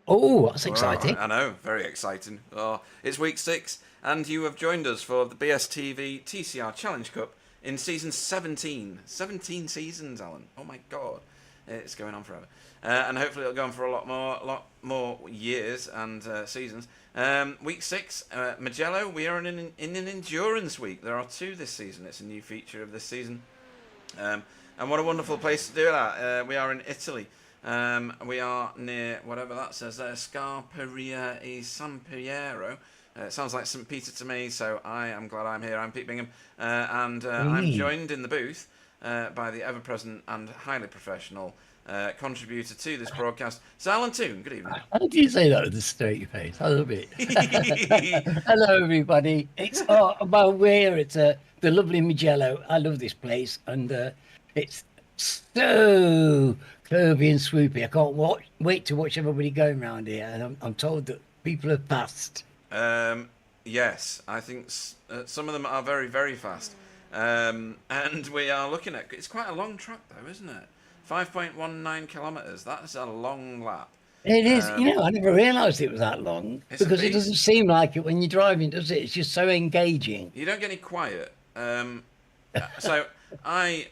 Oh, that's Well, exciting. I know, very exciting. Oh, it's week 6, and you have joined us for the BSTV TCR Challenge Cup in season 17. 17 seasons, Alan. Oh my god, it's going on forever, and hopefully it'll go on for a lot more years and seasons. Week 6, Mugello. We are in an endurance week. There are 2 this season. It's a new feature of this season. And what a wonderful place to do that. We are in Italy. We are near whatever that says there, Scarperia e San Piero. It sounds like St. Peter to me, so I am glad I'm here. I'm Pete Bingham, and I'm Mm. joined in the booth by the ever present and highly professional contributor to this broadcast, Sir Alan Toon. Good evening. How do you say that with a straight face? I love it. Hello, everybody. Well, we're here at the lovely Mugello. I love this place, and it's so curvy and swoopy. I can't wait to watch everybody going around here. And I'm told that people have passed. Um, yes, I think some of them are very, very fast. And we are looking at, it's quite a long track though, isn't it? 5.19 kilometres. That's a long lap. It is, Um, I never realized it was that long it's a because it doesn't beast. seem like it when you're driving, does it? It's just so engaging. You don't get any quiet. So I,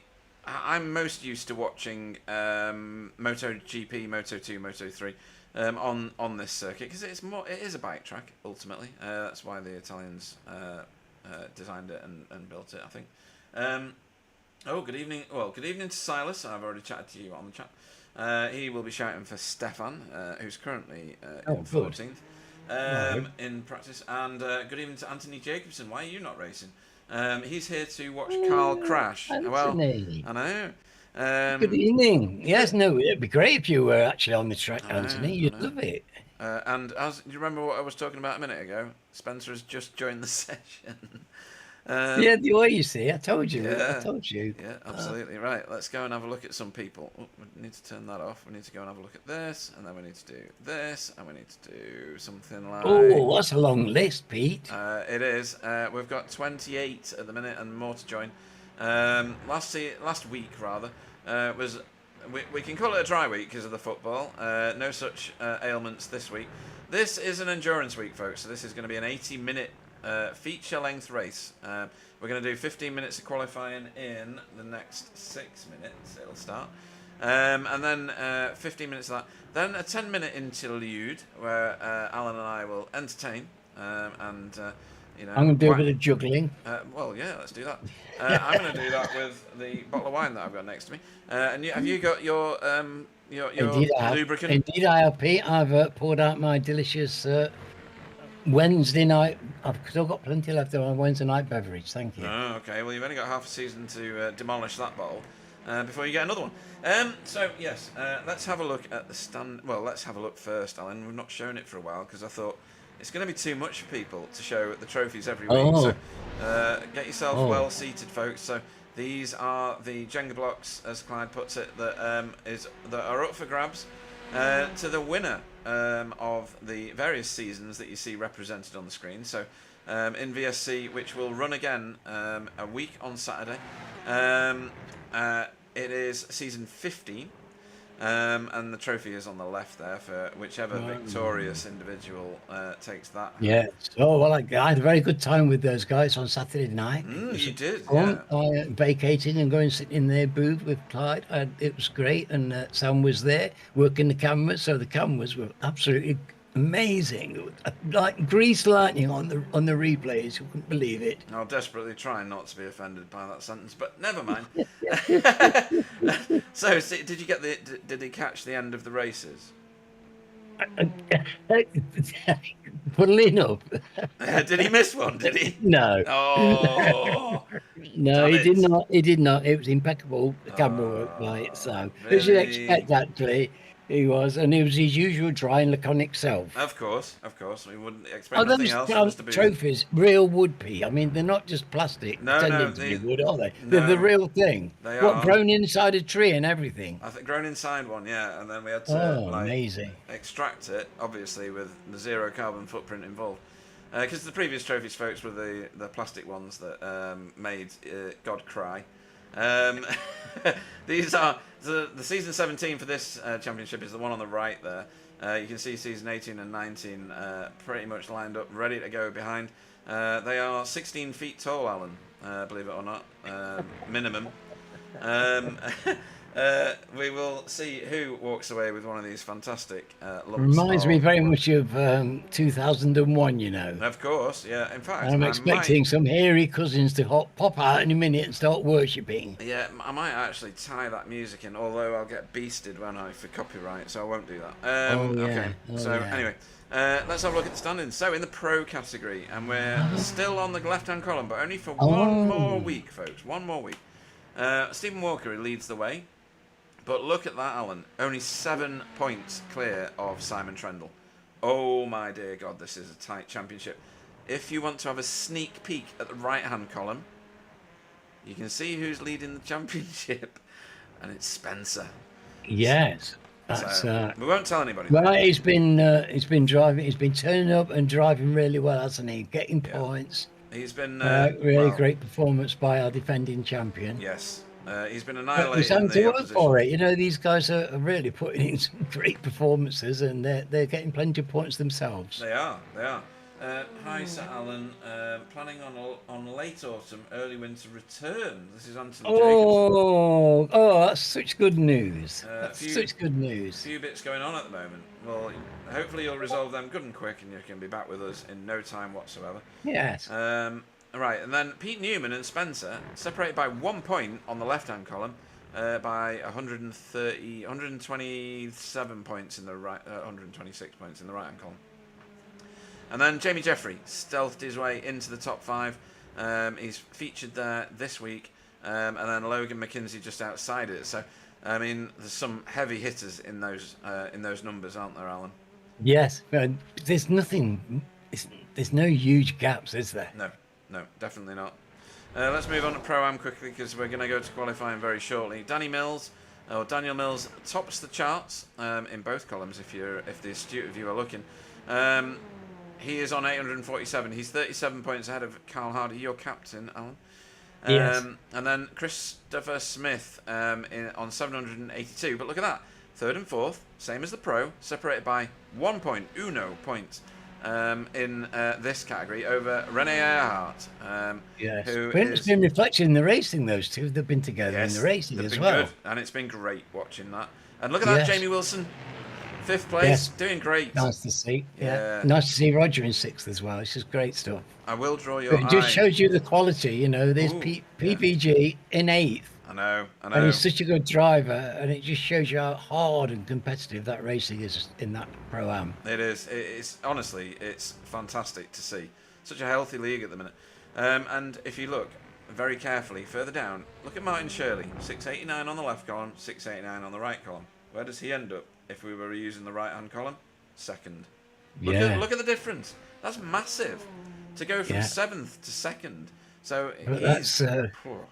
I'm most used to watching MotoGP, Moto 2, Moto 3 on this circuit because it is a bike track ultimately. That's why the Italians designed it and built it, I think. Um, Oh, good evening. Well, good evening to Silas. I've already chatted to you on the chat. He will be shouting for Stefan, who's currently in Oh, good. 14th Right. in practice. And good evening to Anthony Jacobson. Why are you not racing? He's here to watch Carl Oh, crash. Well, Anthony. I know. Good Um, evening. good. Yes, no, it'd be great if you were actually on the track, I know. Anthony. I You'd know. love it. And as do you remember what I was talking about a minute ago? Spencer has just joined the session. Yeah, um, the way you see, I told you. I Yeah, told you. yeah, Uh, absolutely. Right, let's go and have a look at some people. Oh, we need to turn that off. We need to go and have a look at this, and then we need to do this, and we need to do something like. oh, that's a long list, Pete. It is. We've got 28 at the minute, and more to join. Last week rather was. We can call it a dry week because of the football. No such ailments this week. This is an endurance week, folks. So this is going to be an 80-minute feature-length race. We're going to do 15 minutes of qualifying in the next 6 minutes. It'll start. And then 15 minutes of that. Then a 10-minute interlude where Alan and I will entertain and I'm going to do a quite. bit of juggling. Well, yeah, let's do that. I'm going to do that with the bottle of wine that I've got next to me. And have you got your Indeed, I have. lubricant? Indeed, I have, Pete. I've poured out my delicious Wednesday night. I've still got plenty left of my Wednesday night beverage. Thank you. Oh, okay. Well, you've only got half a season to demolish that bottle before you get another one. So yes, let's have a look at the stand. Well, let's have a look first, Alan. We've not shown it for a while because I thought it's going to be too much for people to show the trophies every week. So Oh, get yourself oh, well seated, folks. So these are the Jenga blocks, as Clyde puts it, that are up for grabs to the winner of the various seasons that you see represented on the screen. So in VSC, which will run again a week on Saturday. Um, it is season 15, and the trophy is on the left there for whichever victorious individual takes that home. yeah. So, well, I had a very good time with those guys on Saturday night. It was You did, fun. yeah. I vacated and going and sit in their booth with Clyde. It was great. And Sam was there working the cameras. So the cameras were absolutely amazing. It was like grease lightning on the replays. You couldn't believe it. I'll desperately try not to be offended by that sentence, but never mind. So, did you get Did he catch the end of the races? Funnily enough, Did he miss one? Did he? no. Oh, No, damn he did it! not. He did not. It was impeccable camera work by it. So, as you'd Really? expect, actually, he was, and it was his usual dry and laconic self. Of course. We wouldn't expect Are nothing those else from Mr. Booth. trophies real wood, Pete? I mean, they're not just plastic No, no, pretending to be wood, are they? They're the no, real thing. they What, are. grown inside a tree and everything? I think grown inside one, yeah, and then we had to Oh, like amazing. extract it, obviously with the zero carbon footprint involved. Because the previous trophies, folks, were the plastic ones that made God cry. These are the season 17 for this championship is the one on the right there. You can see season 18 and 19 pretty much lined up, ready to go behind. They are 16 feet tall, Alan, believe it or not, minimum. We will see who walks away with one of these fantastic lumps. Reminds me very much of 2001, you know. Of course, yeah. In fact, I'm expecting some hairy cousins to pop out in a minute and start worshipping. Yeah, I might actually tie that music in, although I'll get beasted, won't I, for copyright, so I won't do that. Okay, anyway, let's have a look at the standings. So, in the pro category, and we're still on the left-hand column, but only for one more week, folks. One more week. Stephen Walker leads the way. But look at that, Alan. Only 7 points clear of Simon Trendle. Oh, my dear God, this is a tight championship. If you want to have a sneak peek at the right-hand column, you can see who's leading the championship, and it's Spencer. Yes. That's, so, we won't tell anybody. Well, he's been driving. He's been turning up and driving really well, hasn't he? Getting points. He's been really great performance by our defending champion. Yes. He's been annihilated. He's having to work for it. You know, these guys are really putting in some great performances, and they're getting plenty of points themselves. They are. Hi, Sir Alan. Planning on late autumn, early winter return. This is Anthony Jacobs. That's such good news. Such good news. A few bits going on at the moment. Well, hopefully you'll resolve them good and quick, and you can be back with us in no time whatsoever. Yes. Right, and then Pete Newman and Spencer separated by 1 point on the left-hand column, by 127 points in the right, 126 points in the right-hand column. And then Jamie Jeffrey stealthed his way into the top 5. He's featured there this week, and then Logan McKinsey just outside it. So, I mean, there's some heavy hitters in those numbers, aren't there, Alan? Yes, there's nothing. There's no huge gaps, is there? No, definitely not. Let's move on to Pro-Am quickly because we're going to go to qualifying very shortly. Daniel Mills tops the charts in both columns if the astute of you are looking. He is on 847. He's 37 points ahead of Carl Hardy, your captain, Alan. Yes. And then Christopher Smith on 782. But look at that. Third and fourth, same as the Pro, separated by 1 point, uno points. In this category over Rene Earhart. Yes. It's been reflected in the racing, those two. They've been together in the racing as well. Good, and it's been great watching that. And look at that, Jamie Wilson, 5th place, doing great. Nice to see. Yeah. Nice to see Roger in 6th as well. It's just great stuff. I will draw your eye. It just shows you the quality, you know. There's PPG in 8th. I know. And he's such a good driver, and it just shows you how hard and competitive that racing is in that Pro-Am. It is. It's honestly, it's fantastic to see. Such a healthy league at the minute. And if you look very carefully further down, look at Martin Shirley, 689 on the left column, 689 on the right column. Where does he end up if we were using the right-hand column? 2nd. Look at the difference. That's massive. To go from 7th to 2nd. So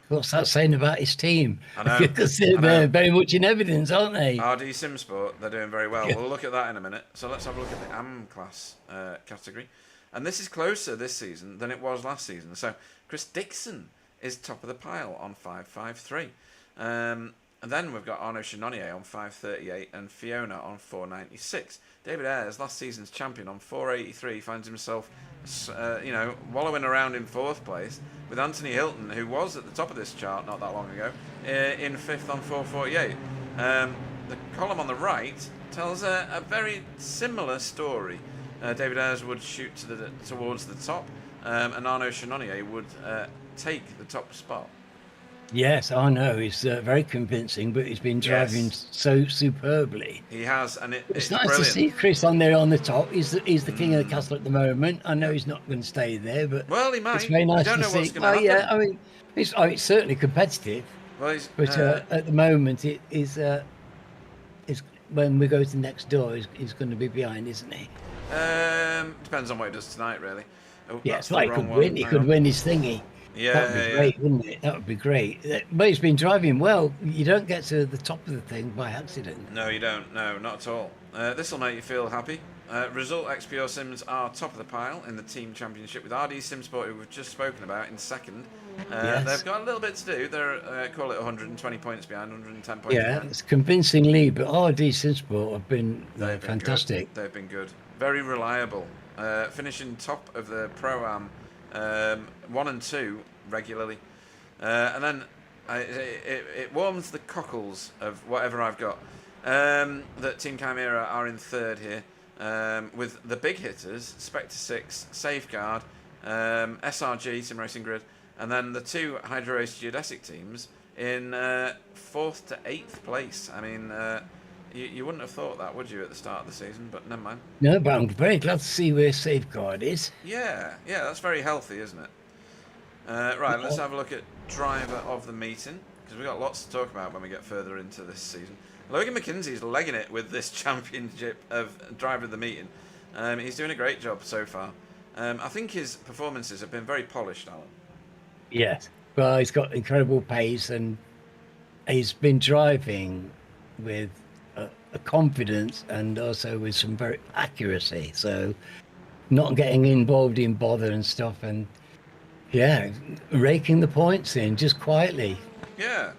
what's that saying about his team? I know. Because they're very much in evidence, aren't they? RD Simsport, they're doing very well. We'll look at that in a minute. So let's have a look at the AM class category. And this is closer this season than it was last season. So Chris Dixon is top of the pile on 553. And then we've got Arnaud Chenonnier on 538 and Fiona on 496. David Ayres, last season's champion, on 483, finds himself, wallowing around in 4th place, with Anthony Hilton, who was at the top of this chart not that long ago, in 5th on 448. The column on the right tells a very similar story. David Ayres would shoot towards the top, and Arnaud Chenonnier would take the top spot. Yes, I know. He's very convincing, but he's been driving so superbly. He has, and it's nice brilliant. to see Chris on there on the top. He's the king of the castle at the moment. I know he's not going to stay there, but he might. It's very nice to see. What's going to happen. I mean, it's certainly competitive. Well, but at the moment, it is when we go to next door, he's going to be behind, isn't he? Depends on what he does tonight, really. It's like he could win. He could win his thingy. That would be Yeah. great, wouldn't it? That would be great. But he's been driving well. You don't get to the top of the thing by accident. No, you don't. No, not at all. This will make you feel happy. Result XPO Sims are top of the pile in the team championship with RD Simsport, who we've just spoken about, in second. Yes. They've got a little bit to do. They're call it 120 points behind, 110 points Yeah, behind. it's convincing lead, but RD Sinsport have been They've been good. fantastic. They've been good. Very reliable. Finishing top of the Pro-Am 1 and 2 regularly. And then it warms the cockles of whatever I've got. That Team Chimera are in third here. With the big hitters, Spectre 6, Safeguard, SRG, Sim Racing Grid, and then the two Hydro Race Geodesic teams in 4th to 8th place. I mean, you wouldn't have thought that, would you, at the start of the season? But never mind. No, but I'm very glad to see where Safeguard is. Yeah, that's very healthy, isn't it? Right, let's have a look at driver of the meeting, because we've got lots to talk about when we get further into this season. Logan McKenzie's legging it with this championship of driver of the meeting. He's doing a great job so far. I think his performances have been very polished, Alan. Yes. Well, he's got incredible pace and he's been driving with a confidence and also with some very accuracy. So not getting involved in bother and stuff and yeah, raking the points in just quietly. Yeah.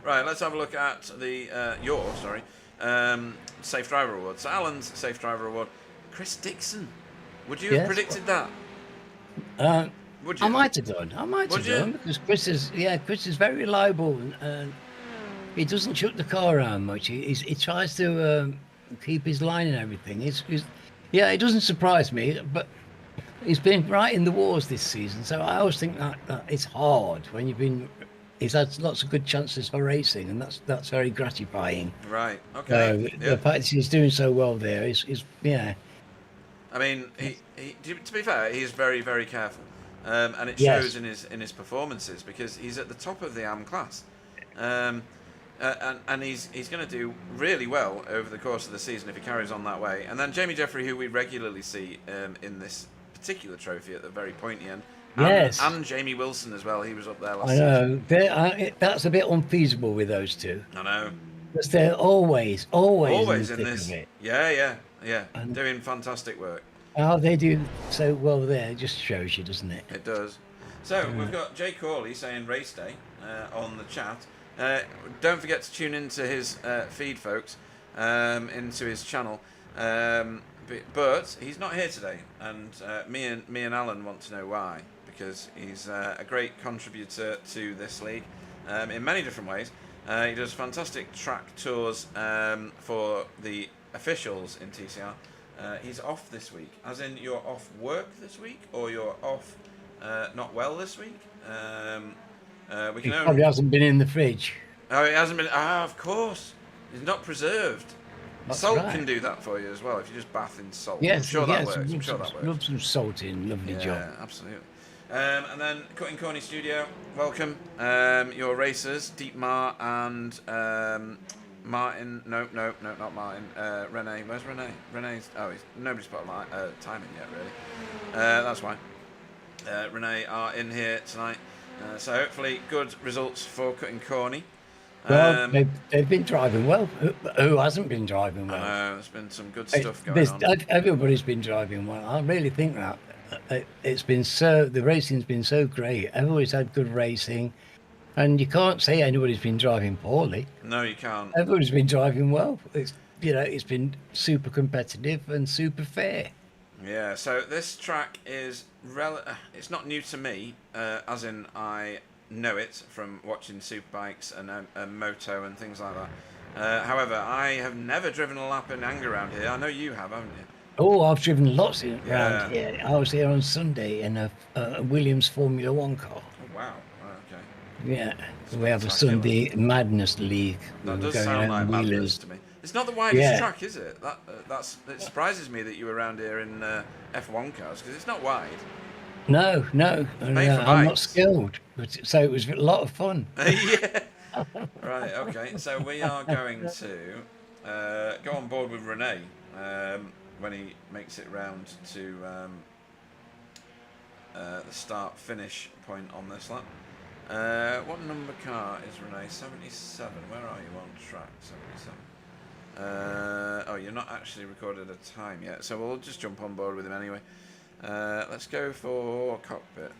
Right, let's have a look at the Safe Driver Award. So Alan's Safe Driver Award. Chris Dixon. Would you have predicted that? Would you? I might have done. Because Chris is very reliable and he doesn't chuck the car around much. He tries to keep his line and everything. It doesn't surprise me, but he's been right in the wars this season. So I always think that it's hard when he's had lots of good chances for racing, and that's very gratifying. Right. Okay. The fact that he's doing so well there is yeah. I mean, to be fair, he's very, very careful, and it shows in his performances because he's at the top of the AM class, and he's going to do really well over the course of the season if he carries on that way. And then Jamie Jeffrey, who we regularly see in this particular trophy at the very pointy end, and Jamie Wilson as well. He was up there last season. I know that's a bit unfeasible with those two. I know. Because they're always in this. Of it. Yeah. And doing fantastic work. How they do so well there just shows you, doesn't it? It does. So we've got Jay Corley saying race day on the chat. Don't forget to tune into his feed, folks, into his channel. But he's not here today, and me and Alan want to know why, because he's a great contributor to this league in many different ways. He does fantastic track tours for the officials in TCR. He's off this week, as in you're off work this week, or you're off not well this week. He probably hasn't been in the fridge. Oh, it hasn't been. Of course, he's not preserved. That's salt right. can do that for you as well if you just bath in salt. Yes, I'm sure that works. Rub some salt in. Lovely job. Yeah, absolutely. And then Cutting Corny Studio, welcome. Your racers, Dietmar and Martin. No, not Martin. Renee. Where's Renee? Renee's. Nobody's put a time in yet, really. That's why. Renee are in here tonight. So hopefully good results for Cutting Corny. Well, they've been driving well. Who hasn't been driving well? I know, there's been some good stuff going on. Everybody's been driving well. I really think that the racing's been so great. Everybody's had good racing, and you can't say anybody's been driving poorly. No, you can't. Everybody's been driving well. It's been super competitive and super fair. Yeah. So this track is it's not new to me, as in I know it from watching Superbikes and Moto and things like that. However, I have never driven a lap in anger around here. I know you have, haven't you? Oh, I've driven lots around here. I was here on Sunday in a Williams Formula One car. Oh, wow. Okay. Yeah, we have a Sunday Madness League. That does sound like madness to me. It's not the widest track, is it? It surprises me that you were around here in F1 cars, because it's not wide. No, I'm not skilled, so it was a lot of fun. Yeah. Right, okay. So we are going to go on board with Renee when he makes it round to the start-finish point on this lap. What number car is Renee? 77. Where are you on track? 77. Oh, you're not actually recorded a time yet, so we'll just jump on board with him anyway. Let's go for cockpit.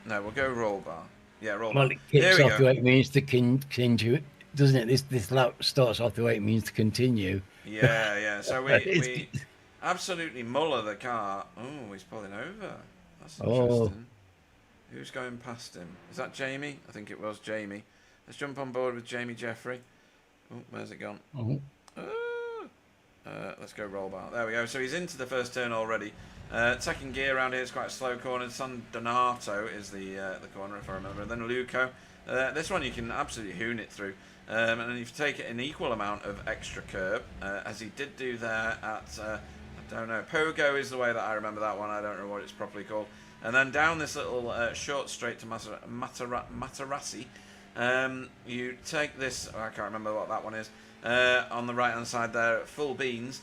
No, we'll go roll bar. Yeah, roll bar. Well, it Here kicks we off go. the way it means to continue, doesn't it? This lap starts off the way it means to continue. Yeah, yeah. So we absolutely muller the car. Oh, he's pulling over. That's Oh. interesting. Who's going past him? Is that Jamie? I think it was Jamie. Let's jump on board with Jamie Jeffrey. Oh, where's it gone? Oh. Let's go roll bar. There we go. So he's into the first turn already. Second gear around here is quite a slow corner. San Donato is the corner, if I remember. And then Luco. This one you can absolutely hoon it through. And then if you take an equal amount of extra curb, as he did do there at, I don't know, Pogo is the way that I remember that one. I don't know what it's properly called. And then down this little short straight to Matarassi, you take this, I can't remember what that one is, on the right hand side there at full beans,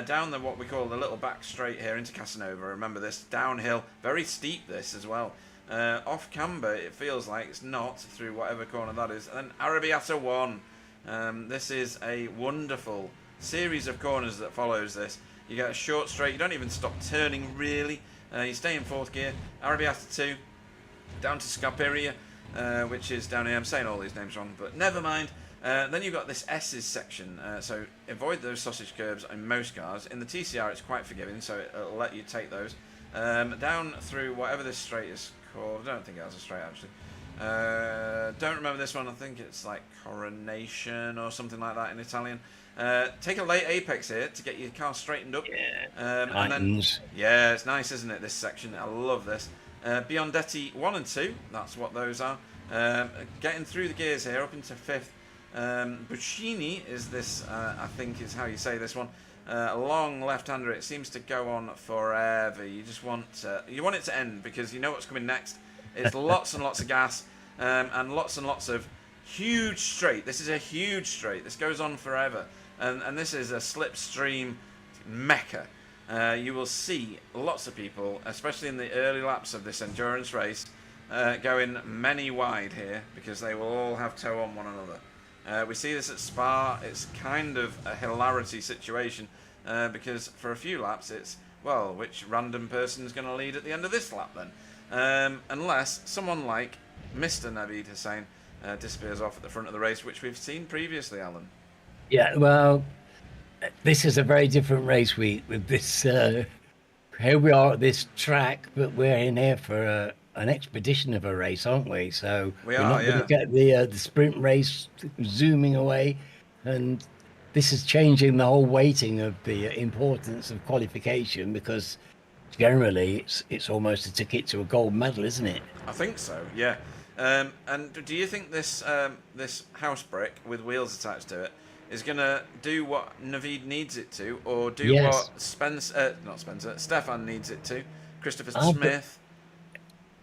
down the what we call the little back straight here into Casanova. Remember this, downhill, very steep this as well. Off camber it feels like, it's not, through whatever corner that is. And then Arrabbiata 1. This is a wonderful series of corners that follows this. You get a short straight, you don't even stop turning really. You stay in fourth gear. Arrabbiata 2, down to Scarperia, which is down here. I'm saying all these names wrong, but never mind. Then you've got this S's section, so avoid those sausage curbs in most cars. In the TCR it's quite forgiving, so it'll let you take those. Down through whatever this straight is called. I don't think it has a straight actually. Don't remember this one. I think it's like Coronation or something like that in Italian. Take a late apex here to get your car straightened up. Yeah. And then, yeah, it's nice, isn't it, this section? I love this. Biondetti 1 and 2, that's what those are. Getting through the gears here up into fifth. Buccini is this, I think is how you say this one. A long left-hander. It seems to go on forever. You just want it to end because you know what's coming next. It's lots and lots of gas and lots of huge straight. This is a huge straight. This goes on forever. And this is a slipstream mecca. You will see lots of people, especially in the early laps of this endurance race, going many wide here because they will all have toe on one another. We see this at Spa. It's kind of a hilarity situation because for a few laps it's, well, which random person is going to lead at the end of this lap then? Unless someone like Mr. Naveed Hussain disappears off at the front of the race, which we've seen previously, Alan. Yeah, well, this is a very different race week with this. Here we are at this track, but we're in here for an expedition of a race, aren't we? So we're not going to get the sprint race zooming away, and this is changing the whole weighting of the importance of qualification because generally it's almost a ticket to a gold medal, isn't it? I think so, yeah. And do you think this this house brick with wheels attached to it is going to do what Naveed needs it to, or do what Stefan needs it to? Christopher Smith.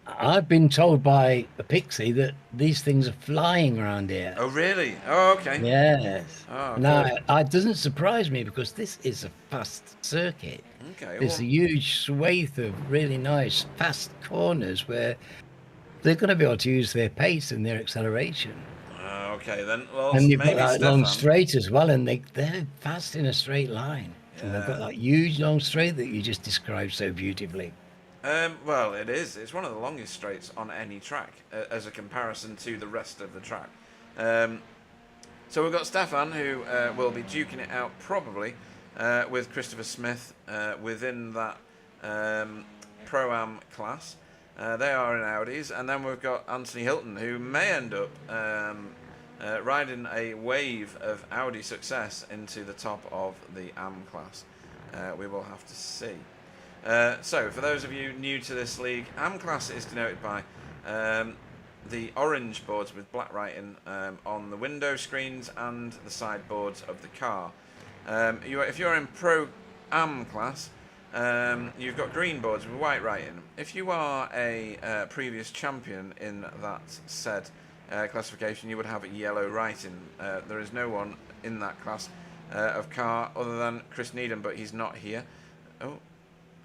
I've been told by a pixie that these things are flying around here. Oh, really? Oh, okay. Yes. Oh, now, it doesn't surprise me because this is a fast circuit. Okay. There's a huge swathe of really nice fast corners where they're going to be able to use their pace and their acceleration. Okay, then. Well, and you've got that long straight as well, and they're fast in a straight line. Yeah. And they've got that huge long straight that you just described so beautifully. Well, it is. It's one of the longest straights on any track as a comparison to the rest of the track. So we've got Stefan, who will be duking it out probably with Christopher Smith within that Pro-Am class. They are in Audis. And then we've got Anthony Hilton, who may end up riding a wave of Audi success into the top of the AM class. We will have to see. So, for those of you new to this league, AM class is denoted by the orange boards with black writing on the window screens and the side boards of the car. If you're in Pro AM class, you've got green boards with white writing. If you are a previous champion in that said classification, you would have a yellow writing. There is no one in that class of car other than Chris Needham, but he's not here.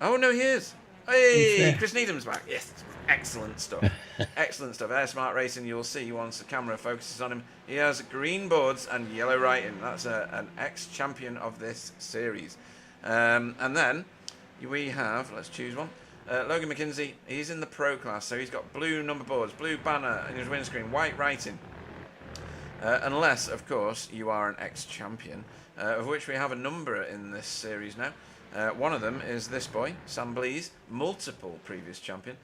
Oh no, he is. Hey, Chris Needham's back. Yes, excellent stuff. Excellent stuff. Air Smart Racing, you'll see once the camera focuses on him, he has green boards and yellow writing. That's an ex-champion of this series. And then we have, let's choose one, Logan McKenzie. He's in the pro class, so he's got blue number boards, blue banner in his windscreen, white writing. Unless, of course, you are an ex-champion, of which we have a number in this series now. One of them is this boy, Sam Blees, multiple previous champion.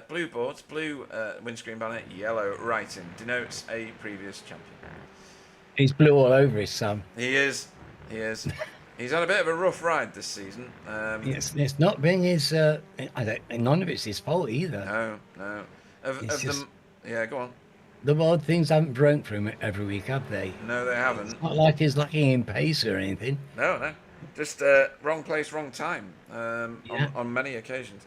Blue boards, blue windscreen banner, yellow writing, denotes a previous champion. He's blue all over his Sam. He is. He's had a bit of a rough ride this season. It's not being his. None of it's his fault either. No. Yeah, go on. The odd things haven't broken for him every week, have they? No, they haven't. It's not like he's lacking in pace or anything. No. Just wrong place, wrong time on many occasions.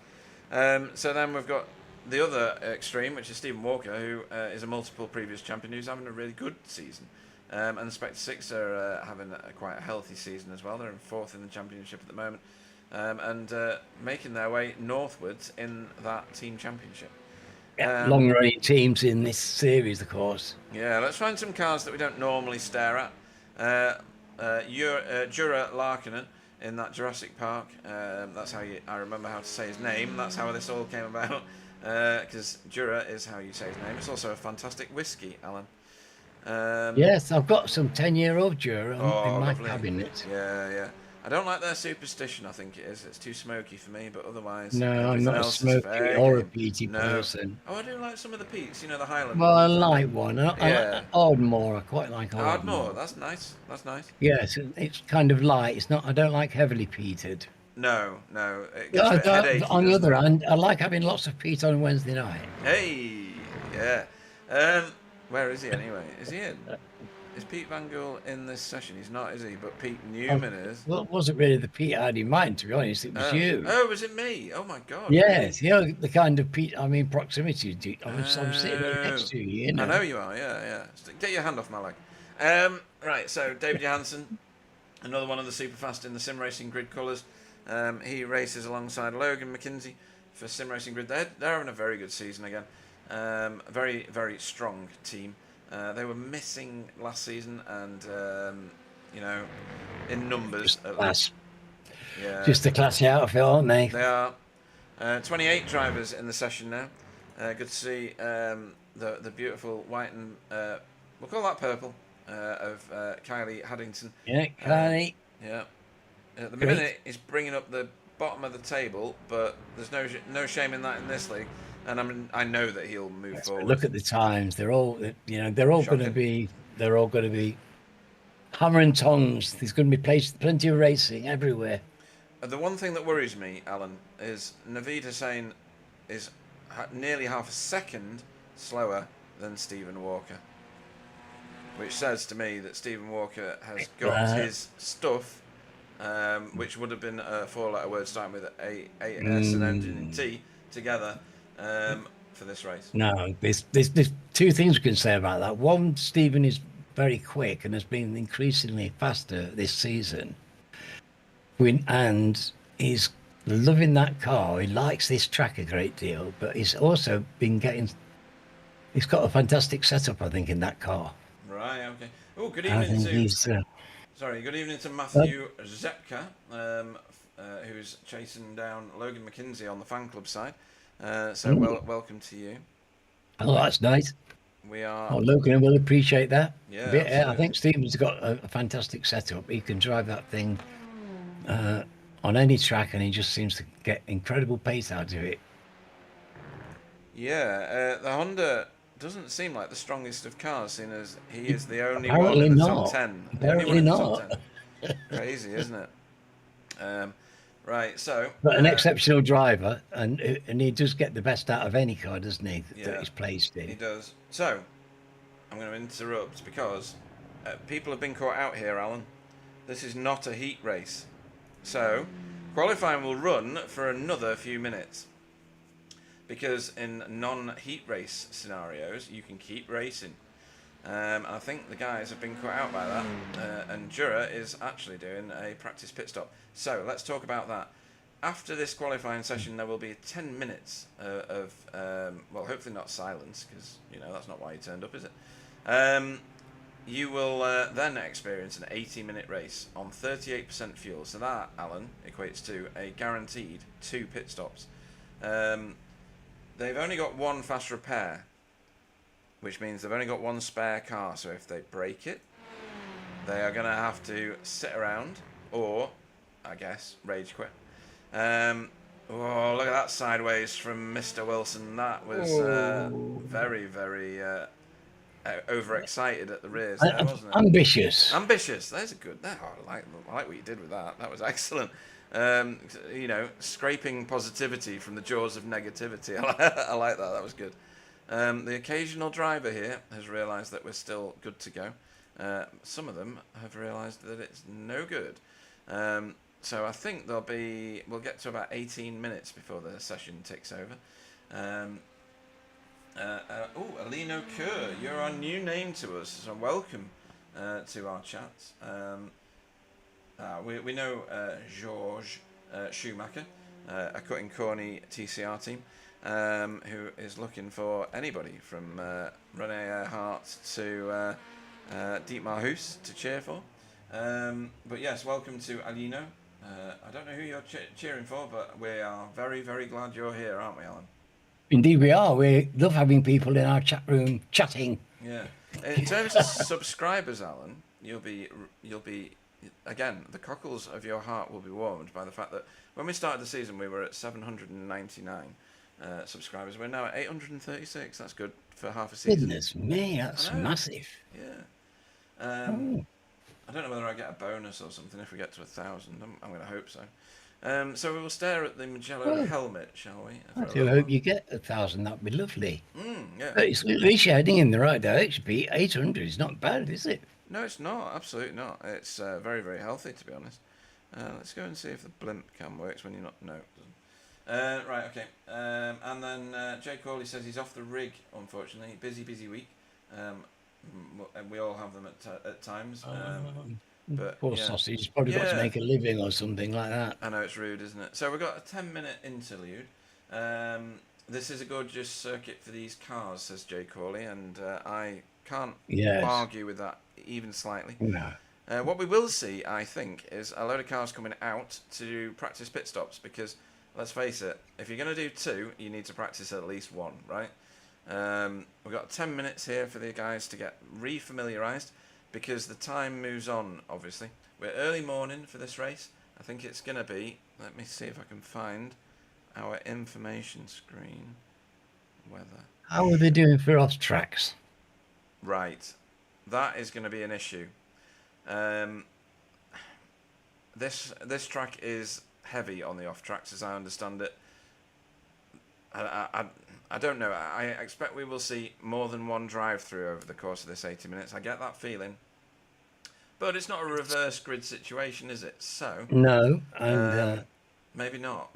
So then we've got the other extreme, which is Stephen Walker, who is a multiple previous champion who's having a really good season. And the Spectre 6 are having quite a healthy season as well. They're in 4th in the championship at the moment and making their way northwards in that team championship. Long-running teams in this series, of course. Yeah, let's find some cars that we don't normally stare at. Jura Larkinen in that Jurassic Park. That's how I remember how to say his name. That's how this all came about. Because Jura is how you say his name. It's also a fantastic whiskey, Alan. Yes, I've got some 10-year-old Jura in my lovely. cabinet. Yeah. I don't like their superstition, I think it is. It's too smoky for me, but otherwise... No, I'm not a smoky or a peaty person. Oh, I do like some of the peats, the Highland Well, I ones. like one. I like Ardmore. I quite like Ardmore. That's nice. Yes, it's kind of light. It's not. I don't like heavily peated. No. It gets a bit headachy, on the other hand, I like having lots of peat on Wednesday night. Hey, yeah. Where is he anyway? Is he in? Is Pete Van Gool in this session? He's not, is he? But Pete Newman is. Well, it wasn't really the Pete I had in mind, to be honest. It was you. Oh, was it me? Oh, my God. Yes, really? The kind of Pete, proximity. I'm sitting right next to you, I know you are, yeah. Get your hand off my leg. Right, so David Johansson, another one of the super fast in the sim racing grid colours. He races alongside Logan McKenzie for sim racing grid. They're having a very good season again. Very, very strong team. They were missing last season, and in numbers. Just a classy outfit, aren't they? They are. 28 drivers in the session now. Good to see the beautiful white and we'll call that purple of Kylie Haddington. Yeah, Kylie. Yeah. At the minute, he's bringing up the bottom of the table, but there's no shame in that in this league. And I know that he'll move forward. Look at the times; they're all going to be hammer and tongs. There's going to be plenty of racing everywhere. The one thing that worries me, Alan, is Naveed Hussain is nearly half a second slower than Stephen Walker, which says to me that Stephen Walker has got his stuff, which would have been a four-letter word starting with a S and ending in T together. For this race. No, there's two things we can say about that. One, Stephen is very quick and has been increasingly faster this season. And he's loving that car. He likes this track a great deal, but he's also been he's got a fantastic setup, I think, in that car. Right, okay. Oh, good evening good evening to Matthew Zepka, who's chasing down Logan McKenzie on the fan club side. Welcome to you. Oh, that's nice. We are. Oh, Logan will appreciate that. Yeah, I think Stephen's got a fantastic setup. He can drive that thing on any track, and he just seems to get incredible pace out of it. Yeah, the Honda doesn't seem like the strongest of cars, seeing as he is the only one in the top 10. Apparently not. Crazy, isn't it? Right, so... But an exceptional driver, and he does get the best out of any car, doesn't he, that he's placed in? He does. So, I'm going to interrupt because people have been caught out here, Alan. This is not a heat race. So, qualifying will run for another few minutes. Because in non-heat race scenarios, you can keep racing. I think the guys have been caught out by that, and Jura is actually doing a practice pit stop. So let's talk about that. after this qualifying session, there will be 10 minutes of well, hopefully not silence, because that's not why you turned up, is it? You will then experience an 80-minute race on 38% fuel. So that, Alan, equates to a guaranteed 2 pit stops. They've only got 1 fast repair, which means they've only got 1 spare car. So if they break it, they are going to have to sit around or, I guess, rage quit. Oh, look at that sideways from Mr. Wilson. That was very, very overexcited at the rears there, wasn't it? Ambitious. Ambitious. There's a good. I like what you did with that. That was excellent. Scraping positivity from the jaws of negativity. I like that. That was good. The occasional driver here has realised that we're still good to go. Some of them have realised that it's no good. So I think we'll get to about 18 minutes before the session ticks over. Alino Kerr, you're our new name to us, so welcome to our chats. We know George Schumacher, a Cutting Corny TCR team, who is looking for anybody from René Earhart to Dietmar Hoos to cheer for. But yes, welcome to Alino. I don't know who you're cheering for, but we are very, very glad you're here, aren't we, Alan? Indeed we are. We love having people in our chat room chatting. Yeah. In terms of subscribers, Alan, you'll be again, the cockles of your heart will be warmed by the fact that when we started the season, we were at 799 subscribers. We're now at 836. That's good for half a season. Goodness me, that's massive. Yeah. I don't know whether I get a bonus or something if we get to 1,000. I'm going to hope so. So we will stare at the Mugello helmet, shall we? I do hope you get 1,000. That'd be lovely. Yeah. But at least you're heading in the right direction. 800 is not bad, is it? No, it's not. Absolutely not. It's very, very healthy, to be honest. Let's go and see if the blimp cam works when you're not. No, it doesn't. Right, okay. And then Jay Corley says he's off the rig, unfortunately. Busy week. We all have them at times. But poor sausage. He's probably got to make a living or something like that. I know, it's rude, isn't it? So we've got a 10-minute interlude. This is a gorgeous circuit for these cars, says Jay Corley, and I can't argue with that even slightly. No. What we will see, I think, is a load of cars coming out to practice pit stops, because, let's face it, if you're going to do 2, you need to practice at least 1, right? We've got 10 minutes here for the guys to get re-familiarised, because the time moves on, obviously. We're early morning for this race. I think it's going to be, let me see if I can find our information screen. Weather. How are they doing for off tracks? Right. That is going to be an issue. This track is heavy on the off tracks, as I understand it. I don't know. I expect we will see more than one drive-through over the course of this 80 minutes. I get that feeling. But it's not a reverse grid situation, is it? So no, and maybe not.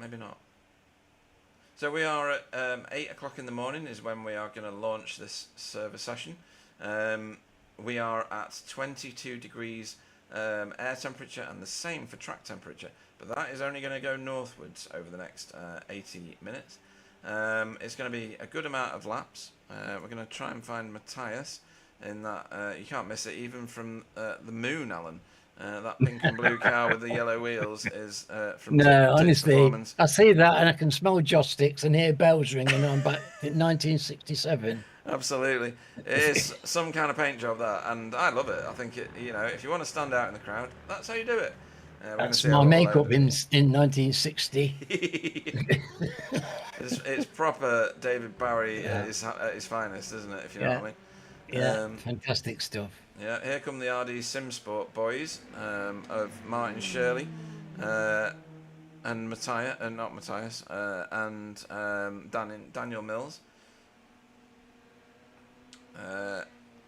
So we are at 8 o'clock in the morning is when we are going to launch this server session. We are at 22 degrees air temperature and the same for track temperature. But that is only going to go northwards over the next 80 minutes. It's going to be a good amount of laps. We're going to try and find Matthias in that. You can't miss it even from the moon, Alan. That pink and blue car with the yellow wheels is from no, honestly, I see that and I can smell joss sticks and hear bells ringing on back in 1967. Absolutely. It is some kind of paint job, that, and I love it. I think it, if you want to stand out in the crowd, that's how you do it. That's my makeup in 1960. It's proper David Bowie at his finest, isn't it? If you know what I mean. Yeah, fantastic stuff. Yeah, here come the RD Simsport boys of Martin Shirley and Matthias, not Matthias, and Daniel Mills.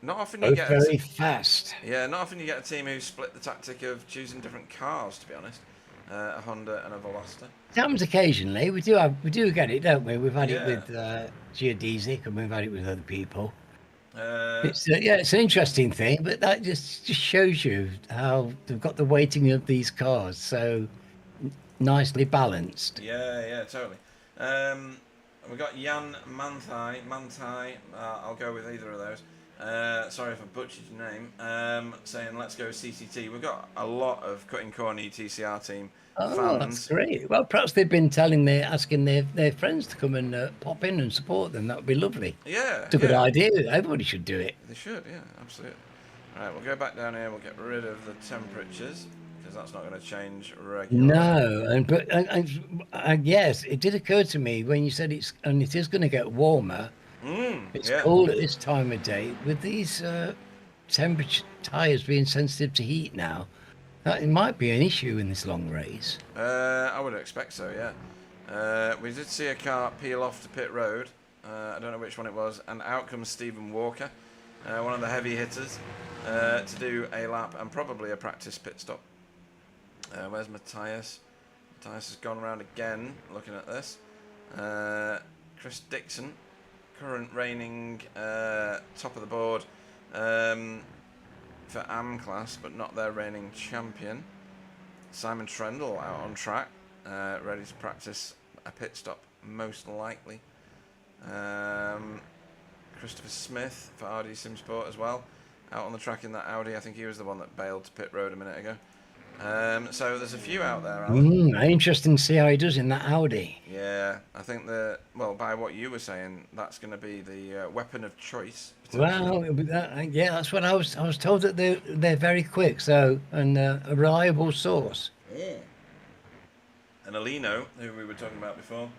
Not often you get very fast. Yeah, not often you get a team who split the tactic of choosing different cars. To be honest, a Honda and a Veloster. It happens occasionally. We do get it, don't we? We've had it with Geodesic, and we've had it with other people. It's an interesting thing, but that just shows you how they've got the weighting of these cars. So nicely balanced. Yeah, totally. We got Jan Manthai. I'll go with either of those. Sorry if I butchered your name. Saying let's go CCT. We've got a lot of Cutting Corny TCR team Oh, that's fans. great. Well, perhaps they've been asking their friends to come and pop in and support them. That would be lovely. Yeah, It's a good yeah. idea. Everybody should do it. They should, yeah, absolutely. Right, we'll go back down here. We'll get rid of the temperatures because that's not going to change regularly. No, and yes, it did occur to me when you said it is going to get warmer. It's Yeah. cold at this time of day with these temperature tires being sensitive to heat now. That it might be an issue in this long race. I would expect so, yeah. We did see a car peel off to pit road. I don't know which one it was, and out comes Stephen Walker, one of the heavy hitters, to do a lap and probably a practice pit stop. Where's Matthias? Matthias has gone around again, looking at this. Chris Dixon, current reigning top of the board for AM class, but not their reigning champion. Simon Trendle out on track, ready to practice a pit stop, most likely. Christopher Smith for RD Simsport as well, out on the track in that Audi. I think he was the one that bailed to pit road a minute ago. So there's a few out there, Alan. Interesting to see how he does in that Audi. Yeah, I think by what you were saying, that's going to be the weapon of choice. Well, yeah, that's what I was told, that they're very quick, so, and a reliable source. Yeah. And Alino, who we were talking about before,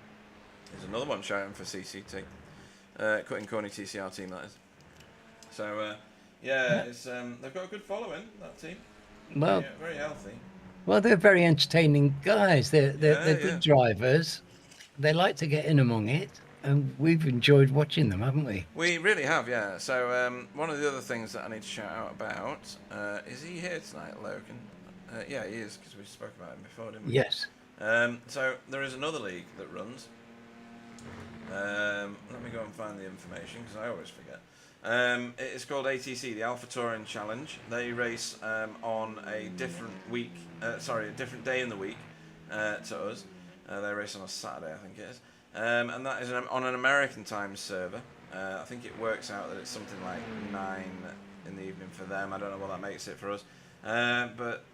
is another one shouting for CCT, Cutting Corny TCR team, that is. So it's they've got a good following, that team. Well, very healthy. Well, they're very entertaining guys. They're Yeah. good drivers. They like to get in among it, and we've enjoyed watching them, haven't we? We really have, yeah. So one of the other things that I need to shout out about, is he here tonight, Logan? Yeah, he is, because we spoke about him before, didn't we? Yes. So there is another league that runs. Let me go and find the information, because I always forget. It's called ATC, the Alpha Touring Challenge. They race on a different week, a different day in the week to us. They race on a Saturday, I think it is. And that is on an American time server. I think it works out that it's something like 9 in the evening for them. I don't know what that makes it for us. But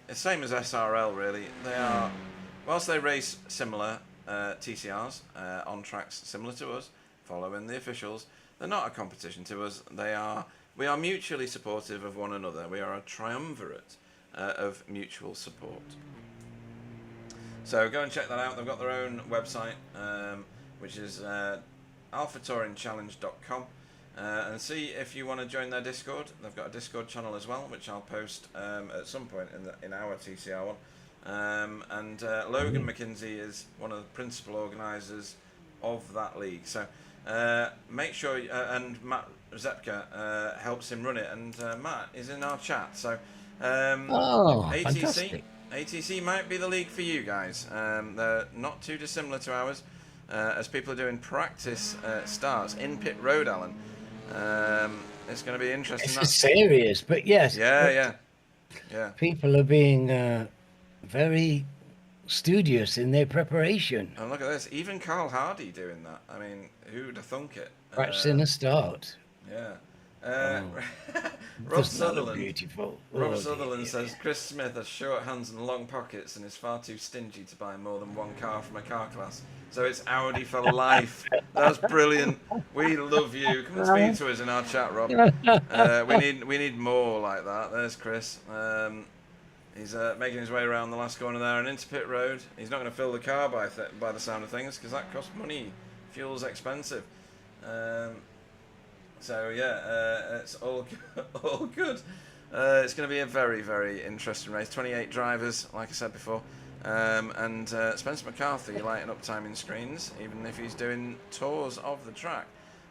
it's the same as SRL, really. They are, whilst they race similar TCRs on tracks similar to us, following the officials, they're not a competition to us. We are mutually supportive of one another. We are a triumvirate of mutual support. So go and check that out. They've got their own website, which is alphatouringchallenge.com, and see if you want to join their Discord. They've got a Discord channel as well, which I'll post at some point in our TCR one. And Logan McKinsey is one of the principal organisers of that league. So make sure, and Matt Zepka helps him run it, and Matt is in our chat. So Fantastic. ATC might be the league for you guys. They're not too dissimilar to ours, as people are doing practice starts in pit road, Alan. It's going to be interesting. It's serious, but yes. Yeah. People are being very studious in their preparation. And look at this, even Carl Hardy doing that. I mean, who'd have thunk it? Practicing a start. Yeah. Rob Sutherland. Beautiful. Rob Sutherland says Chris Smith has short hands and long pockets and is far too stingy to buy more than one car from a car class. So it's Audi for life. That's brilliant. We love you. Come and speak to us in our chat, Rob. We need more like that. There's Chris. He's making his way around the last corner there and into pit road. He's not going to fill the car by the sound of things, because that costs money. Fuel's expensive. So yeah, it's all good. It's going to be a very, very interesting race. 28 drivers, like I said before, and Spencer McCarthy lighting up timing screens, even if he's doing tours of the track.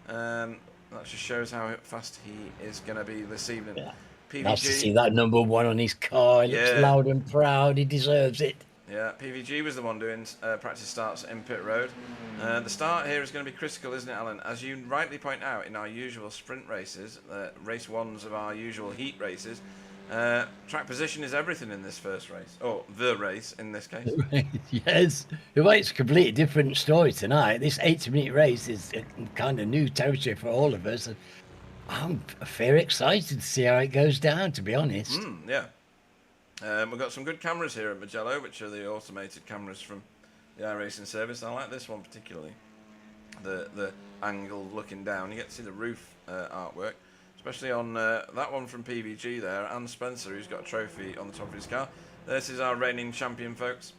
That just shows how fast he is going to be this evening. Yeah. PVG. Nice to see that number 1 on his car. He looks loud and proud. He deserves it. Yeah, PVG was the one doing practice starts in pit road. The start here is going to be critical, isn't it, Alan? As you rightly point out, in our usual sprint races, race ones of our usual heat races, Track position is everything in this first race, or the race in this case. Yes. Well, it's a completely different story tonight. This 80-minute race is kind of new territory for all of us. And I'm very excited to see how it goes down, to be honest. Yeah. We've got some good cameras here at Mugello, which are the automated cameras from the iRacing service. I like this one particularly. The angle looking down. You get to see the roof artwork, especially on that one from PVG there, and Spencer, who's got a trophy on the top of his car. This is our reigning champion, folks.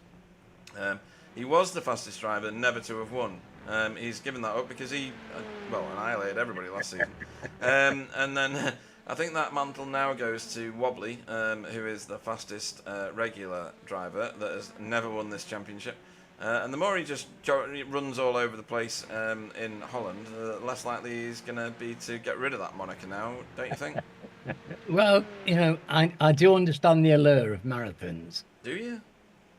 He was the fastest driver never to have won. He's given that up because he, annihilated everybody last season. And then I think that mantle now goes to Wobbly, who is the fastest regular driver that has never won this championship. And the more he just runs all over the place in Holland, the less likely he's going to be to get rid of that moniker now, don't you think? Well, I do understand the allure of marathons. Do you?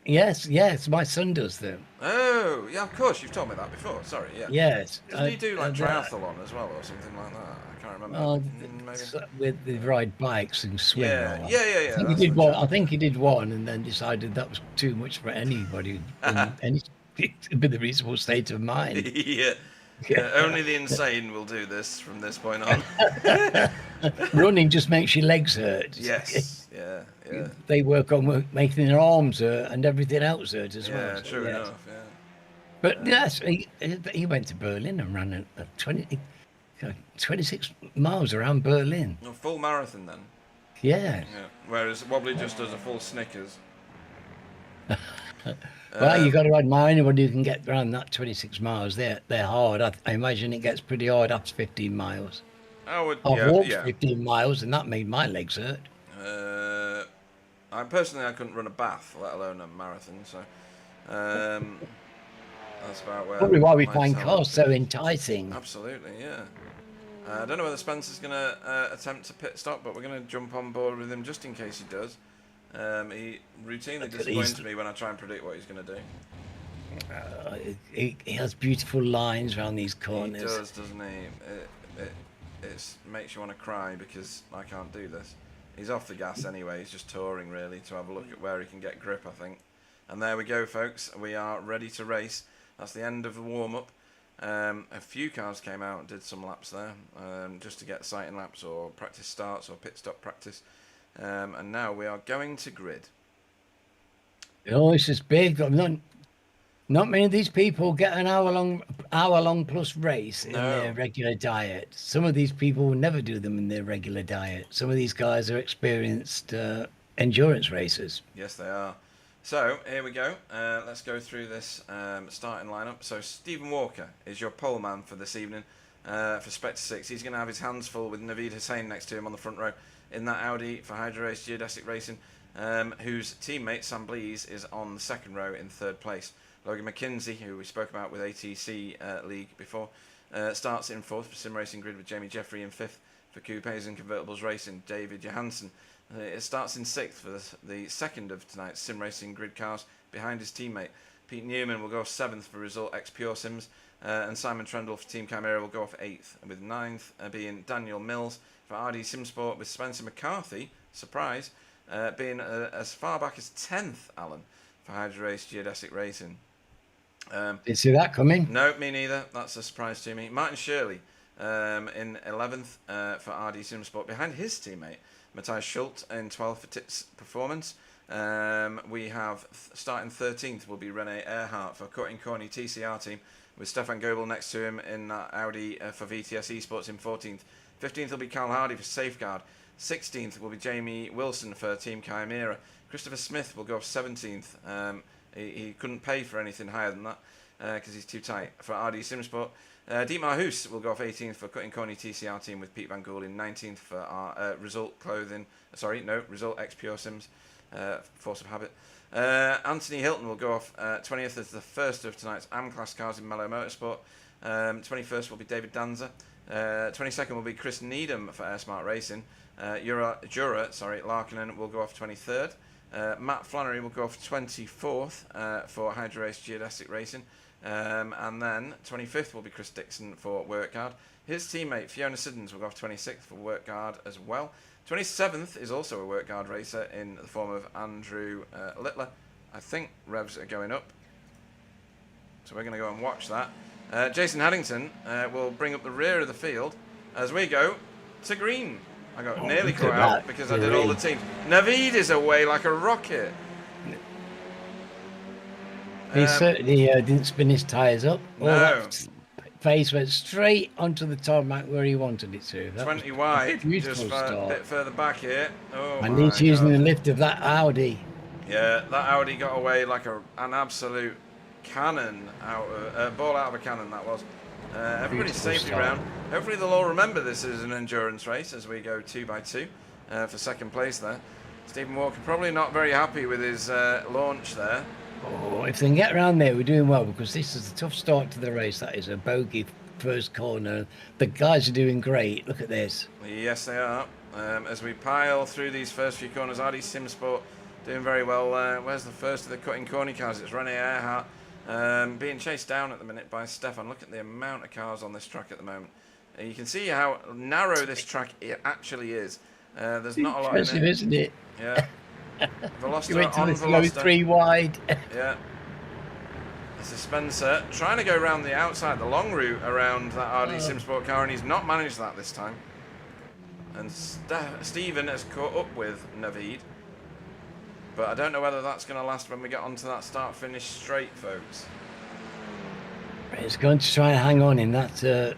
Yes, my son does them. Oh, yeah, of course, you've told me that before. Sorry, yeah. Yes. Doesn't he do like triathlon as well or something like that? I can't remember. With the ride bikes and swim. Yeah. I think he did one and then decided that was too much for anybody with a reasonable state of mind. Yeah. Only the insane will do this from this point on. Running just makes your legs hurt. Yes. Yeah. They work on making their arms hurt and everything else hurt as well. Yeah, true enough. Yeah. But yes, he went to Berlin and ran a 26 miles around Berlin. A full marathon then. Yeah. Whereas Wobbly just does a full Snickers. Well, you got to admire anybody who can get around that 26 miles. They're hard. I imagine it gets pretty hard after 15 miles. I've walked 15 miles and that made my legs hurt. I couldn't run a bath, let alone a marathon. So that's about where. Probably why we find cars so enticing. Absolutely, yeah. I don't know whether Spencer's going to attempt to pit stop, but we're going to jump on board with him just in case he does. He routinely disappoints me when I try and predict what he's going to do. He has beautiful lines around these corners. He does, doesn't he? It makes you want to cry because I can't do this. He's off the gas anyway. He's just touring really to have a look at where he can get grip, I think. And there we go, folks. We are ready to race. That's the end of the warm-up. A few cars came out and did some laps there, just to get sighting laps or practice starts or pit stop practice. And now we are going to grid. Oh, this is big. Not many of these people get an hour-long plus race in their regular diet. Some of these people will never do them in their regular diet. Some of these guys are experienced endurance racers. Yes, they are. So, here we go. Let's go through this starting lineup. So, Stephen Walker is your pole man for this evening for Spectre 6. He's going to have his hands full with Naveed Hussain next to him on the front row in that Audi for Hydro Race Geodesic Racing, whose teammate Sam Blees is on the second row in third place. Logan McKinsey, who we spoke about with ATC League before, starts in fourth for Sim Racing Grid with Jamie Jeffrey in fifth for Coupes and Convertibles Racing. David Johansson it starts in sixth for the second of tonight's Sim Racing Grid cars behind his teammate. Pete Newman will go off seventh for Result X Pure Sims, and Simon Trendle for Team Chimera will go off eighth, with ninth being Daniel Mills for RD Simsport, with Spencer McCarthy, surprise, being as far back as 10th, Alan, for Hydro Race Geodesic Racing. Didn't see that coming. No, me neither. That's a surprise to me. Martin Shirley in 11th for RD Simsport, behind his teammate Matthias Schultz in 12th for Tits Performance. We have starting 13th will be Rene Earhart for Cutting Corny TCR team, with Stefan Goebel next to him in Audi for VTS Esports in 14th. 15th will be Carl Hardy for Safeguard. 16th will be Jamie Wilson for Team Chimera. Christopher Smith will go off 17th. He couldn't pay for anything higher than that because he's too tight for RD Simsport. Dietmar Hoos will go off 18th for Cutting Corny TCR team, with Pete Van Gool in 19th for our Result X Pure Sims, Force of Habit. Anthony Hilton will go off 20th as the first of tonight's AM-class cars in Mellow Motorsport. 21st will be David Danza. 22nd will be Chris Needham for Air Smart Racing. Larkinen will go off 23rd. Matt Flannery will go off 24th for Hydro Race Geodesic Racing. And then 25th will be Chris Dixon for work hard. His teammate Fiona Siddons will go off 26th for work hard as well. 27th is also a work hard racer in the form of Andrew Littler. I think revs are going up, so we're going to go and watch that. Jason Haddington will bring up the rear of the field as we go to green. I got nearly caught out because I did all the teams. Navid is away like a rocket. He certainly didn't spin his tyres up. No. Face went straight onto the tarmac where he wanted it to. 20 wide, just a bit further back here. Oh, and he's using the lift of that Audi. Yeah, that Audi got away like an absolute cannon, ball out of a cannon that was. Everybody's safely round. Hopefully they'll all remember this is an endurance race as we go 2 by 2 for second place there. Stephen Walker probably not very happy with his launch there. Oh, if they can get around there, we're doing well, because this is a tough start to the race. That is a bogey first corner. The guys are doing great. Look at this. Yes, they are. As we pile through these first few corners, RD Simsport doing very well. Where's the first of the cutting corner cars? It's Rene Earhart being chased down at the minute by Stefan. Look at the amount of cars on this track at the moment. You can see how narrow this track actually is. There's not a lot in it. Isn't it? Yeah. Veloster you went to on the slow Veloster. 3 wide. Yeah. This is Spencer trying to go around the outside, the long route around that RD Simsport car, and he's not managed that this time. And Stephen has caught up with Navid. But I don't know whether that's going to last when we get onto that start-finish straight, folks. It's going to try and hang on in that,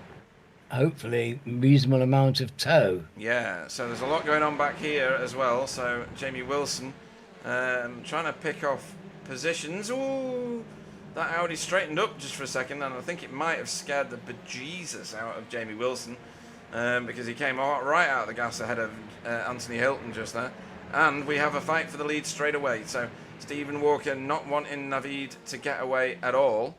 hopefully, reasonable amount of tow. Yeah, so there's a lot going on back here as well. So Jamie Wilson trying to pick off positions. Ooh, that Audi straightened up just for a second, and I think it might have scared the bejesus out of Jamie Wilson because he came right out of the gas ahead of Anthony Hilton just there. And we have a fight for the lead straight away. So Stephen Walker not wanting Navid to get away at all.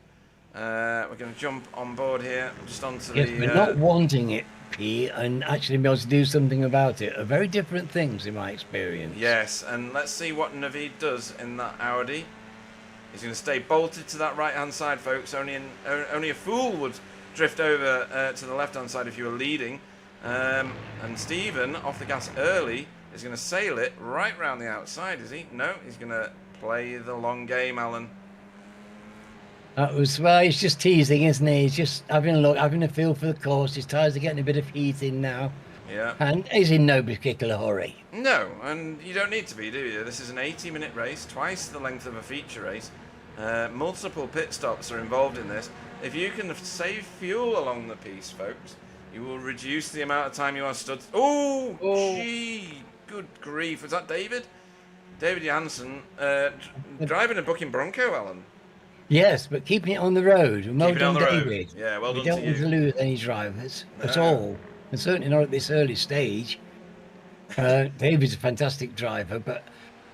We're going to jump on board here, just onto the... We're not wanting it, P, and actually be able to do something about it are very different things in my experience. Yes, and let's see what Navid does in that Audi. He's going to stay bolted to that right-hand side, folks. Only a fool would drift over to the left-hand side if you were leading. And Stephen, off the gas early, is going to sail it right round the outside, is he? No, he's going to play the long game, Alan. Well, he's just teasing, isn't he? He's just having a look, having a feel for the course. His tyres are getting a bit of heat in now. Yeah. And he's in no particular hurry. No, and you don't need to be, do you? This is an 80-minute race, twice the length of a feature race. Multiple pit stops are involved in this. If you can save fuel along the piece, folks, you will reduce the amount of time you are stood... Oh, gee! Good grief. Was that David? David Janssen driving a bucking Bronco, Alan. Yes, but keeping it on the road. Well done, David. Yeah, well done to you. We don't want to lose any drivers at all, and certainly not at this early stage. David's a fantastic driver, but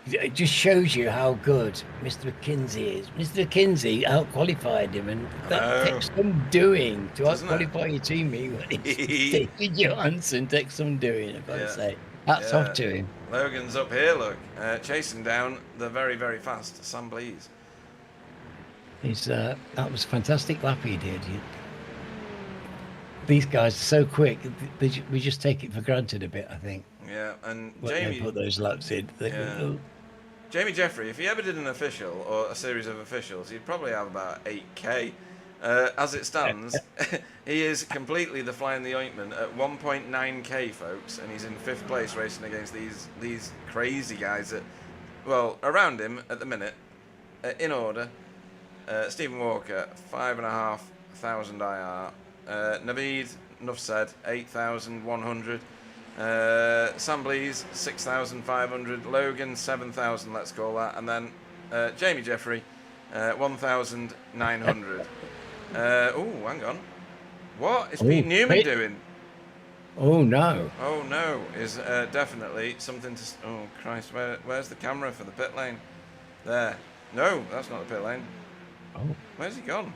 it just shows you how good Mr. McKinsey is. Mr. McKinsey out-qualified him, and that takes some doing to out-qualify your teammate. David Johansson takes some doing, I've got to say. Hats off to him. Logan's up here, look, chasing down the very, very fast Sam Blees. That was a fantastic lap he did. These guys are so quick. We just take it for granted a bit, I think. Yeah, and Jamie put those laps in. Jamie Jeffrey, if he ever did an official or a series of officials, he'd probably have about 8k. As it stands, he is completely the fly in the ointment at 1.9k, folks, and he's in 5th place racing against these crazy guys that, well, around him at the minute, in order. Stephen Walker, 5,500 IR. Navid, enough said, 8,100. Sam Blees, 6,500. Logan, 7,000, let's call that. And then Jamie Jeffrey, 1,900. Oh, hang on. What is Pete Newman doing? Oh, no. Oh, no, is definitely something to... Oh, Christ, where's the camera for the pit lane? There. No, that's not the pit lane. Oh. Where's he gone?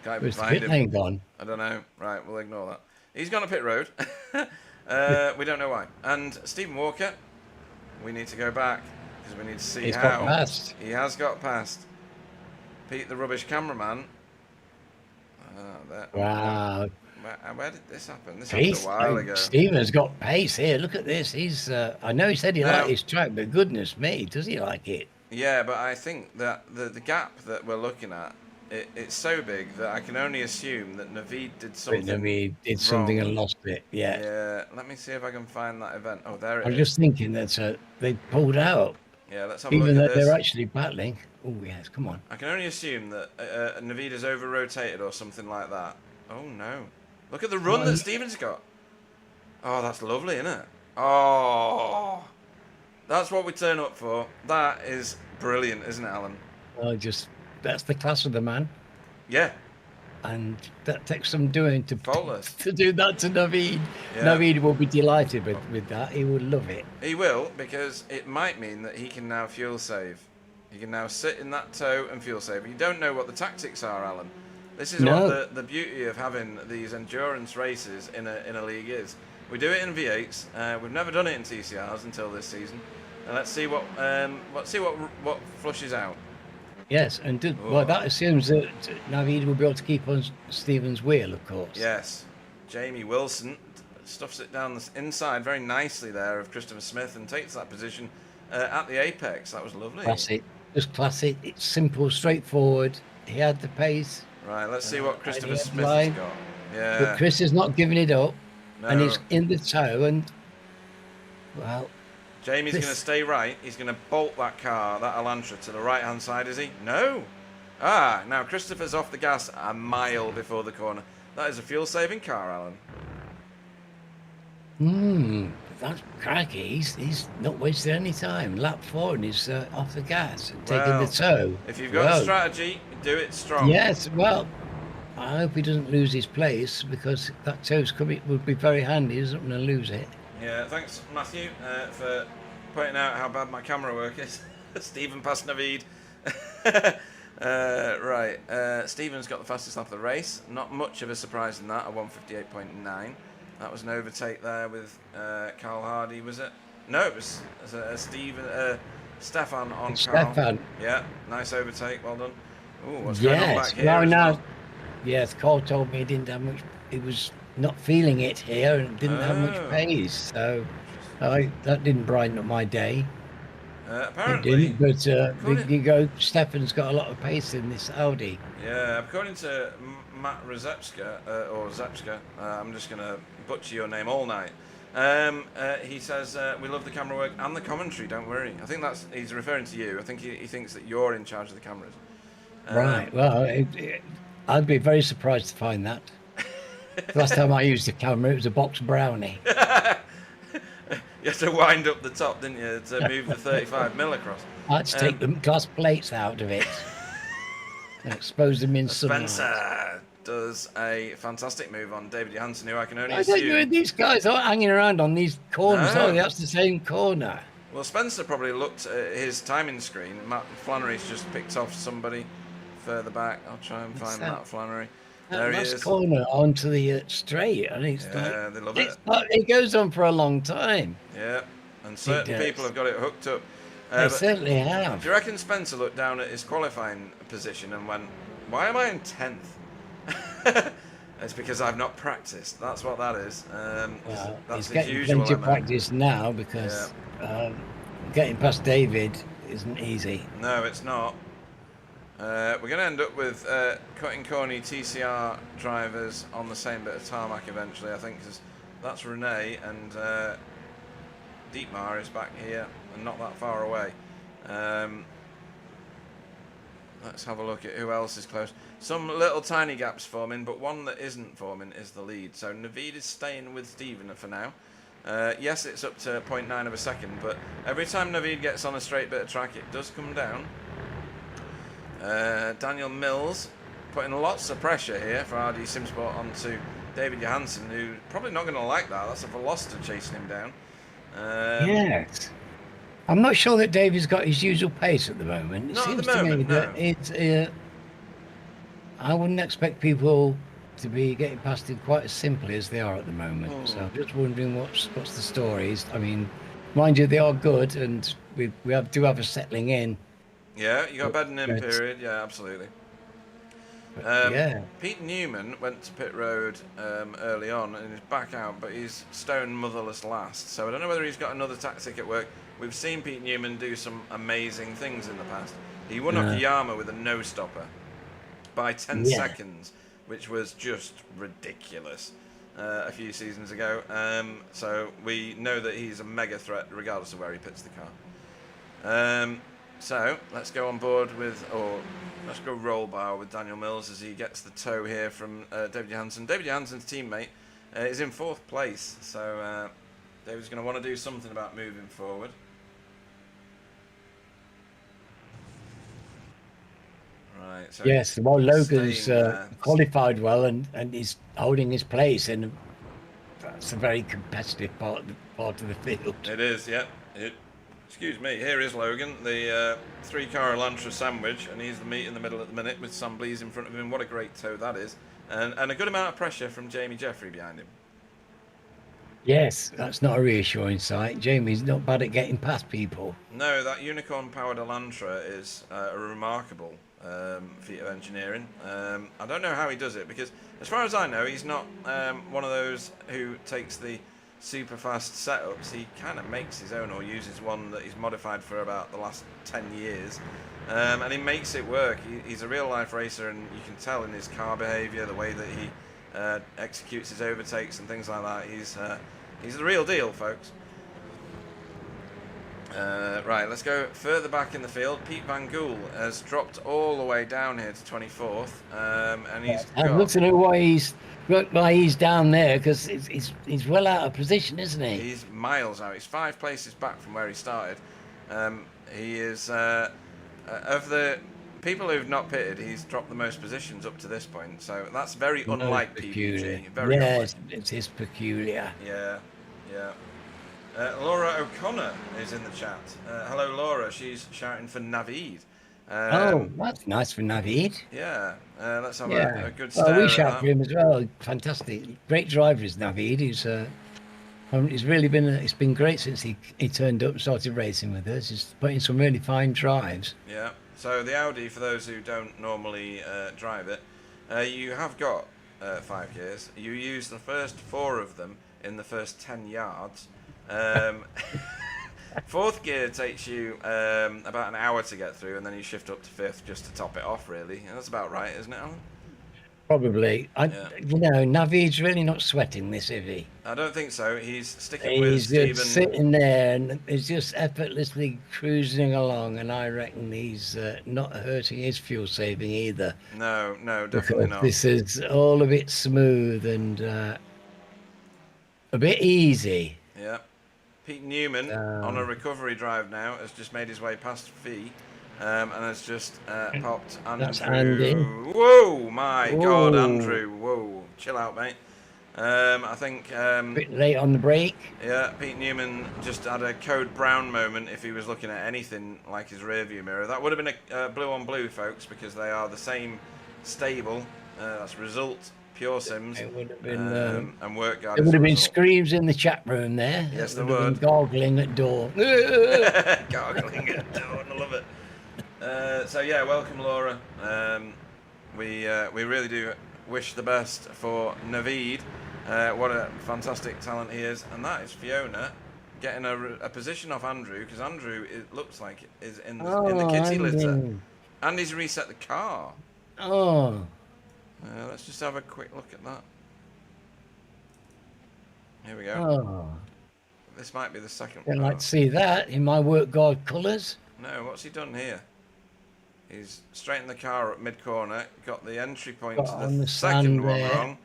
Can't Where's the find pit him. lane gone? I don't know. Right, we'll ignore that. He's gone to pit road. We don't know why. And Stephen Walker, we need to go back because we need to see how got past. he has got past. Pete the rubbish cameraman. Wow. Where did this happen? This happened a Pace. while ago. Stephen's got pace here. Look at this. He's. I know he said he Now- liked his track, but goodness me, does he like it? Yeah, but I think that the gap that we're looking at, it's so big that I can only assume that Naveed did something. He did something wrong. and lost it. Yeah. Yeah, let me see if I can find that event. Oh, there it I was is. just thinking that they pulled out, Yeah, let's have a even look though at they're this. actually battling. Oh yes, come on. I can only assume that Naveed has over-rotated or something like that. Oh, no. Look at the run that Stephen's got. Oh, that's lovely, isn't it? Oh, that's what we turn up for. That is brilliant, isn't it, Alan? Well, that's the class of the man, Yeah, and that takes some doing faultless. to do that to Naveed. Yeah. Naveed will be delighted with that. He will love it. He will, because it might mean that he can now fuel save. He can now sit in that tow and fuel save. You don't know what the tactics are, Alan. This is what the beauty of having these endurance races in a league is. We do it in V8s. We've never done it in TCRs until this season. And let's see what flushes out. Yes, and well, that assumes that Naveed will be able to keep on Stephen's wheel, of course. Yes, Jamie Wilson stuffs it down the inside very nicely there of Christopher Smith and takes that position at the apex. That was lovely. Classic, just classic. It's simple, straightforward. He had the pace. Right, let's see what Christopher and Smith has got. Yeah. But Chris is not giving it up, and No. he's in the tow, and well, Jamie's going to stay right. He's going to bolt that car, that Elantra, to the right-hand side, is he? No. Ah, now Christopher's off the gas a mile before the corner. That is a fuel-saving car, Alan. that's cracky. He's not wasted any time. Lap 4 and he's off the gas and taking the tow. If you've got a strategy, do it strong. Yes, well, I hope he doesn't lose his place, because that tow's coming would be very handy. He doesn't want to lose it. Yeah, thanks, Matthew, for pointing out how bad my camera work is. Stephen past Naveed. Right, Stephen's got the fastest lap of the race. Not much of a surprise in that, a 158.9. That was an overtake there with Carl Hardy, was it? No, it was Stefan on Carl. Stefan. Yeah, nice overtake, well done. Ooh, what's Yes, going on back here? well, as now, well? yes, Cole told me he didn't have much. He was not feeling it here and didn't have much pace, so that didn't brighten up my day. Apparently, It didn't, but you go. Stefan's got a lot of pace in this Audi. yeah, according to Matt Rozepska, or Zepska, I'm just going to butcher your name all night. He says, we love the camera work and the commentary, don't worry. I think he's referring to you. I think he thinks that you're in charge of the cameras. Right, well, I'd be very surprised to find that. Last time I used a camera, it was a box brownie. You had to wind up the top, didn't you, to move the 35mm across. I had to take the glass plates out of it and expose them in sunlight. Spencer does a fantastic move on David Johansen, who I can only I don't know, assume... these guys aren't hanging around on these corners, No. are they? That's the same corner. Well, Spencer probably looked at his timing screen. Matt Flannery's just picked off somebody further back. I'll try and find Matt Flannery. There he Last is. corner onto the straight, and it's Yeah, they love it's it. like, it goes on for a long time. Yeah, and certain people have got it hooked up. They But certainly have. do you reckon Spencer looked down at his qualifying position and went, why am I in 10th? It's because I've not practiced. That's what that is. Well, that's he's his getting usual plenty of MO. practice now, because getting past David isn't easy. No, it's not. We're going to end up with cutting corny TCR drivers on the same bit of tarmac eventually, I think, because that's Renee, and Dietmar is back here and not that far away. Let's have a look at who else is close. Some little tiny gaps forming, but one that isn't forming is the lead. So Naveed is staying with Stephen for now. Yes, it's up to 0.9 of a second, but every time Naveed gets on a straight bit of track, it does come down. Daniel Mills putting lots of pressure here for RD Simsport onto David Johansen, who probably not going to like that. That's a Veloster chasing him down. Yes. I'm not sure that David's got his usual pace at the moment. It Not at seems the to me moment, that no. it's. I wouldn't expect people to be getting past him quite as simply as they are at the moment. So I'm just wondering what's the stories. I mean, mind you, they are good, and we do have a settling in Yeah, you got a But bedding in period. Yeah, absolutely. yeah. Pete Newman went to pit road early on and is back out, but he's stone motherless last. So I don't know whether he's got another tactic at work. We've seen Pete Newman do some amazing things in the past. He won Okayama with a no stopper by 10 Yeah. seconds, which was just ridiculous a few seasons ago. So we know that he's a mega threat regardless of where he pits the car. So let's go on board with, or let's go roll bar with Daniel Mills as he gets the tow here from David Johansson. David Johansson's teammate is in 4th place, so David's going to want to do something about moving forward. Right. So yes, well, Logan's qualified well and he's holding his place, and that's a very competitive part of the field. It is, yeah. Excuse me, here is Logan, the 3-car Elantra sandwich, and he's the meat in the middle at the minute with Sam Blees in front of him. What a great tow that is. And a good amount of pressure from Jamie Jeffrey behind him. Yes, that's not a reassuring sight. Jamie's not bad at getting past people. No, that unicorn-powered Elantra is a remarkable feat of engineering. I don't know how he does it, because as far as I know, he's not one of those who takes the super fast setups. He kind of makes his own or uses one that he's modified for about the last 10 years, and he makes it work. He's a real life racer, and you can tell in his car behavior, the way that he executes his overtakes and things like that. He's the real deal, folks. Right, let's go further back in the field. Pete Van Gool has dropped all the way down here to 24th, and he's I'd love to know why he's down there, because he's well out of position, isn't he? He's miles out. He's 5 places back from where he started. He is of the people who've not pitted, he's dropped the most positions up to this point. So that's very unlike PPG. Very yes, unlike. it is peculiar. Yeah. Laura O'Connor is in the chat. Hello, Laura. She's shouting for Navid. Oh, that's nice for Navid. Yeah. Let's have a good stare. Well, we shout for him as well. Fantastic, great driver is Navid. He's really been. It's been great since he turned up and started racing with us. He's putting some really fine drives. Yeah. So the Audi, for those who don't normally drive it, you have got 5 gears. You use the first 4 of them in the first 10 yards. 4th gear takes you about an hour to get through, and then you shift up to 5th just to top it off, really. And that's about right, isn't it, Alan? Probably. Navid's really not sweating this, is he? I don't think so. He's sticking with Stephen. He's just sitting there and he's just effortlessly cruising along, and I reckon he's not hurting his fuel saving either. No, definitely not. This is all a bit smooth and a bit easy. Yeah. Pete Newman on a recovery drive now has just made his way past Fee. And has just popped Andrew. That's Andy. Whoa, my God, Andrew. Whoa, chill out, mate. I think... a bit late on the brake. Yeah, Pete Newman just had a Code Brown moment if he was looking at anything like his rearview mirror. That would have been a blue on blue, folks, because they are the same stable. That's Result, Pure Sims, It would have been... and Work Guard. There would have been screams in the chat room there. Yes, there would. Gargling at door. Gargling at door, I love it. So yeah, welcome, Laura. We really do wish the best for Navid. What a fantastic talent he is, and that is Fiona getting a position off Andrew, because Andrew, it looks like, is in the kitty litter, and he's reset the car. Oh. Let's just have a quick look at that. Here we go. Oh. This might be the second. I'd like to see that in my work guard colours. No, what's he done here? He's straightened the car up mid-corner, got the entry point to the second one wrong.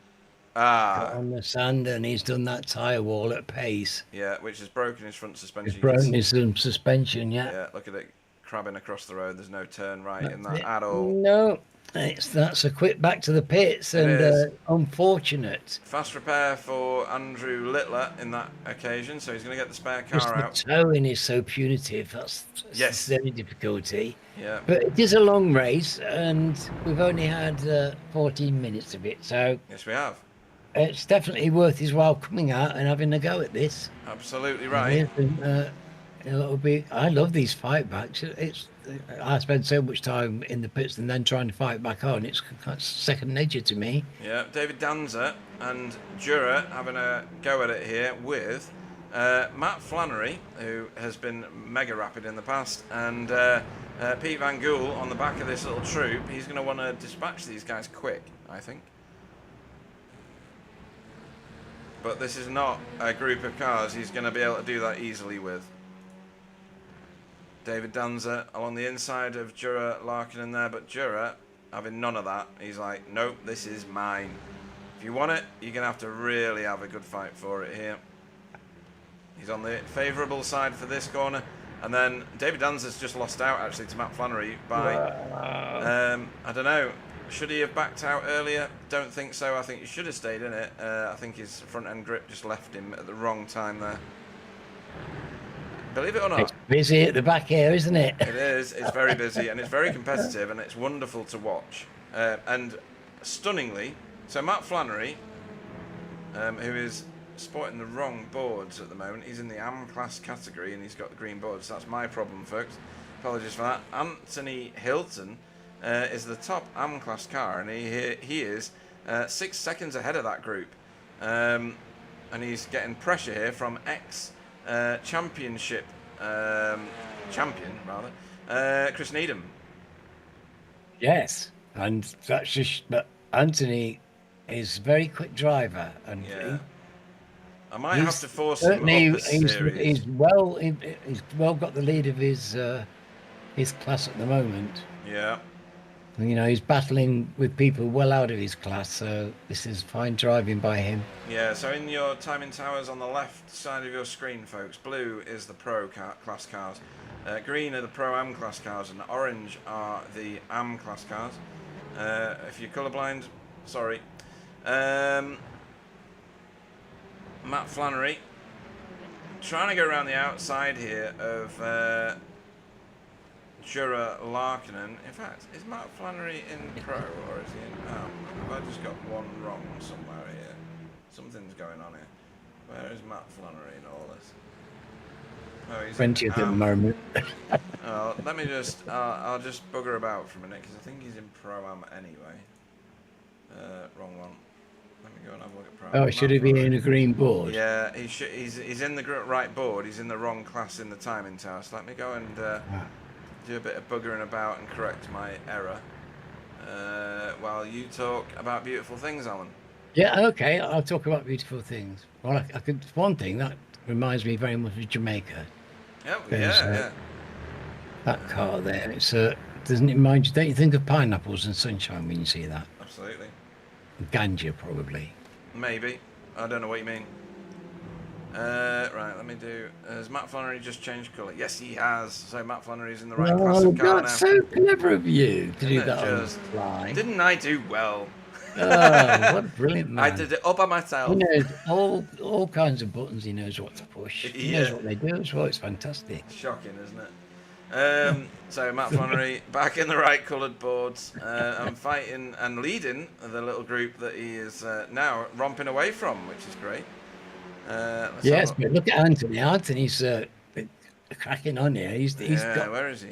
Got on the sand, and he's done that tyre wall at pace. Yeah, which has broken his front suspension. He's broken his suspension, yeah. Yeah, look at it crabbing across the road. There's no turn right in that at all. No, that's a quick back to the pits, and unfortunate. Fast repair for Andrew Littler in that occasion, so he's going to get the spare car out. The towing is so punitive. That's the only difficulty. Yeah. But it is a long race, and we've only had 14 minutes of it, so yes, we have. It's definitely worth his while coming out and having a go at this. Absolutely right. It'll be. I love these fight backs. I spend so much time in the pits and then trying to fight back on. It's second nature to me. Yeah, David Danza and Jura having a go at it here with Matt Flannery, who has been mega rapid in the past, and Pete Van Gool on the back of this little troop. He's going to want to dispatch these guys quick, I think. But this is not a group of cars he's going to be able to do that easily with. David Danza along the inside of Jura Larkin there, but Jura having none of that. He's like, nope, this is mine. If you want it, you're going to have to really have a good fight for it here. He's on the favourable side for this corner. And then David Danza's just lost out, actually, to Matt Flannery by, I don't know, should he have backed out earlier? Don't think so. I think he should have stayed in it. I think his front-end grip just left him at the wrong time there. Believe it or not. It's busy at the back here, isn't it? It is. It's very busy, and it's very competitive, and it's wonderful to watch. And stunningly, so Matt Flannery, who is sporting the wrong boards at the moment, he's in the AM class category, and he's got the green boards. That's my problem, folks. Apologies for that. Anthony Hilton is the top AM class car, and he is 6 seconds ahead of that group. And he's getting pressure here from championship champion, rather, Chris Needham. Yes, and that's just. But Anthony is a very quick driver, and yeah. I might have to force him up a series. He's well got the lead of his class at the moment. Yeah. You know, he's battling with people well out of his class, so this is fine driving by him. Yeah, so in your timing towers on the left side of your screen, folks, blue is the Pro class cars, green are the Pro AM class cars, and orange are the AM class cars. If you're colourblind, sorry. Matt Flannery trying to go around the outside here of Jura Larkinen. In fact, is Matt Flannery in Pro or is he in AM? Have I just got one wrong somewhere here? Something's going on here. Where is Matt Flannery in all this? Oh, he's 20th at the moment. Let me just, I'll just bugger about for a minute because I think he's in Pro Am anyway. Wrong one. Let me go and have a look at Pro Am. Oh, should he be in a green board? Yeah, he's in the right board. He's in the wrong class in the timing tower. So let me go and do a bit of buggering about and correct my error while you talk about beautiful things, Alan. Yeah, okay, I'll talk about beautiful things. Well, I could. One thing that reminds me very much of Jamaica. Yeah. That car there, it's doesn't it mind you? Don't you think of pineapples and sunshine when you see that? Absolutely. Ganja, probably. Maybe. I don't know what you mean. Right, let me do. Has Matt Flannery just changed colour? Yes, he has. So Matt Flannery's in the right class of car now. That's so clever of you to do that on the Just fly. Didn't I do well? Oh, what a brilliant man. I did it all by myself. He knows all kinds of buttons. He knows what to push. He knows what they do as well. It's fantastic. Shocking, isn't it? So Matt Flannery back in the right coloured boards and fighting and leading the little group that he is now romping away from, which is great. Yes, but look at Anthony. Anthony's cracking on here. He's got. Where is he?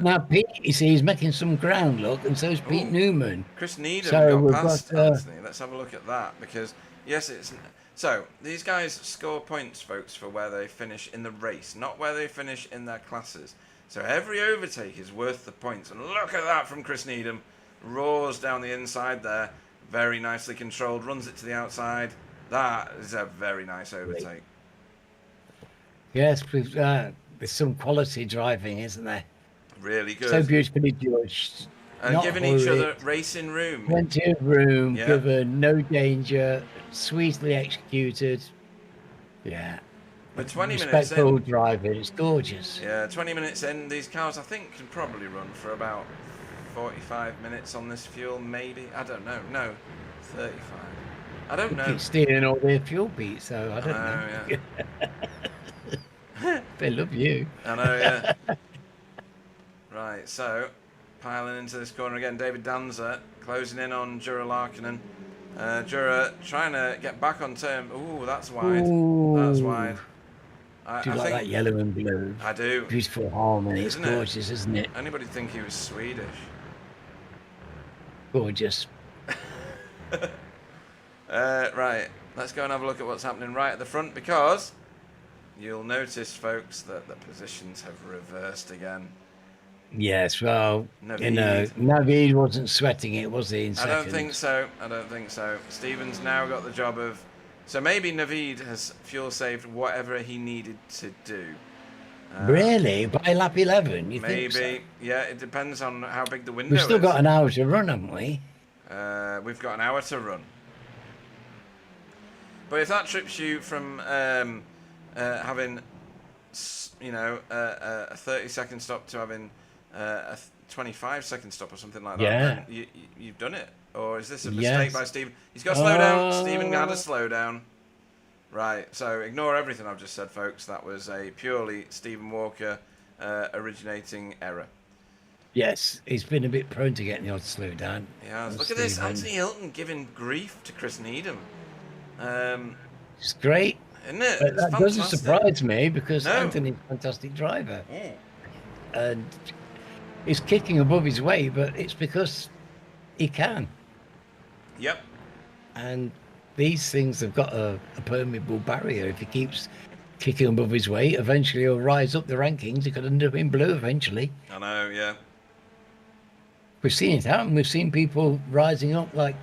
Now Pete, you see, he's making some ground, look, and so is Pete Newman. Chris Needham So got past Anthony. Let's have a look at that because yes, it's so these guys score points, folks, for where they finish in the race, not where they finish in their classes. So every overtake is worth the points. And look at that from Chris Needham, roars down the inside there, very nicely controlled, runs it to the outside. That is a very nice overtake. Yes, there's some quality driving, isn't there? Really good. So beautifully judged. And giving each other racing room. Plenty of room, given no danger, sweetly executed. Yeah. With 20 minutes respectful in. driving, it's gorgeous. Yeah, 20 minutes in, these cars I think can probably run for about 45 minutes on this fuel, maybe. I don't know. No, 35. I don't know. Keep stealing all their fuel beats, so I don't know. Yeah. They love you. I know, yeah. Right, so piling into this corner again. David Danza closing in on Jura Larkinen. Jura trying to get back on term. Ooh, that's wide. Ooh. That's wide. Do you like that yellow and blue? I do. Beautiful harmony. It's gorgeous, isn't it? Anybody think he was Swedish? Gorgeous. Right, let's go and have a look at what's happening right at the front, because you'll notice, folks, that the positions have reversed again. Yes, well, Navid wasn't sweating it, was he, in second? I don't think so. Stephen's now got the job of... So maybe Navid has fuel saved whatever he needed to do. Really? By lap 11, you think so? Maybe. Yeah, it depends on how big the window is. We've still got an hour to run, haven't we? We've got an hour to run. But if that trips you from having, you know, a 30-second stop to having a 25-second stop or something like that, then you've done it. Or is this a mistake by Stephen? He's got to slow down. Stephen had a slow down. Right, so ignore everything I've just said, folks. That was a purely Stephen Walker originating error. Yes, he's been a bit prone to getting the odd slow down. Yeah, look at this. Anthony Hilton giving grief to Chris Needham. It's great. Isn't it? But that doesn't surprise me, because Anthony's a fantastic driver. Mm. And he's kicking above his weight, but it's because he can. Yep. And these things have got a permeable barrier. If he keeps kicking above his weight, eventually he'll rise up the rankings. He could end up in blue eventually. I know, yeah. We've seen it happen. We've seen people rising up, like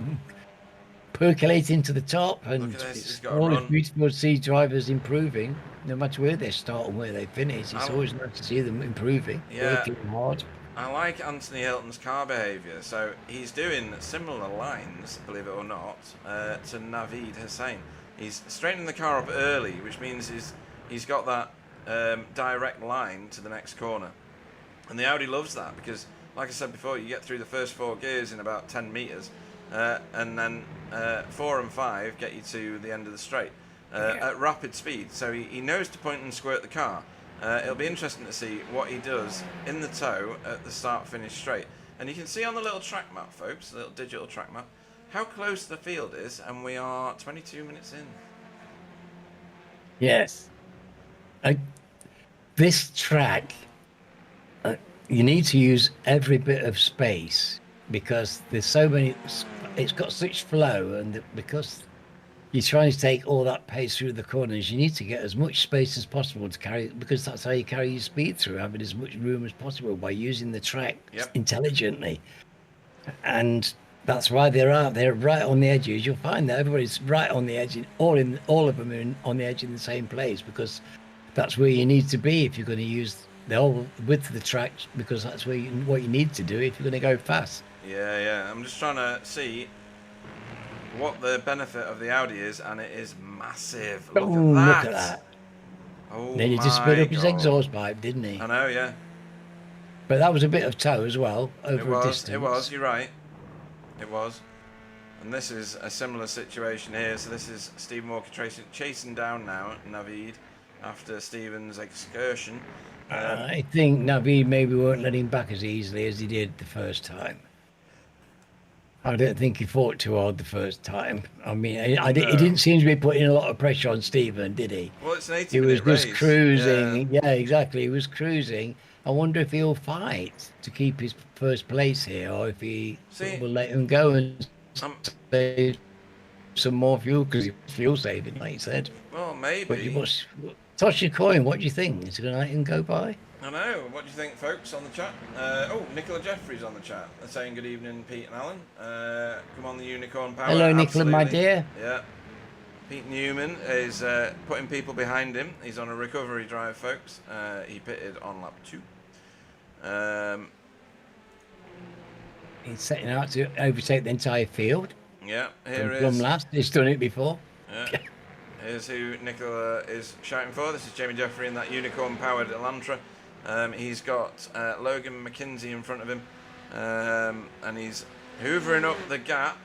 percolating to the top, and it's always beautiful to see drivers improving, no matter where they start and where they finish. It's always nice to see them improving, working hard. I like Anthony Hilton's car behaviour. So he's doing similar lines, believe it or not, to Navid Hussain. He's straightening the car up early, which means he's got that direct line to the next corner. And the Audi loves that, because, like I said before, you get through the first 4 gears in about 10 metres, and then 4 and 5 get you to the end of the straight at rapid speed. So he knows to point and squirt the car. It'll be interesting to see what he does in the toe at the start-finish straight. And you can see on the little track map, folks, the little digital track map, how close the field is, and we are 22 minutes in. Yes. This track, you need to use every bit of space, because there's so many... It's got such flow, and because you're trying to take all that pace through the corners, you need to get as much space as possible to carry, because that's how you carry your speed through, having as much room as possible by using the track intelligently. And that's why they're right on the edges. You'll find that everybody's right on the edge, all of them are on the edge in the same place, because that's where you need to be if you're going to use the whole width of the track, because that's what you need to do if you're going to go fast. Yeah. I'm just trying to see what the benefit of the Audi is, and it is massive. Look at that. Oh, then he just split up his exhaust pipe, didn't he? I know, yeah. But that was a bit of tow as well, over a distance. It was, you're right. It was. And this is a similar situation here. So this is Stephen Walker chasing down now Navid after Stephen's excursion. I think Navid maybe won't let him back as easily as he did the first time. I don't think he fought too hard the first time. I mean, he didn't seem to be putting a lot of pressure on Stephen, did he? Well, it's an 80-minute He was just race. cruising. Yeah, exactly. He was cruising. I wonder if he'll fight to keep his first place here, or if he will let him go and save some more fuel, because he's fuel saving, like you said. Well, maybe. But you must toss your coin. What do you think? Is it going to let him go by? I know. What do you think, folks, on the chat? Nicola Jeffries on the chat. They're saying good evening, Pete and Alan. Come on, the Unicorn Power. Hello, Nicola, my dear. Yeah. Pete Newman is putting people behind him. He's on a recovery drive, folks. He pitted on lap 2. He's setting out to overtake the entire field. Yeah, here is. From last. He's done it before. Yeah. Here's who Nicola is shouting for. This is Jamie Jeffrey in that unicorn-powered Elantra. He's got Logan McKinsey in front of him, and he's hoovering up the gap.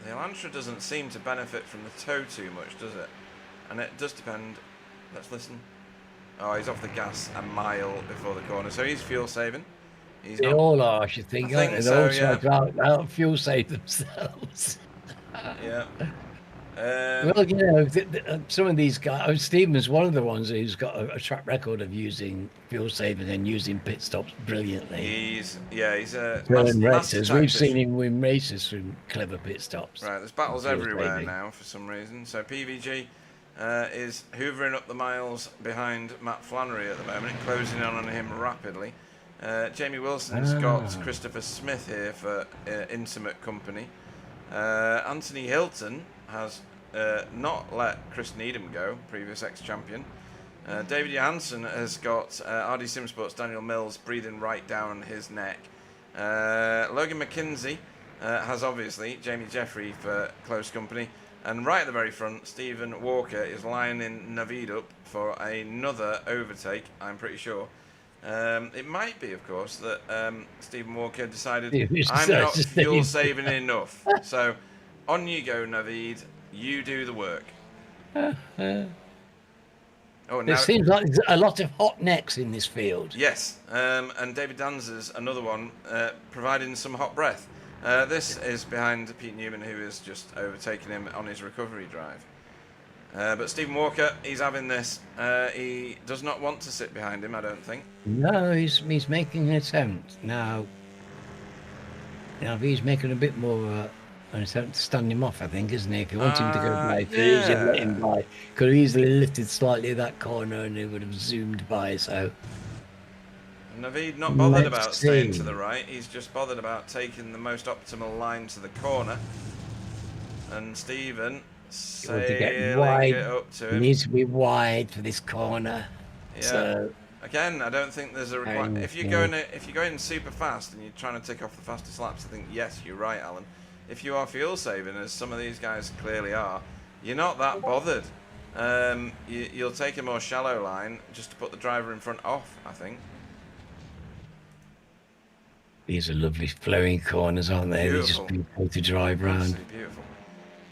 The Elantra doesn't seem to benefit from the tow too much, does it? And it does depend. Let's listen. Oh, he's off the gas a mile before the corner, so he's fuel saving. They all are, I should think. I think so, They're all trying to out fuel save themselves. Yeah. Well, some of these guys, Stephen's one of the ones who's got a track record of using fuel saving and using pit stops brilliantly. He's a During master races, we've seen tactician. him win races through clever pit stops. Right, there's battles Fuel everywhere saving. now for some reason. So PVG is hoovering up the miles behind Matt Flannery at the moment, closing in on him rapidly. Jamie Wilson's got Christopher Smith here for intimate company. Anthony Hilton has not let Chris Needham go, previous ex-champion. David Johansson has got RD Simsport's Daniel Mills breathing right down his neck. Logan McKenzie has obviously Jamie Jeffrey for close company. And right at the very front, Stephen Walker is lining Navid up for another overtake, I'm pretty sure. It might be, of course, that Stephen Walker decided I'm not fuel saving enough. So on you go, Navid. You do the work. There seems like there's a lot of hot necks in this field. Yes, and David Danzer's another one, providing some hot breath. This is behind Pete Newman, who is just overtaking him on his recovery drive. But Stephen Walker, he's having this. He does not want to sit behind him, I don't think. No, he's making an attempt. Now he's making a bit more an attempt to stand him off, I think, isn't he? If you want him to go by, easily let him by. Could have easily lifted slightly that corner and he would have zoomed by, so... Navid not bothered about staying to the right. He's just bothered about taking the most optimal line to the corner. And Stephen sailing it up to him. He needs to be wide for this corner. Yeah. So, again, I don't think there's a requirement. If you're going super fast and you're trying to tick off the fastest laps, I think yes, you're right, Alan. If you are fuel saving, as some of these guys clearly are, you're not that bothered. You'll take a more shallow line just to put the driver in front off, I think. These are lovely flowing corners, aren't they? They're just beautiful to drive around. Absolutely beautiful.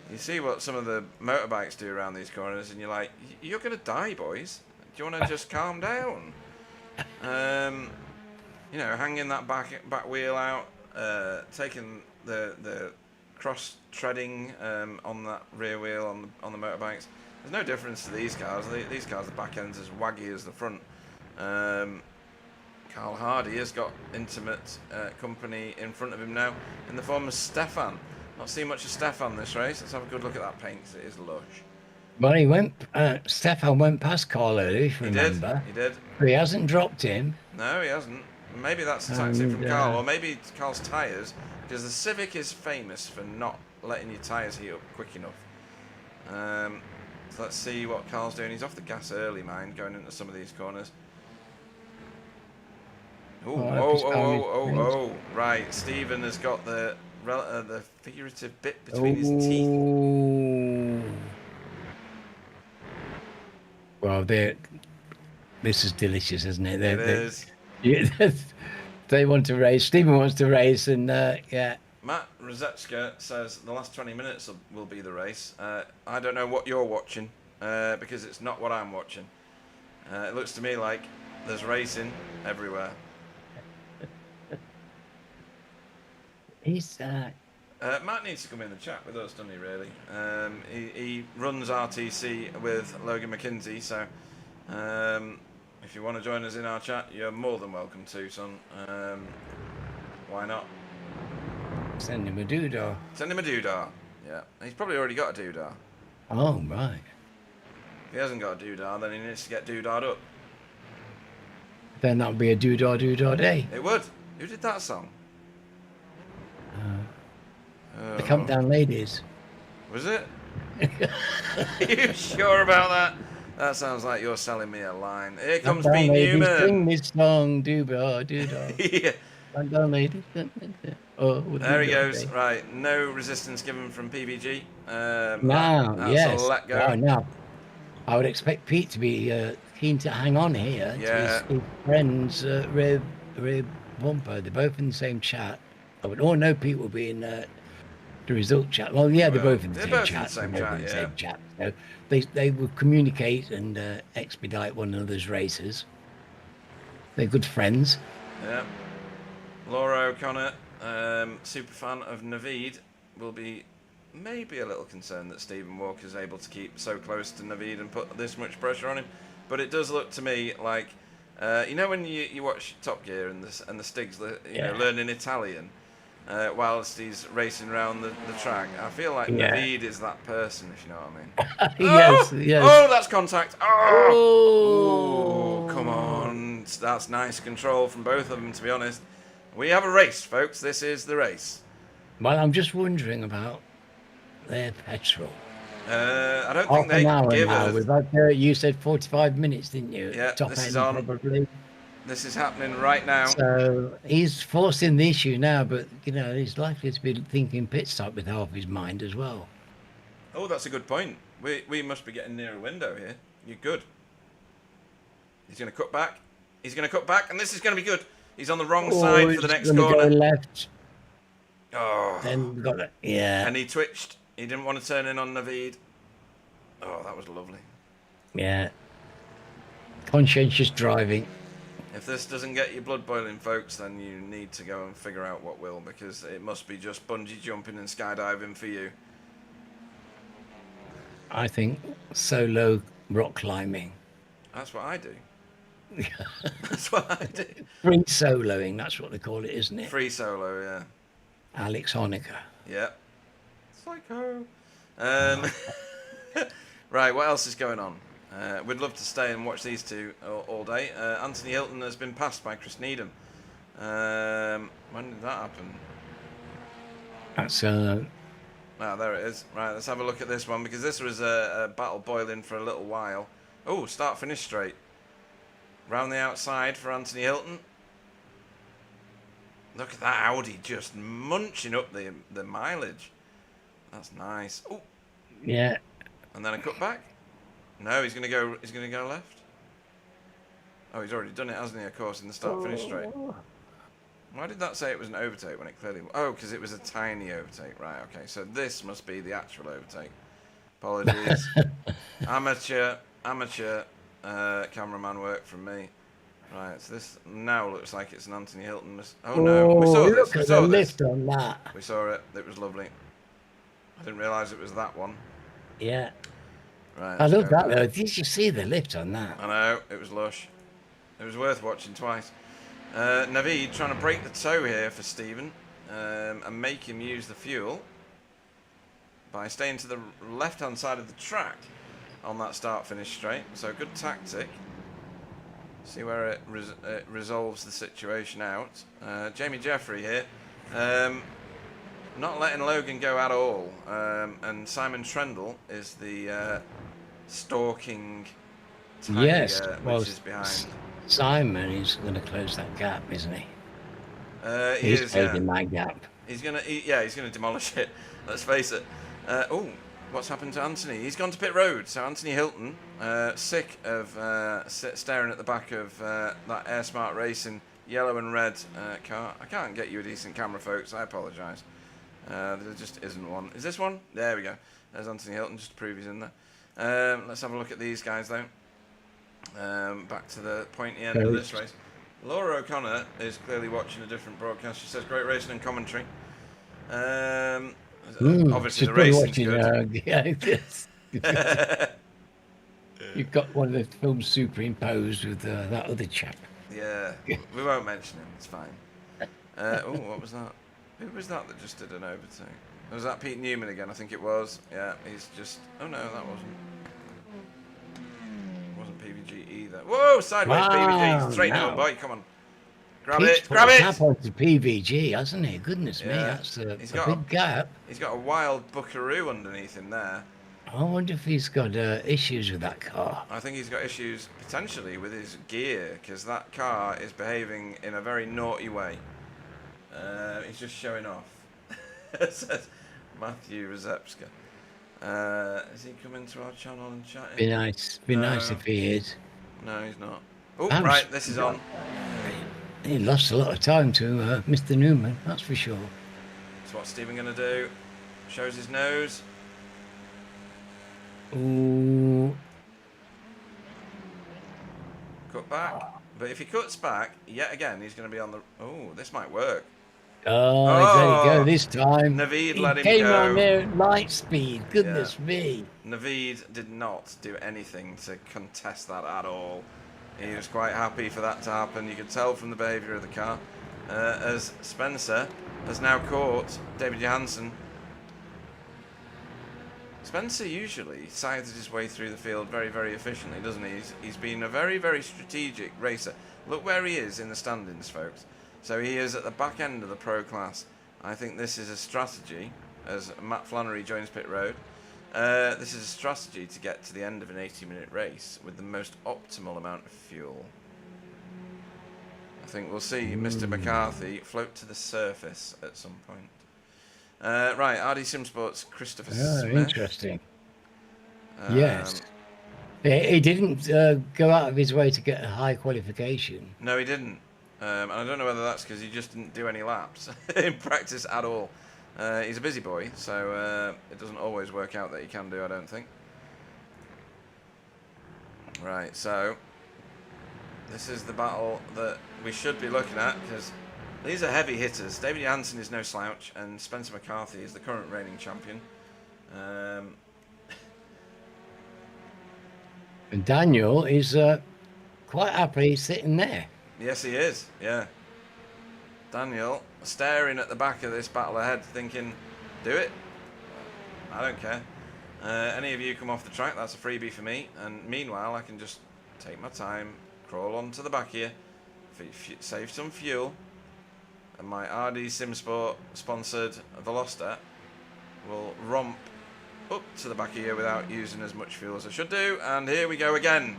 You see what some of the motorbikes do around these corners, and you're like, you're going to die, boys. Do you want to just calm down? Hanging that back wheel out, taking the cross treading on that rear wheel on the motorbikes. There's no difference to these cars. These cars, the back end's as waggy as the front. Carl Hardy has got intimate company in front of him now in the form of Stefan. Not seen much of Stefan this race. Let's have a good look at that paint, because it is lush. Well, Stefan went past Carl early, if you remember. He did. But he hasn't dropped him. No, he hasn't. Maybe that's a tactic from Carl, or maybe it's Carl's tyres, because the Civic is famous for not letting your tyres heat up quick enough. So let's see what Carl's doing. He's off the gas early, mind, going into some of these corners. Oh, right. Stephen has got the figurative bit between his teeth. Well, this is delicious, isn't it? It is. They want to race. Stephen wants to race, and yeah. Matt Rozetska says the last 20 minutes will be the race. I don't know what you're watching, because it's not what I'm watching. It looks to me like there's racing everywhere. Matt needs to come in the chat with us, doesn't he, really? He runs RTC with Logan McKenzie, so if you want to join us in our chat, you're more than welcome to, son. Why not? Send him a doodah. Send him a doodah, yeah. He's probably already got a doodah. Oh, right. If he hasn't got a doodah, then he needs to get doodahed up. Then that would be a doodah day. It would. Who did that song? The Countdown Ladies. Was it? Are you sure about that? That sounds like you're selling me a line. Here comes Pete Newman. Sing this song, doodah. Yeah. Countdown Ladies. Oh, there he goes. Right, no resistance given from PVG. Yes. Let go. Oh, now, I would expect Pete to be keen to hang on here. Yeah. To his friends, Ray Bumper. They're both in the same chat. I would all know Pete will be in the result chat. Well, yeah, they're both in the same chat. So they will communicate and expedite one another's races. They're good friends. Yeah. Laura O'Connor, super fan of Navid, will be maybe a little concerned that Stephen Walker's able to keep so close to Navid and put this much pressure on him. But it does look to me like, you know, when you watch Top Gear and the Stigs, learning Italian whilst he's racing around the track. I feel like Navid is that person, if you know what I mean. Yes. Oh, that's contact. Oh, come on. That's nice control from both of them, to be honest. We have a race, folks. This is the race. Well, I'm just wondering about their petrol. I don't think they give us. You said 45 minutes, didn't you? Yeah, Top this end, is on. probably. This is happening right now. So he's forcing the issue now, but he's likely to be thinking pit stop with half his mind as well. Oh, that's a good point. We must be getting near a window here. You're good. He's going to cut back. He's going to cut back, and this is going to be good. He's on the wrong side for the next corner. Go left. Oh. Then we got it. Yeah. And he twitched. He didn't want to turn in on Navid. Oh, that was lovely. Yeah. Conscientious driving. If this doesn't get your blood boiling, folks, then you need to go and figure out what will, because it must be just bungee jumping and skydiving for you. I think solo rock climbing. That's what I do. That's what I do. Free soloing, that's what they call it, isn't it? Free solo, yeah. Alex Honecker. Yeah. Psycho. Right, what else is going on? We'd love to stay and watch these two all day. Anthony Hilton has been passed by Chris Needham. When did that happen? That's there it is. Right, let's have a look at this one, because this was a battle boiling for a little while. Oh, start-finish straight. Round the outside for Anthony Hilton. Look at that Audi just munching up the mileage. That's nice. Oh. Yeah. And then a cut back. No, he's gonna go left. Oh, he's already done it, hasn't he? Of course, in the start-finish straight. Why did that say it was an overtake when it clearly... Oh, because it was a tiny overtake. Right, okay. So this must be the actual overtake. Apologies. Amateur cameraman work from me. Right, so this now looks like it's an Anthony Hilton... Oh, no. We saw this. We saw this. Lift on that. We saw it. It was lovely. I didn't realise it was that one. Yeah. Right, I love that, though. Did you see the lift on that? I know. It was lush. It was worth watching twice. Navid trying to break the toe here for Stephen and make him use the fuel by staying to the left-hand side of the track on that start-finish straight. So good tactic. See where it resolves the situation out. Jamie Jeffrey here. Not letting Logan go at all. And Simon Trendle is the stalking tiger, which is behind. Simon is going to close that gap, isn't he? He's closing that gap. He's going to demolish it. Let's face it. What's happened to Anthony? He's gone to pit road. So Anthony Hilton, sick of staring at the back of that Air Smart Racing yellow and red car. I can't get you a decent camera, folks. I apologise. There just isn't one. Is this one? There we go. There's Anthony Hilton, just to prove he's in there. Let's have a look at these guys, though. Back to the pointy end of this race. Laura O'Connor is clearly watching a different broadcast. She says, great racing and commentary. Obviously, the racing's good. You've got one of the films superimposed with that other chap. Yeah, we won't mention him. It's fine. What was that? Who was that just did an overtake? Was that Pete Newman again? I think it was. Yeah, he's just... Oh, no, that wasn't. PVG either. Whoa, sideways PVG. Straight down, boy. Come on. Grab it. Grab it. Tap onto PVG, hasn't he? Goodness me, that's a big gap. He's got a wild buckaroo underneath him there. I wonder if he's got issues with that car. I think he's got issues potentially with his gear, because that car is behaving in a very naughty way. He's just showing off. Says Matthew Rozepska. Is he coming to our channel and chatting? Be nice if he is. No, he's not. Oh, right, this is on. He lost a lot of time to Mr. Newman, that's for sure. That's what Stephen going to do. Shows his nose. Ooh. Cut back. But if he cuts back, yet again, he's going to be on the... Oh, this might work. Oh, he let it go Oh, this time. Naveed He let him came on go. there at light speed. Yeah. Goodness me. Naveed did not do anything to contest that at all. He was quite happy for that to happen. You could tell from the behaviour of the car. As Spencer has now caught David Johansson. Spencer usually scythes his way through the field very, very efficiently, doesn't he? He's been a very, very strategic racer. Look where he is in the standings, folks. So he is at the back end of the pro class. I think this is a strategy, as Matt Flannery joins pit road. This is a strategy to get to the end of an 80-minute race with the most optimal amount of fuel. I think we'll see Mr. McCarthy float to the surface at some point. Right, RD Simsport's Christopher Smith. Interesting. Yes. He didn't go out of his way to get a high qualification. No, he didn't. And I don't know whether that's because he just didn't do any laps in practice at all. He's a busy boy, so it doesn't always work out that he can do, I don't think. Right, so this is the battle that we should be looking at, because these are heavy hitters. David Johansson is no slouch, and Spencer McCarthy is the current reigning champion. And Daniel is quite happily sitting there. Yes, he is, yeah. Daniel staring at the back of this battle ahead, thinking, do it. I don't care. Any of you come off the track, that's a freebie for me. And meanwhile, I can just take my time, crawl onto the back here, save some fuel, and my RD Simsport sponsored Veloster will romp up to the back here without using as much fuel as I should do. And here we go again.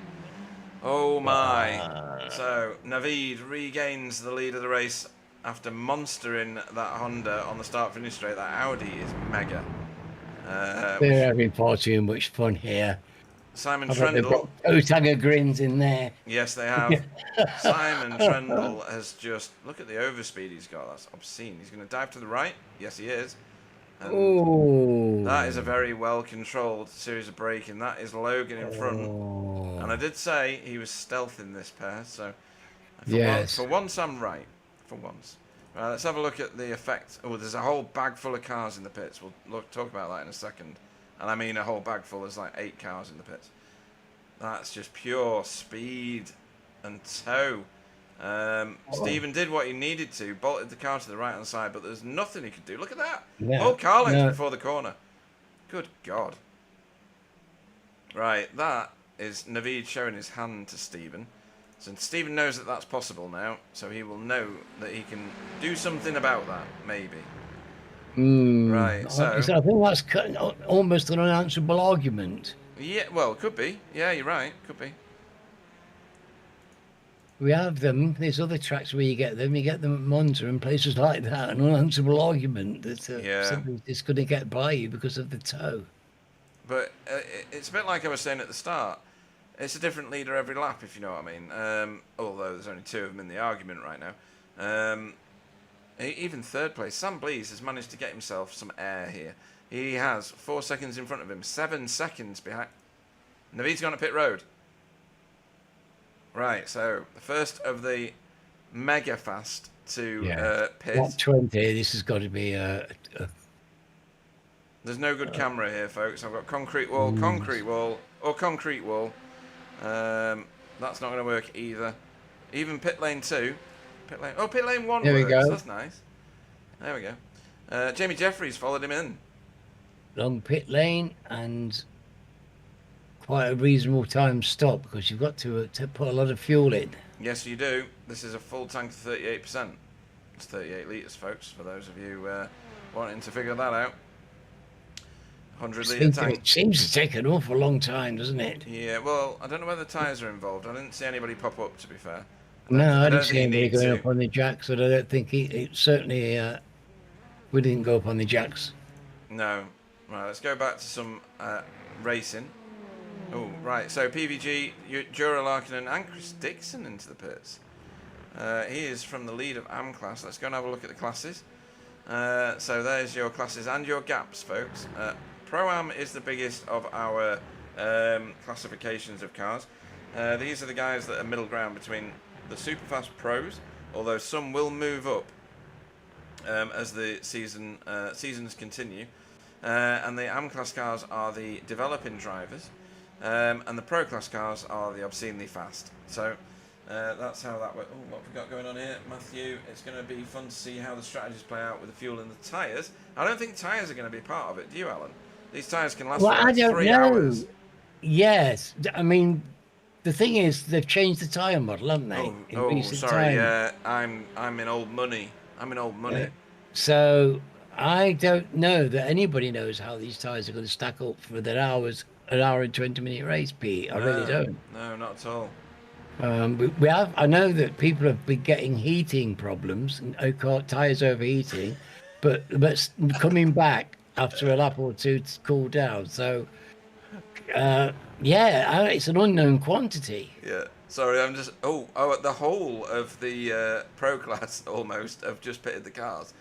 Oh my. So Naveed regains the lead of the race after monstering that Honda on the start-finish straight. That Audi is mega. They're having far too much fun here. Simon Trendle. Otanger grins in there. Yes, they have. Simon Trendle has just... Look at the overspeed he's got. That's obscene. He's going to dive to the right. Yes, he is. And that is a very well-controlled series of braking. That is Logan in front. And I did say he was stealthing this pair, so... For once, I'm right. For once. Let's have a look at the effect. Oh, there's a whole bag full of cars in the pits. We'll talk about that in a second. And I mean a whole bag full. There's like 8 cars in the pits. That's just pure speed and tow. Stephen did what he needed to. Bolted the car to the right-hand side, but there's nothing he could do. Look at that. Whole car length before the corner. Good God. Right, that is Naveed showing his hand to Stephen. So Stephen knows that that's possible now, so he will know that he can do something about that, maybe. Right, so... I think that's almost an unanswerable argument. Yeah, well, could be. Yeah, you're right. Could be. We have them. There's other tracks where you get them. You get them at Monza and places like that. An unanswerable argument that somebody's just going to get by you because of the tow. But it's a bit like I was saying at the start. It's a different leader every lap, if you know what I mean. Although there's only 2 of them in the argument right now. Even third place, Sam Blease has managed to get himself some air here. He has 4 seconds in front of him, 7 seconds behind. Naveed's gone to pit road. Right, so the first of the mega fast to pit. Lap 20, this has got to be There's no good camera here, folks. I've got concrete wall, or concrete wall. That's not going to work either. Even pit lane 2. Pit lane 1 there works. We go. That's nice. There we go. Jamie Jeffries followed him in. Long pit lane and quite a reasonable time stop because you've got to put a lot of fuel in. Yes, you do. This is a full tank of 38%. It's 38 litres, folks, for those of you wanting to figure that out. 100-litre tank. It seems to take an awful long time, doesn't it? Yeah, well, I don't know whether tyres are involved. I didn't see anybody pop up, to be fair. No, I didn't see anybody going up on the jacks, but I don't think it certainly... we didn't go up on the jacks. No. Right, let's go back to some racing. Oh, right. So PVG, Jura Larkin and Chris Dixon into the pits. He is from the lead of AM class. Let's go and have a look at the classes. So there's your classes and your gaps, folks. Pro-Am is the biggest of our classifications of cars. These are the guys that are middle ground between the Superfast Pros, although some will move up as the seasons continue. And the AM class cars are the developing drivers, and the Pro class cars are the obscenely fast. So that's how that works. Oh, what have we got going on here, Matthew? It's going to be fun to see how the strategies play out with the fuel and the tyres. I don't think tyres are going to be part of it, do you, Alan? These tyres can last for I don't 3 know. hours. Yes, I mean, the thing is, they've changed the tyre model, haven't they? Sorry. Yeah, I'm in old money. So I don't know that anybody knows how these tyres are going to stack up for an hour and 20-minute race, Pete. I really don't. No, not at all. We have. I know that people have been getting heating problems and tyres overheating, but coming back after a lap or two to cool down. So, it's an unknown quantity. Yeah. Sorry, I'm just. The whole of the Pro class almost have just pitted the cars.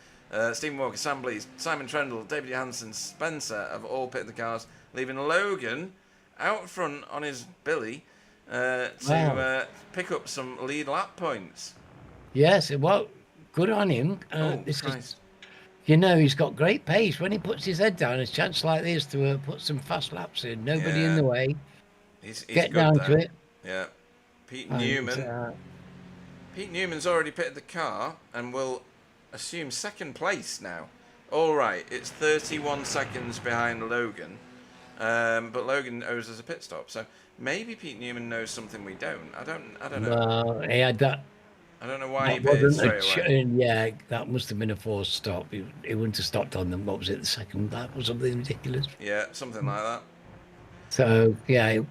Stephen Walker, Sam Blees, Simon Trendle, David Johansson, Spencer have all pitted the cars, leaving Logan out front on his Billy to pick up some lead lap points. Yes, well, good on him. He's got great pace. When he puts his head down, a chance like this to put some fast laps in, nobody in the way. He's get good down there. to it. Yeah. Pete Newman's already pitted the car and will assume second place now. All right, it's 31 seconds behind Logan, but Logan owes us a pit stop. So maybe Pete Newman knows something we don't. I don't know. Well, he had that. I don't know why he pitted straight away. Yeah, that must have been a forced stop. He wouldn't have stopped on them. What was it, the second lap or something ridiculous? Yeah, something like that. So yeah.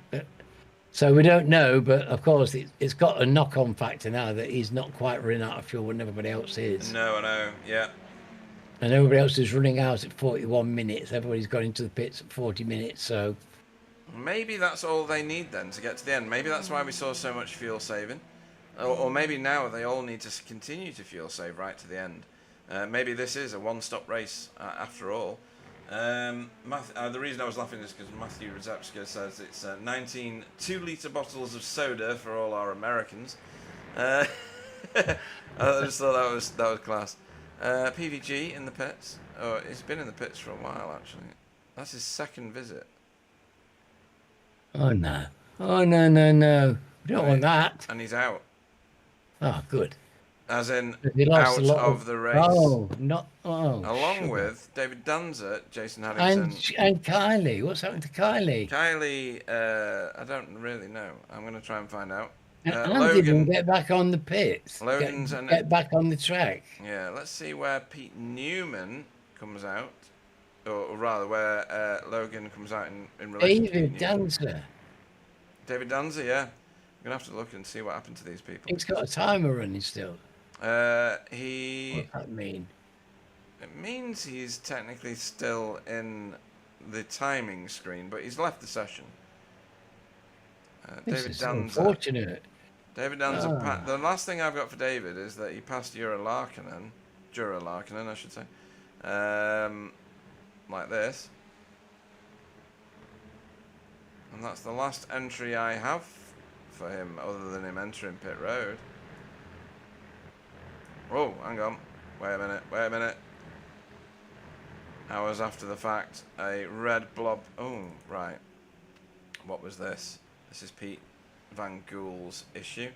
So we don't know, but of course it's got a knock-on factor now that he's not quite running out of fuel when everybody else is. No, I know, yeah. And everybody else is running out at 41 minutes. Everybody's got into the pits at 40 minutes, so... Maybe that's all they need then to get to the end. Maybe that's why we saw so much fuel saving. Or maybe now they all need to continue to fuel save right to the end. Maybe this is a one-stop race after all. The reason I was laughing is because Matthew Rzepska says it's 19 2-litre bottles of soda for all our Americans. I just thought that was class. PVG in the pits. Oh, he's been in the pits for a while actually. That's his second visit. Oh no! Oh no! We don't want that. And he's out. Oh, good. As in out of the race. Along with David Danza, Jason Haddington. And Kylie. What's happened to Kylie? Kylie, I don't really know. I'm going to try and find out. Logan didn't get back on the pits. Get back on the track. Yeah, let's see where Pete Newman comes out. Or rather, where Logan comes out in relation to David Danza. David Danza, yeah. I'm going to have to look and see what happened to these people. He's got a timer running still. What's that mean? It means he's technically still in the timing screen, but he's left the session. David Danza. Unfortunate. David Danza. The last thing I've got for David is that he passed Jura Larkkinen, I should say, like this. And that's the last entry I have for him, other than him entering pit road. Oh, hang on. Wait a minute. Hours after the fact, a red blob. Oh, right. What was this? This is Pete Van Gool's issue.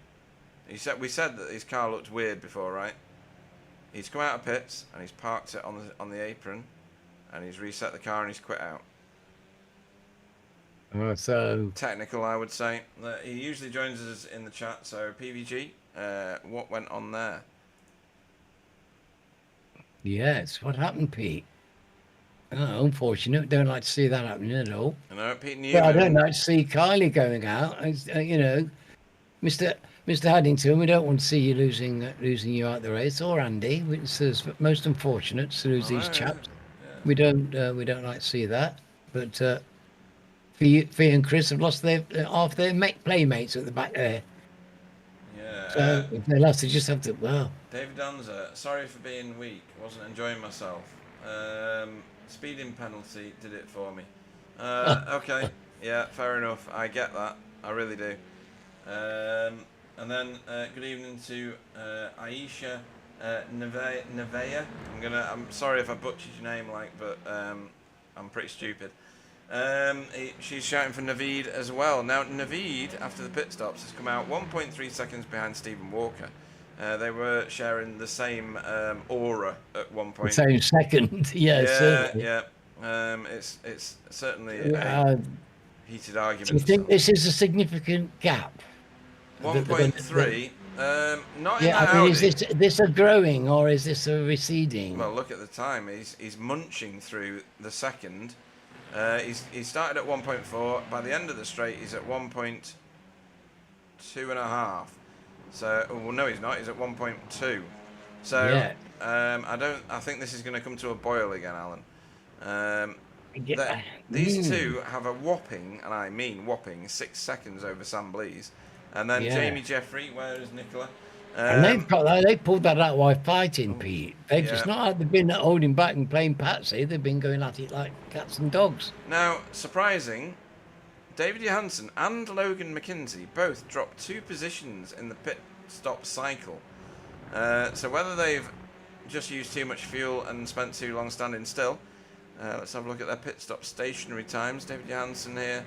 We said that his car looked weird before, right? He's come out of pits and he's parked it on the apron, and he's reset the car and he's quit out. So technical, I would say. He usually joins us in the chat. So PVG, what went on there? Yes, what happened, Pete? Oh, unfortunate. Don't like to see that happening at all. No, Pete Newman. But I don't like to see Kylie going out. Mr. Haddington, we don't want to see you losing you out the race, or Andy. It's most unfortunate to lose these chaps. Yeah. We don't like to see that. But Fee and Chris have lost half their playmates at the back there. Yeah. So if they lost, they just have to. Well. David Danza, sorry for being weak. Wasn't enjoying myself. Speeding penalty did it for me. Okay. Yeah, fair enough. I get that. I really do. And then good evening to Aisha Nevea. I'm sorry if I butchered your name, but I'm pretty stupid. She's shouting for Naveed as well. Now Naveed, after the pit stops, has come out 1.3 seconds behind Stephen Walker. They were sharing the same aura at one point. The same second, yeah, certainly. Yeah. It's certainly a heated argument. Do you think this is a significant gap? 1.3. Not in the I mean, Audi. is this a growing or is this a receding? Well, look at the time. He's munching through the second. He started at 1.4. By the end of the straight, he's at 1.2.5. So, well, no, he's not. He's at 1.2. So, yeah. I think this is going to come to a boil again, Alan. These two have a whopping, and I mean whopping, 6 seconds over Sam Blease. And then Jamie Jeffrey, where is Nicola? And they pulled that out while fighting, Pete. They've just not like they've been holding back and playing patsy. They've been going at it like cats and dogs. Now, surprising, David Johansen and Logan McKenzie both dropped 2 positions in the pit stop cycle. So whether they've just used too much fuel and spent too long standing still, let's have a look at their pit stop stationary times. David Johansen here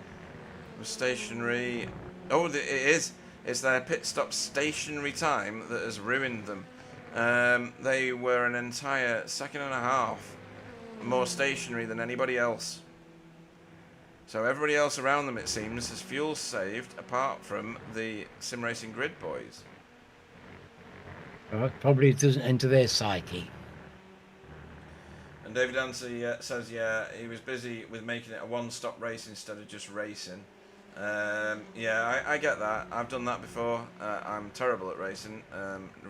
was stationary. Oh, it is. It's their pit stop stationary time that has ruined them. They were an entire 1.5 seconds more stationary than anybody else. So everybody else around them, it seems, has fuel saved, apart from the Sim Racing Grid boys. Well, probably doesn't enter their psyche. And David Ansey says, he was busy with making it a one-stop race instead of just racing. I get that. I've done that before. I'm terrible at racing,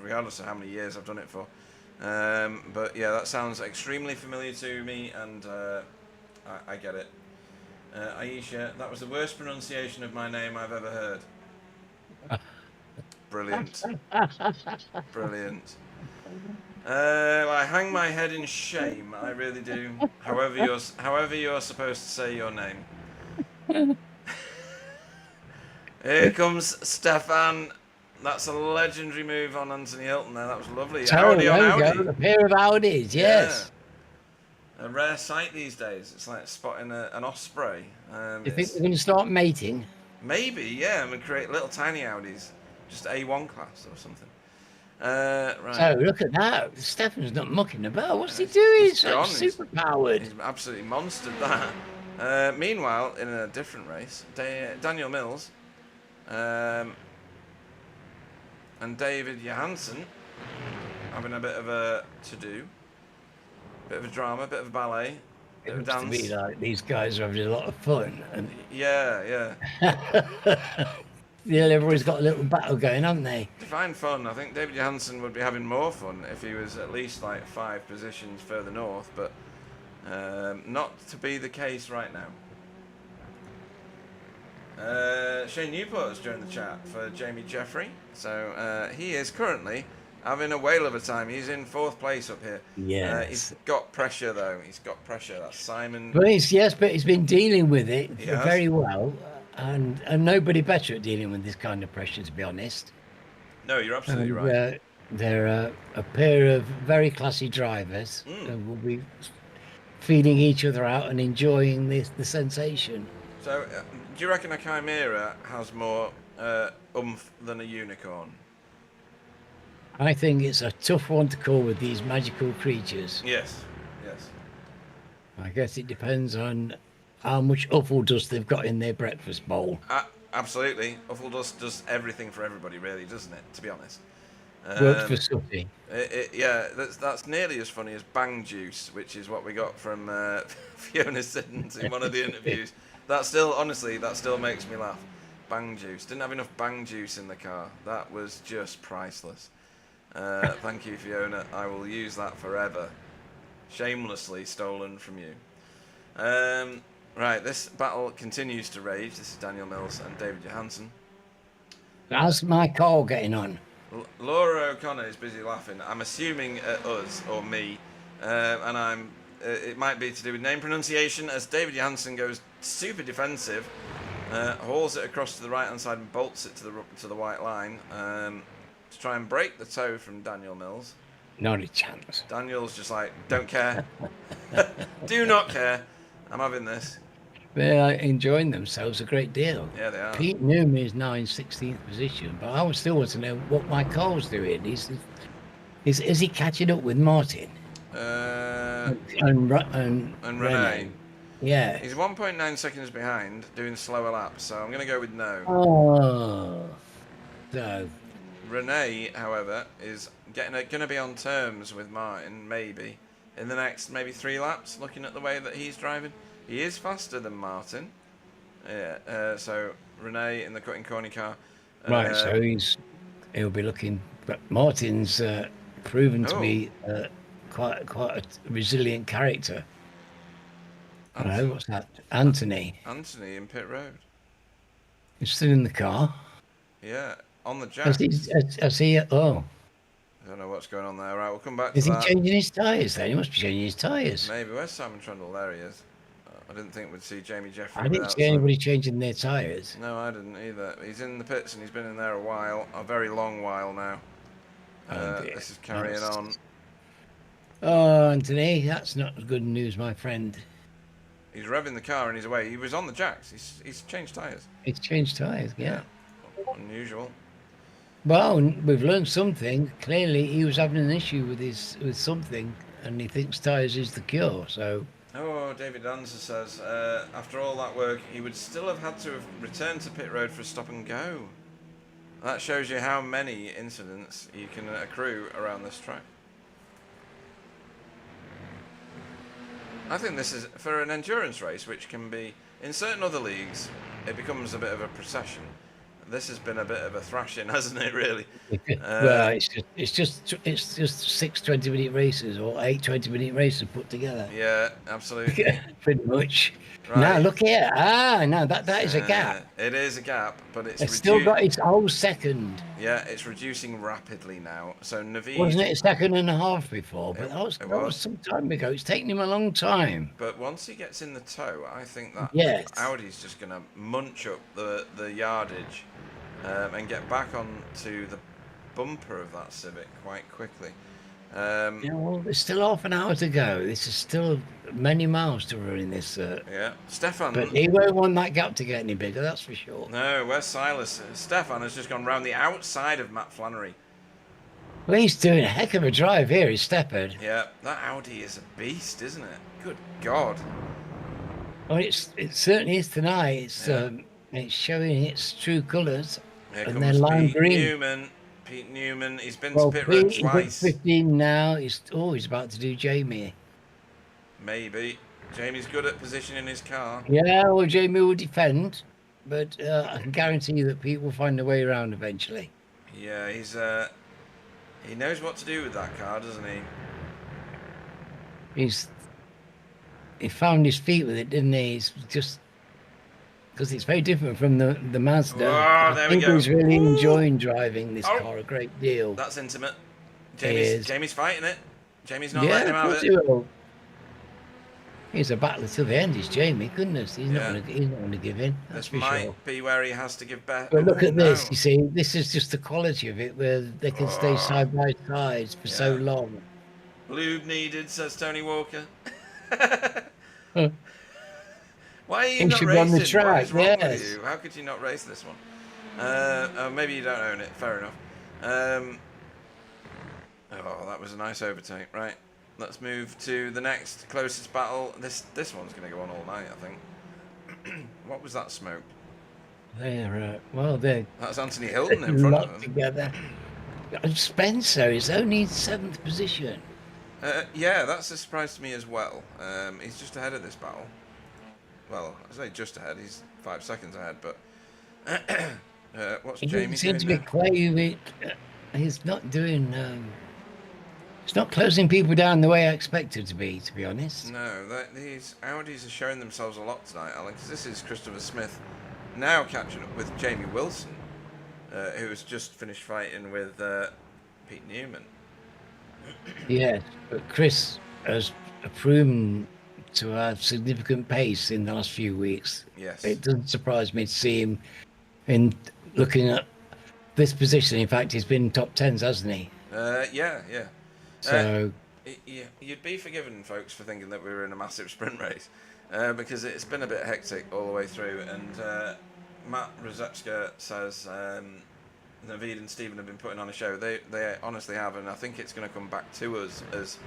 regardless of how many years I've done it for. But yeah, that sounds extremely familiar to me, and I get it. Aisha, that was the worst pronunciation of my name I've ever heard. Brilliant. Brilliant. I hang my head in shame. I really do. However you're supposed to say your name. Here comes Stefan. That's a legendary move on Anthony Hilton there. That was lovely. Audi on Audi. A pair of Audis, yes. Yeah. A rare sight these days. It's like spotting an osprey. You think they're going to start mating? Maybe, yeah. I'm going to create little tiny Audis. Just A1 class or something. Right. So look at that. Stefan's not mucking about. What's he doing? He's super powered. He's absolutely monstered that. Meanwhile, in a different race, Daniel Mills and David Johansen having a bit of a to-do, bit of a drama, bit of a ballet, bit of a dance. To be like these guys are having a lot of fun. And yeah. Yeah, everybody's got a little battle going, haven't they? Define fun. I think David Johansen would be having more fun if he was at least like 5 positions further north, but not to be the case right now. Shane Newport has joined the chat for Jamie Jeffrey. So he is currently having a whale of a time. He's in 4th place up here. Yeah. He's got pressure, though. He's got pressure. That's Simon. But he's been dealing with it very well. And nobody better at dealing with this kind of pressure, to be honest. No, you're absolutely right. They're a pair of very classy drivers who will be feeding each other out and enjoying the sensation. So, do you reckon a Chimera has more oomph than a unicorn? I think it's a tough one to call with these magical creatures. Yes. I guess it depends on how much Uffle dust they've got in their breakfast bowl. Absolutely. Uffle dust does everything for everybody, really, doesn't it, to be honest? Works for Suffy. That's nearly as funny as Bang Juice, which is what we got from Fiona Siddons in one of the interviews. That still makes me laugh. Bang Juice. Didn't have enough Bang Juice in the car. That was just priceless. Thank you, Fiona. I will use that forever. Shamelessly stolen from you. Right, this battle continues to rage. This is Daniel Mills and David Johansen. How's my call getting on? Laura O'Connor is busy laughing. I'm assuming at us or me, and it might be to do with name pronunciation, as David Johansen goes super defensive, hauls it across to the right hand side and bolts it to the white line to try and break the toe from Daniel Mills. Not a chance. Daniel's just like, don't care. Do not care. I'm having this. They're enjoying themselves a great deal. Yeah, they are. Pete Newman is now in 16th position, but I would still want to know what my car's doing. Is he catching up with Martin? And Renee. Yeah. He's 1.9 seconds behind, doing slower laps, so I'm going to go with no. Oh. So. Renee, however, is going to be on terms with Martin, maybe, in the next maybe 3 laps, looking at the way that he's driving. He is faster than Martin. Yeah, so Renee in the cutting corner car. Right, so he'll be looking. But Martin's proven to be quite a resilient character. Hello, what's that? Anthony. Anthony in pit road. He's still in the car. Yeah, on the jack. Has he? Oh. I don't know what's going on there. Right, we'll come back to that. Is he changing his tyres then? He must be changing his tyres. Maybe. Where's Simon Trundle? There he is. I didn't think we'd see Jamie Jeffrey. I didn't see anybody changing their tyres. No, I didn't either. He's in the pits and he's been in there a while, a very long while now. This is carrying on. Oh, Anthony, that's not good news, my friend. He's revving the car and he's away. He was on the jacks. He's changed tyres. He's changed tyres, yeah. Unusual. Well, we've learned something. Clearly, he was having an issue with something, and he thinks tyres is the cure. So. Oh, David Danza says, after all that work, he would still have had to have returned to pit road for a stop and go. That shows you how many incidents you can accrue around this track. I think this is, for an endurance race, which can be, in certain other leagues, it becomes a bit of a procession. This has been a bit of a thrashing, hasn't it, really? Well, it's just 6 20-minute races or 8 20-minute races put together. Yeah, absolutely. Pretty much. Right. Now, look here. No, that is a gap. It is a gap, but it's still got its whole second. Yeah, it's reducing rapidly now. So Naveed... Wasn't it a second and a half before? But that was some time ago. It's taken him a long time. But once he gets in the tow, I think that Audi's just going to munch up the yardage and get back onto the bumper of that Civic quite quickly. Well, there's still half an hour to go. This is still many miles to run in this. Yeah, Stefan. But he won't want that gap to get any bigger, that's for sure. No, where's Silas? Stefan has just gone round the outside of Matt Flannery. Well, he's doing a heck of a drive here, he's Steppard. Yeah, that Audi is a beast, isn't it? Good God. Well, it certainly is tonight. It's showing its true colours. And then lime green. Pete Newman, he's been to pit road twice. He's 15 now. He's about to do Jamie. Maybe. Jamie's good at positioning his car. Yeah, well, Jamie will defend, but I can guarantee you that Pete will find a way around eventually. Yeah, he knows what to do with that car, doesn't he? He found his feet with it, didn't he? He's just... Because it's very different from the Mazda. Oh, there we go. He's really enjoying driving this car a great deal. That's intimate. Jamie's fighting it. Jamie's not letting him have it. He's a battler to the end, is Jamie. Goodness, he's not going to give in. That's this might be where he has to give back. But look at this. You see, this is just the quality of it, where they can stay side by side for so long. Lube needed, says Tony Walker. Why are you not racing? On the track, what is wrong with you? How could you not race this one? Maybe you don't own it. Fair enough. That was a nice overtake. Right, let's move to the next closest battle. This one's going to go on all night, I think. What was that smoke? That's Anthony Hilton in front of him. Together. Spencer is only in 7th position. Yeah, that's a surprise to me as well. He's just ahead of this battle. Well, I say just ahead. He's 5 seconds ahead, but what's Jamie doing? Seems to be quite. He's not doing. It's not closing people down the way I expected to be honest. No, these Audis are showing themselves a lot tonight, Alex. This is Christopher Smith now catching up with Jamie Wilson, who has just finished fighting with Pete Newman. Yes, but Chris has proven to have significant pace in the last few weeks. Yes. It doesn't surprise me to see him in looking at this position. In fact, he's been top 10s, hasn't he? Yeah. So you'd be forgiven, folks, for thinking that we were in a massive sprint race, because it's been a bit hectic all the way through. And Matt Ruzecka says Naveed and Stephen have been putting on a show. They honestly have, and I think it's going to come back to us as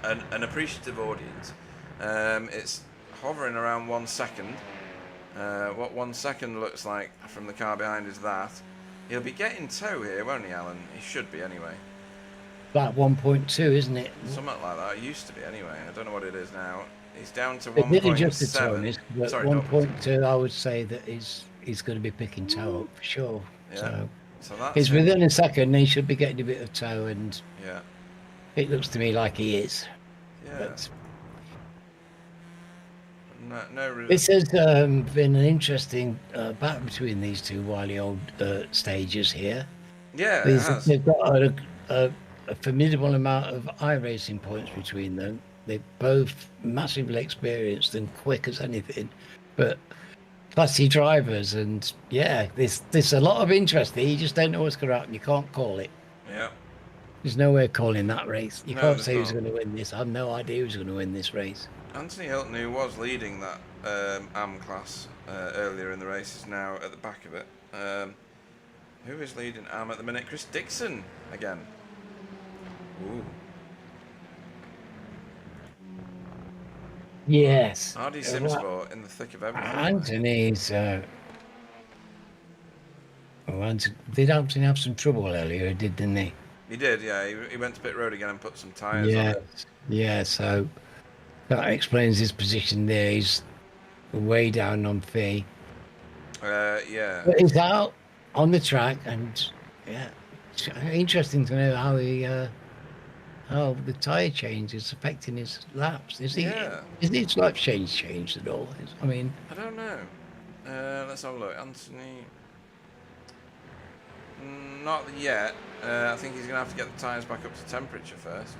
an appreciative audience. It's hovering around 1 second. What 1 second looks like from the car behind is that. He'll be getting tow here, won't he, Alan? He should be, anyway. About 1.2, isn't it? Something like that. It used to be, anyway. I don't know what it is now. He's down to 1.7. It didn't just the tow, but Sorry, 1.2, I would say that he's going to be picking tow up for sure. Yeah. So that's he's within a second. He should be getting a bit of tow, and yeah, it looks to me like he is. Yeah. But no. This has been an interesting battle between these two wily old stagers here. Yeah, they've got a formidable amount of iRacing points between them. They're both massively experienced and quick as anything, but classy drivers. And yeah, there's a lot of interest there. You just don't know what's going to happen. You can't call it. Yeah. There's no way of calling that race. You can't say who's going to win this. I have no idea who's going to win this race. Anthony Hilton, who was leading that AM class earlier in the race, is now at the back of it. Who is leading AM at the minute? Chris Dixon again. Ooh. Yes. RD Simsport in the thick of everything. Anthony's. Did Anthony have some trouble earlier? Didn't he? He did, yeah. He went to pit road again and put some tyres on it. Yeah, so that explains his position there. He's way down on fee. Yeah. But he's out on the track, and yeah, it's interesting to know how the tyre change is affecting his laps. Is his lap change changed at all? I mean, I don't know. Let's have a look. Anthony. Not yet. I think he's going to have to get the tyres back up to temperature first.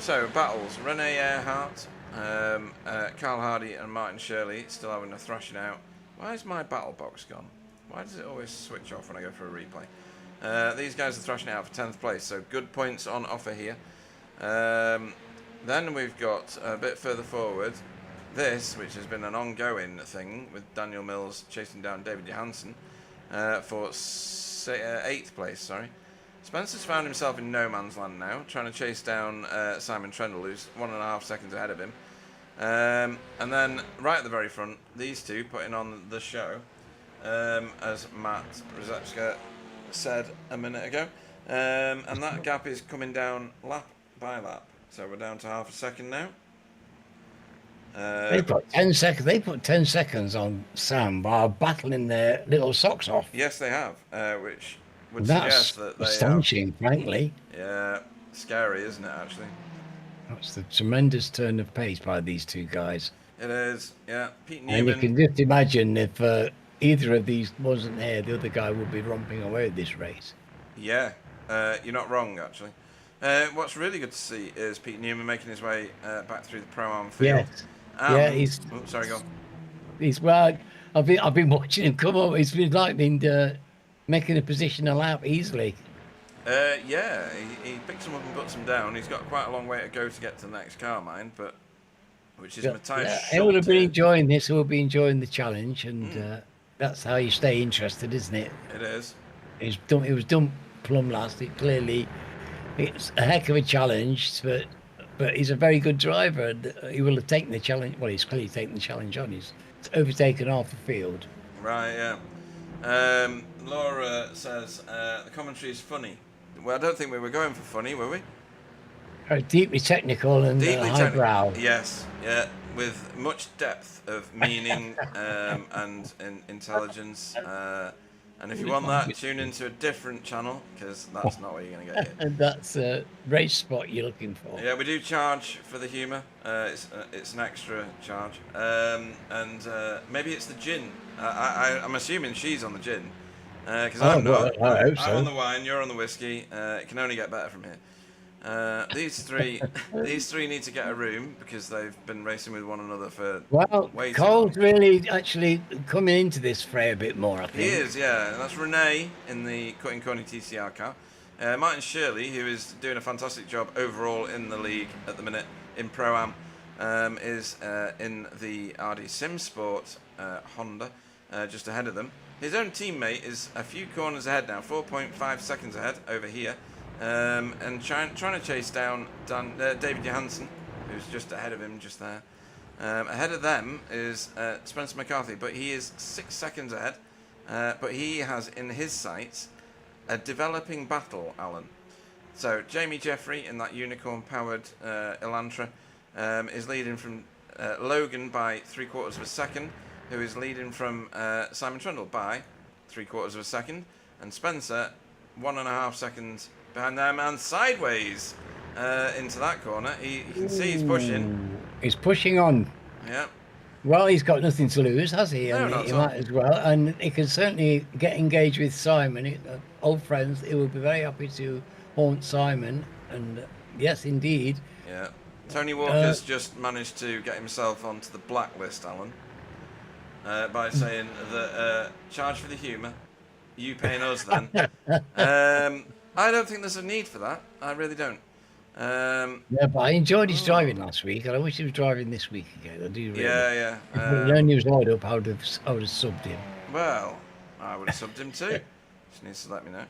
So, battles. Rene Earhart, Carl Hardy and Martin Shirley still having a thrashing out. Why is my battle box gone? Why does it always switch off when I go for a replay? These guys are thrashing out for 10th place, so good points on offer here. Then we've got a bit further forward this, which has been an ongoing thing with Daniel Mills chasing down David Johansson for 8th place. Sorry, Spencer's found himself in no man's land now, trying to chase down Simon Trendle, who's 1.5 seconds ahead of him. And then right at the very front, these two putting on the show, as Matt Ruzecka said a minute ago, and that gap is coming down lap by lap. So we're down to half a second now. they put 10 seconds. They put 10 seconds on Sam while battling their little socks off. Yes, they have, which would That's suggest that they astonishing, frankly. Yeah, scary, isn't it? Actually, that's the tremendous turn of pace by these two guys. it is. Yeah, Pete Newman. And you can just imagine if either of these wasn't there, the other guy would be romping away with this race. Yeah, you're not wrong, actually. What's really good to see is Pete Newman making his way back through the Pro-Am field. Yes. He's... Oh, sorry, go on. He's I've been watching him come up. He's been making a position a lap easily. Yeah, he picks them up and puts them down. He's got quite a long way to go to get to the next car, mind, but which is Matthias Schulte. He'll have been enjoying this. He'll be enjoying the challenge, and that's how you stay interested, isn't it? It is. It was done plumb last. It's a heck of a challenge, but he's a very good driver, and he will have taken the challenge. Well, he's clearly taken the challenge on. He's overtaken half the field. Right, yeah. Laura says the commentary is funny. Well, I don't think we were going for funny, were we? Deeply technical and highbrow. Yes, yeah, with much depth of meaning and intelligence. And if you want that, tune into a different channel, because that's not what you're going to get here. And that's a race spot you're looking for. Yeah, we do charge for the humour. It's an extra charge. And maybe it's the gin. I'm assuming she's on the gin. Because I'm not. I hope so. I'm on the wine, you're on the whiskey. It can only get better from here. These three need to get a room because they've been racing with one another for way too Cole's long. really actually coming into this fray a bit more, I think. He is, yeah. That's Renee in the Cutting Corny TCR car. Martin Shirley, who is doing a fantastic job overall in the league at the minute in Pro-Am, is in the RD Simsport Honda, just ahead of them. His own teammate is a few corners ahead now, 4.5 seconds ahead over here, and trying to chase down David Johansson, who's just ahead of him just there. Ahead of them is Spencer McCarthy, but he is 6 seconds ahead. But he has in his sights a developing battle, Alan. So Jamie Jeffrey in that unicorn-powered Elantra is leading from Logan by 3/4 of a second, who is leading from Simon Trundle by 3/4 of a second, and Spencer 1.5 seconds behind them and sideways into that corner. You can see he's pushing. He's pushing on. Yeah. Well, he's got nothing to lose, has he? No, And he might as well. And he can certainly get engaged with Simon, old friends. He will be very happy to haunt Simon. And yes, indeed. Yeah. Tony Walker's just managed to get himself onto the blacklist, Alan, by saying that charge for the humour, you paying us then. I don't think there's a need for that. I really don't. Yeah, but I enjoyed his driving last week, and I wish he was driving this week again. I do really. Yeah. If only he was lined up, I would have subbed him. Well, I would have subbed him too. Just needs to let me know.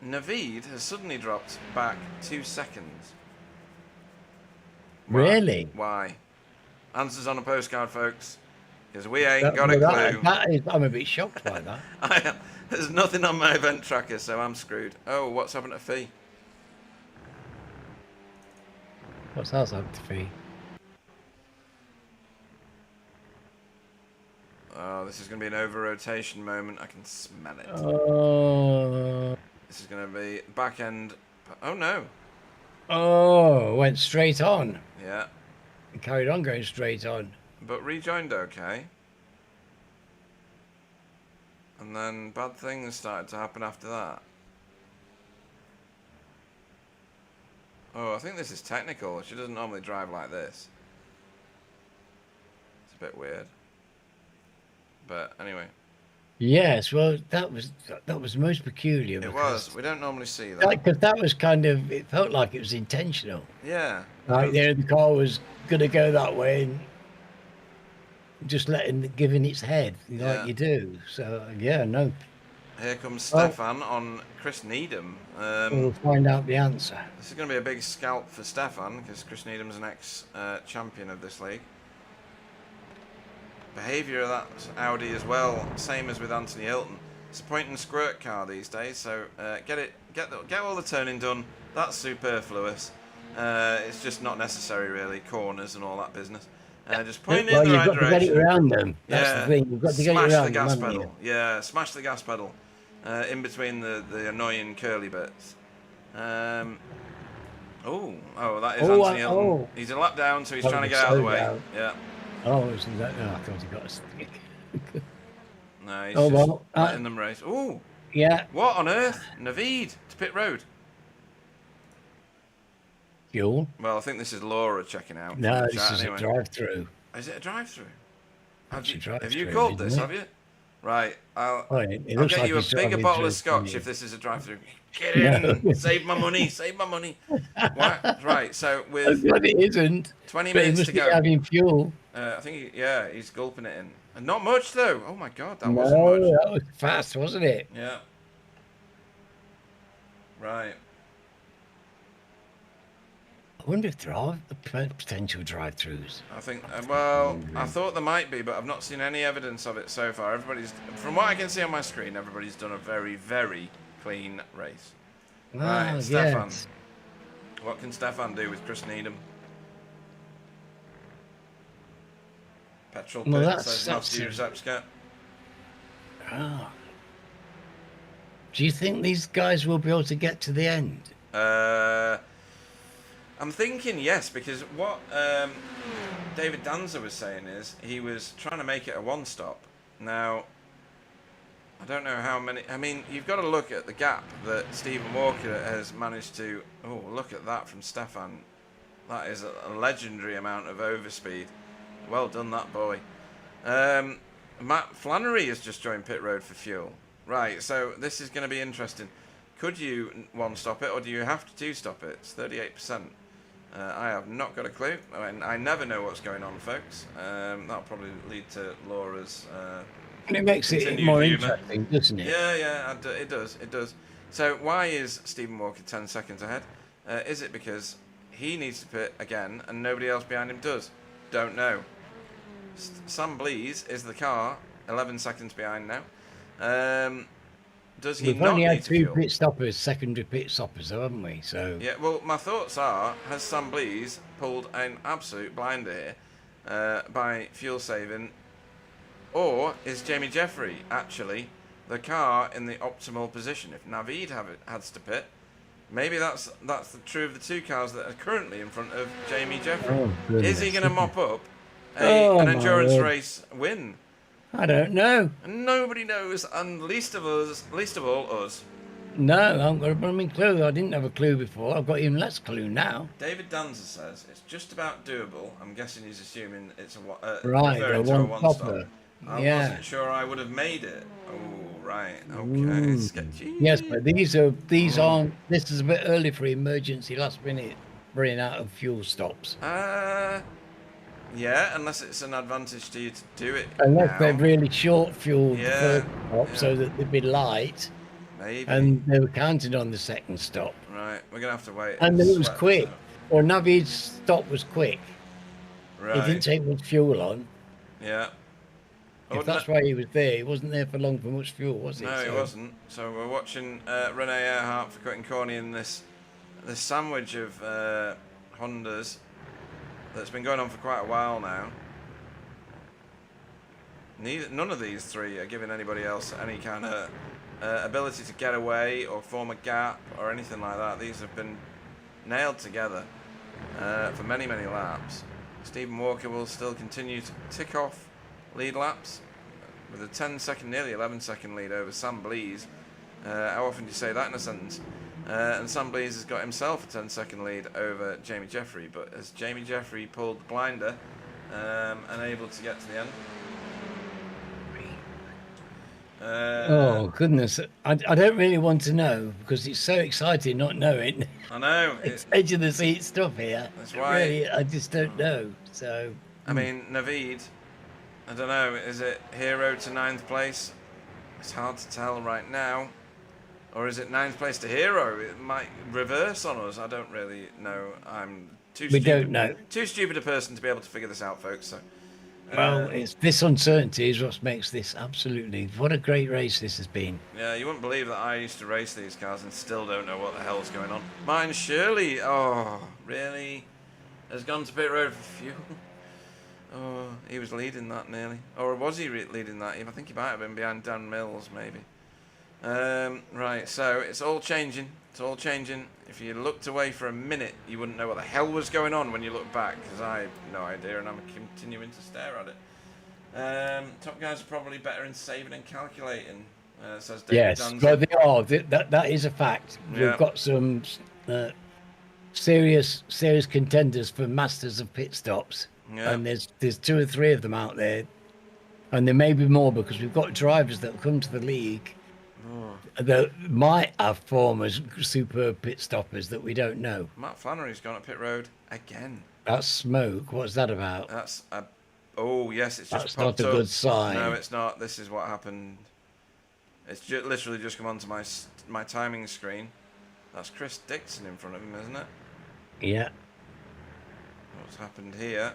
Naveed has suddenly dropped back 2 seconds. Why? Really? Why? Answers on a postcard, folks. Because we ain't got a clue. I'm a bit shocked by that. There's nothing on my event tracker, so I'm screwed. Oh, what's happened to Fee? What's else happened to Fee? Oh, this is going to be an over-rotation moment. I can smell it. This is going to be back end. Oh, no. Oh, went straight on. Yeah. It carried on going straight on. But rejoined okay. And then bad things started to happen after that. Oh, I think this is technical. She doesn't normally drive like this. It's a bit weird. But anyway. Yes, well, that was most peculiar. It was. We don't normally see that. Because that was kind of, it felt like it was intentional. Yeah. Like the car was going to go that way and just giving its head like you do. So, yeah, no. Here comes Stefan on Chris Needham. We'll find out the answer. This is going to be a big scalp for Stefan because Chris Needham's an ex-champion of this league. Behaviour of that Audi as well, same as with Anthony Hilton. It's a point and squirt car these days, so get all the turning done. That's superfluous. It's just not necessary really. Corners and all that business. Just point in the right direction. You've got to get it around them. That's the thing. You've got to get it around Smash the gas them, pedal. Yeah, smash the gas pedal. In between the annoying curly bits. That is Anthony Hilton. Oh. He's a lap down, so he's trying to get out of the way. Down. Yeah. Oh, I thought he got a stick. No, he's just letting them race. Ooh. Yeah. What on earth? Naveed to pit road. Fuel? Well, I think this is Laura checking out. No, this is a drive-through. Is it a drive-through? Have drive-through, you called this, have you? Right. I'll get you a bigger bottle of scotch if this is a drive-through. Get in! No. Save my money! Save my money! Right, so with But it isn't. 20 But he minutes must to be go. having fuel. I think, he's gulping it in. And not much, though. Oh, my God, that No, wasn't much. that was fast, wasn't it? Yeah. Right. I wonder if there are potential drive-throughs. I think, I thought there might be, but I've not seen any evidence of it so far. From what I can see on my screen, everybody's done a very, very clean race. Right, Stefan. Yes. What can Stefan do with Chris Needham? Petrol pit, says Matthew Zepska. Ah. Do you think these guys will be able to get to the end? I'm thinking yes, because what David Danza was saying is he was trying to make it a one-stop. Now, I don't know how many. I mean, you've got to look at the gap that Stephen Walker has managed to. Oh, look at that from Stefan. That is a legendary amount of overspeed. Well done, that boy. Matt Flannery has just joined pit road for fuel. Right, so this is going to be interesting. Could you one-stop it, or do you have to two-stop it? It's 38%. I have not got a clue. I never know what's going on, folks. That'll probably lead to Laura's and it makes it more interesting, doesn't it? Yeah, it does. It does. So why is Stephen Walker 10 seconds ahead? Is it because he needs to pit again and nobody else behind him does? Don't know. Sam Blease is the car 11 seconds behind now. Does he We've not only had need to 2 fuel? pit stoppers, secondary pit stoppers, though, haven't we? So Yeah, well, my thoughts are, has Sam Blease pulled an absolute blinder here by fuel saving, or is Jamie Jeffrey actually the car in the optimal position? If Navid has to pit, maybe that's the true of the 2 cars that are currently in front of Jamie Jeffrey. Is he going to mop up an endurance race win? I don't know. And nobody knows, and least of all us. No, I haven't got a blooming clue. I didn't have a clue before. I've got even less clue now. David Danza says it's just about doable. I'm guessing he's assuming it's Right, referring to a one-stop. I wasn't sure I would have made it. Oh, right. Okay. Sketchy. Yes, but these aren't. This is a bit early for emergency last minute running out of fuel stops. Yeah, unless it's an advantage to you to do it. Unless now. they're really short fuel Yeah, first stop, so that they'd be light. Maybe. And they were counted on the second stop. Right, we're gonna have to wait. And then it was quick. Or Navid's stop was quick. Right. He didn't take much fuel on. Yeah. If that's why he was there, he wasn't there for long for much fuel, was he? No, he wasn't. So we're watching Rene Earhart for cutting corny in this sandwich of Hondas that's been going on for quite a while now. None of these 3 are giving anybody else any kind of ability to get away or form a gap or anything like that. These have been nailed together for many, many laps. Stephen Walker will still continue to tick off lead laps with a 10-second, nearly 11-second lead over Sam Blease. How often do you say that in a sentence? And Sam Blease has got himself a 10-second lead over Jamie Jeffrey, but as Jamie Jeffrey pulled the blinder and able to get to the end. Oh goodness, I don't really want to know because it's so exciting not knowing. I know. It's edge of the seat stuff here. That's why. Really, I just don't know. So. I mean, Navid, I don't know, is it hero to 9th place? It's hard to tell right now. Or is it 9th place to hero? It might reverse on us. I don't really know. I'm too stupid. We don't know. Too stupid a person to be able to figure this out, folks. So. Well, it's this uncertainty is what makes this absolutely. What a great race this has been. Yeah, you wouldn't believe that I used to race these cars and still don't know what the hell's going on. Mine Shirley, oh, really? Has gone to pit road for fuel. Oh, he was leading that nearly. Or was he leading that? I think he might have been behind Dan Mills, maybe. Right, so it's all changing. It's all changing. If you looked away for a minute, you wouldn't know what the hell was going on when you look back, because I have no idea, and I'm continuing to stare at it. Top guys are probably better in saving and calculating, says David Danza. Well, they are. That is a fact. Yeah. We've got some serious contenders for masters of pit stops. Yeah. And there's 2 or 3 of them out there, and there may be more because we've got drivers that come to the league that might have form as superb pit stoppers that we don't know. Matt Flannery's gone up pit road again. That's smoke. What's that about? That's a... Oh, yes, it's just That's popped not a up. good sign. No, it's not. This is what happened. It's literally just come onto my timing screen. That's Chris Dixon in front of him, isn't it? Yeah. What's happened here?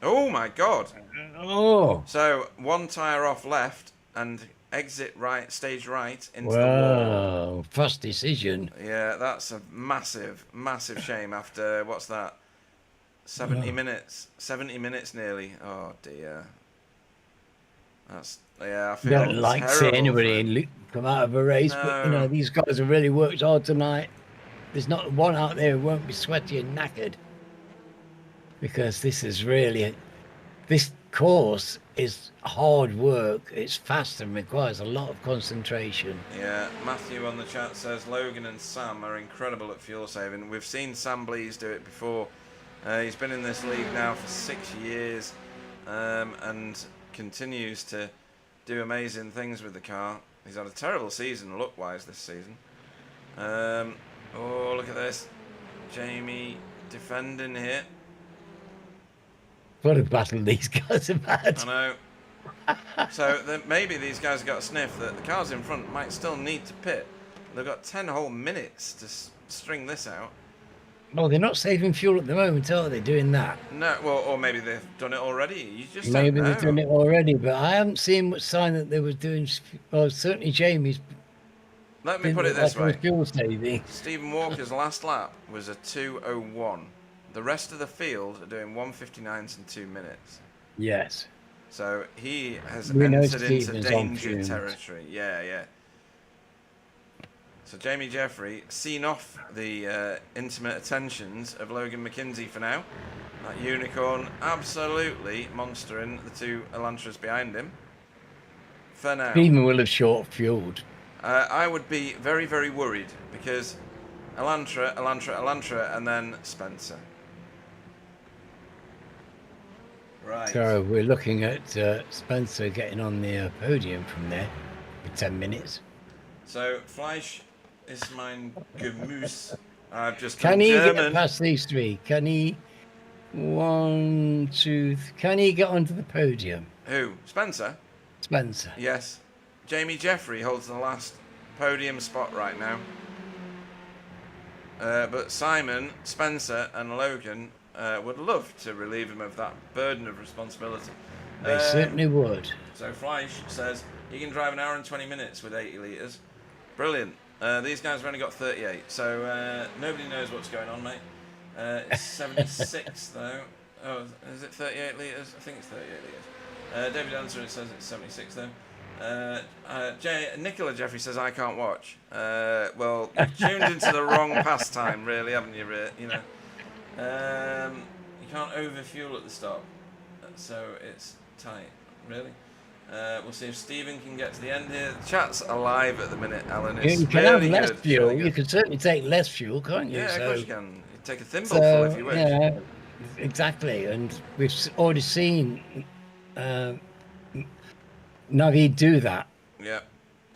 Oh, my God. Oh. So, 1 tyre off left and exit right, stage right into the Wow. wall. Fast decision. Yeah, that's a massive, massive shame after, what's that? 70 minutes. 70 minutes nearly. Oh, dear. That's, yeah, I feel Don't like to see anybody come out of a race, but you know, these guys have really worked hard tonight. There's not one out there who won't be sweaty and knackered. Because this is really, this course is hard work. It's fast and requires a lot of concentration. Yeah, Matthew on the chat says Logan and Sam are incredible at fuel saving. We've seen Sam Blease do it before. He's been in this league now for 6 years and continues to do amazing things with the car. He's had a terrible season look-wise this season. Oh, look at this. Jamie defending here. What a battle these guys have had. I know. So maybe these guys have got a sniff that the cars in front might still need to pit. They've got 10 whole minutes to string this out. Well, they're not saving fuel at the moment, are they, doing that? No, well, or maybe they've done it already. You just Maybe don't know. they've done it already, but I haven't seen much sign that they were doing. Well, certainly Jamie's. Let me put it this way. Fuel saving. Stephen Walker's last lap was a 2:01. The rest of the field are doing 1:59s in 2 minutes. Yes. So he has We know entered into Stephen's danger territory. Yeah, yeah. So Jamie Jeffrey seen off the intimate attentions of Logan McKinsey for now. That unicorn absolutely monstering the two Elantras behind him. For now. Stephen will have short fueled. I would be very, very worried because Elantra, and then Spencer. Right. So we're looking at Spencer getting on the podium from there for 10 minutes. So Fleisch is mein Gemüse. I've just Can he German. get past these three? Can he? Can he get onto the podium? Who? Spencer? Spencer. Yes. Jamie Jeffrey holds the last podium spot right now. But Simon, Spencer and Logan would love to relieve him of that burden of responsibility. They certainly would. So Fleisch says he can drive an hour and 20 minutes with 80 litres. Brilliant. These guys have only got 38, so nobody knows what's going on, mate. It's 76 though. Oh, is it 38 litres? I think it's 38 litres. David Answer says it's 76 though. Nicola Jeffrey says I can't watch. Well, you've tuned into the wrong pastime, really, haven't you? You know, you can't overfuel at the stop, so it's tight, really. We'll see if Stephen can get to the end here. The chat's alive at the minute, Alan. It's You can really have less good. fuel. Really you can certainly take less fuel, can't you? Yeah, so, of course you can. You can take a thimbleful if you wish. Yeah, exactly. And we've already seen Navi do that. Yeah.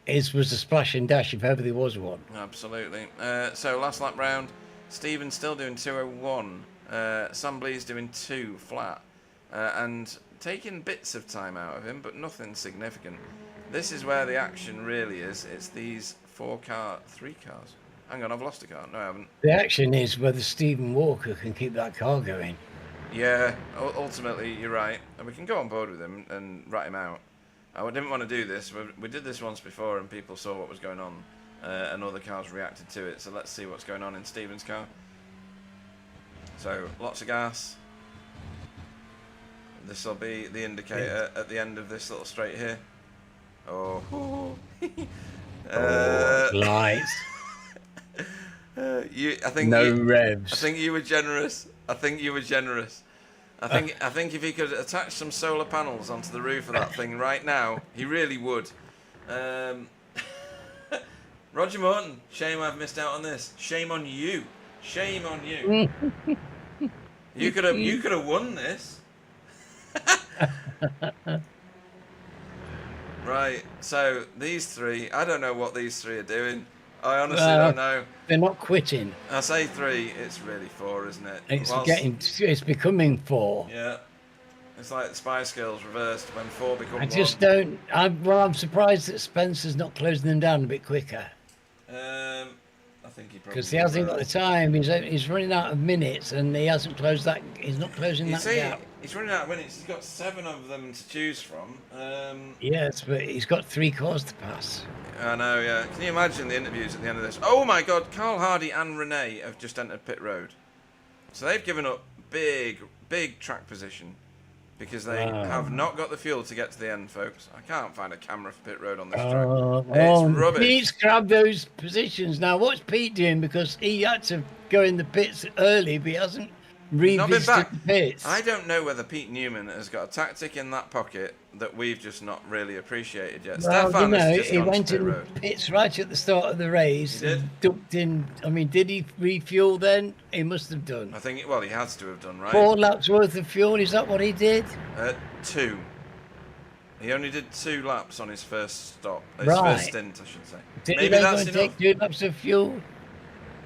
It was a splash and dash if ever there was one. Absolutely. So last lap round, Stephen's still doing 2:01. Sambly's doing 2 flat. And taking bits of time out of him, but nothing significant. This is where the action really is. It's these 3 cars. Hang on, I've lost a car. No, I haven't. The action is whether Stephen Walker can keep that car going. Yeah, ultimately, you're right. And we can go on board with him and rat him out. I didn't want to do this. We did this once before and people saw what was going on. And other cars reacted to it. So let's see what's going on in Stephen's car. So, lots of gas. This will be the indicator at the end of this little straight here. Oh. Lights. I think revs. I think you were generous. I think if he could attach some solar panels onto the roof of that thing right now, he really would. Roger Morton, shame I've missed out on this. Shame on you. Shame on you. You could have won this. Right, so these 3, I don't know what these 3 are doing. I honestly don't know. They're not quitting. I say 3, it's really 4, isn't it? It's becoming 4. Yeah. It's like the Spice Girls reversed when 4 become 1. I just don't. I'm surprised that Spencer's not closing them down a bit quicker. I think he probably because he hasn't got the time. He's running out of minutes, and he hasn't closed that. He's not closing that gap. He's running out of minutes. He's got 7 of them to choose from. Yes, but he's got 3 cars to pass. I know. Yeah. Can you imagine the interviews at the end of this? Oh my God! Carl Hardy and Renee have just entered pit road, so they've given up big track position. Because they have not got the fuel to get to the end, folks. I can't find a camera for pit road on this track. It's rubbish. Pete's grabbed those positions. Now, what's Pete doing? Because he had to go in the pits early, but he hasn't revisited the pits. I don't know whether Pete Newman has got a tactic in that pocket that we've just not really appreciated yet. Well, Stefan has just he gone went to pit in road. pits right at the start of the race. He did. And ducked in. I mean, did he refuel then? He must have done. I think, he has to have done, right? 4 laps worth of fuel. Is that what he did? 2. He only did 2 laps on his first stop. His Right. first stint, I should say. Did Maybe they that's going to enough. take 2 laps of fuel?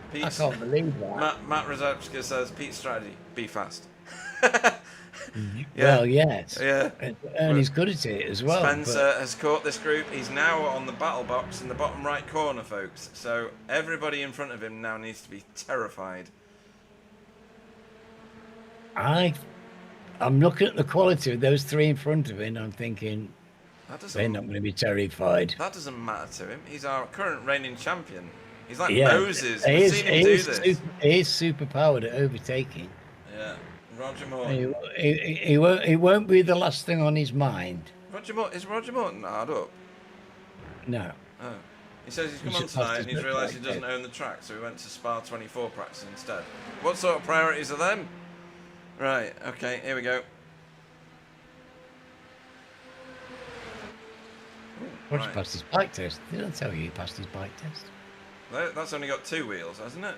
I Pete's, can't believe that. Matt Rozepska says, Pete's strategy, be fast. Well, yes. Yeah. And he's good at it as well. Spencer has caught this group. He's now on the battle box in the bottom right corner, folks. So everybody in front of him now needs to be terrified. I'm looking at the quality of those 3 in front of him. I'm thinking they're not going to be terrified. That doesn't matter to him. He's our current reigning champion. He's like Yeah, Moses. We've seen him do this. He is super powered at overtaking. Yeah. Roger Morton. He won't be the last thing on his mind. Is Roger Morton hard up? No. Oh. He says he's come on tonight and he's realised he doesn't own the track, so he went to Spa 24 practice instead. What sort of priorities are them? Right, okay, here we go. Roger passed his bike test. Did I tell you he passed his bike test? That's only got 2 wheels, hasn't it?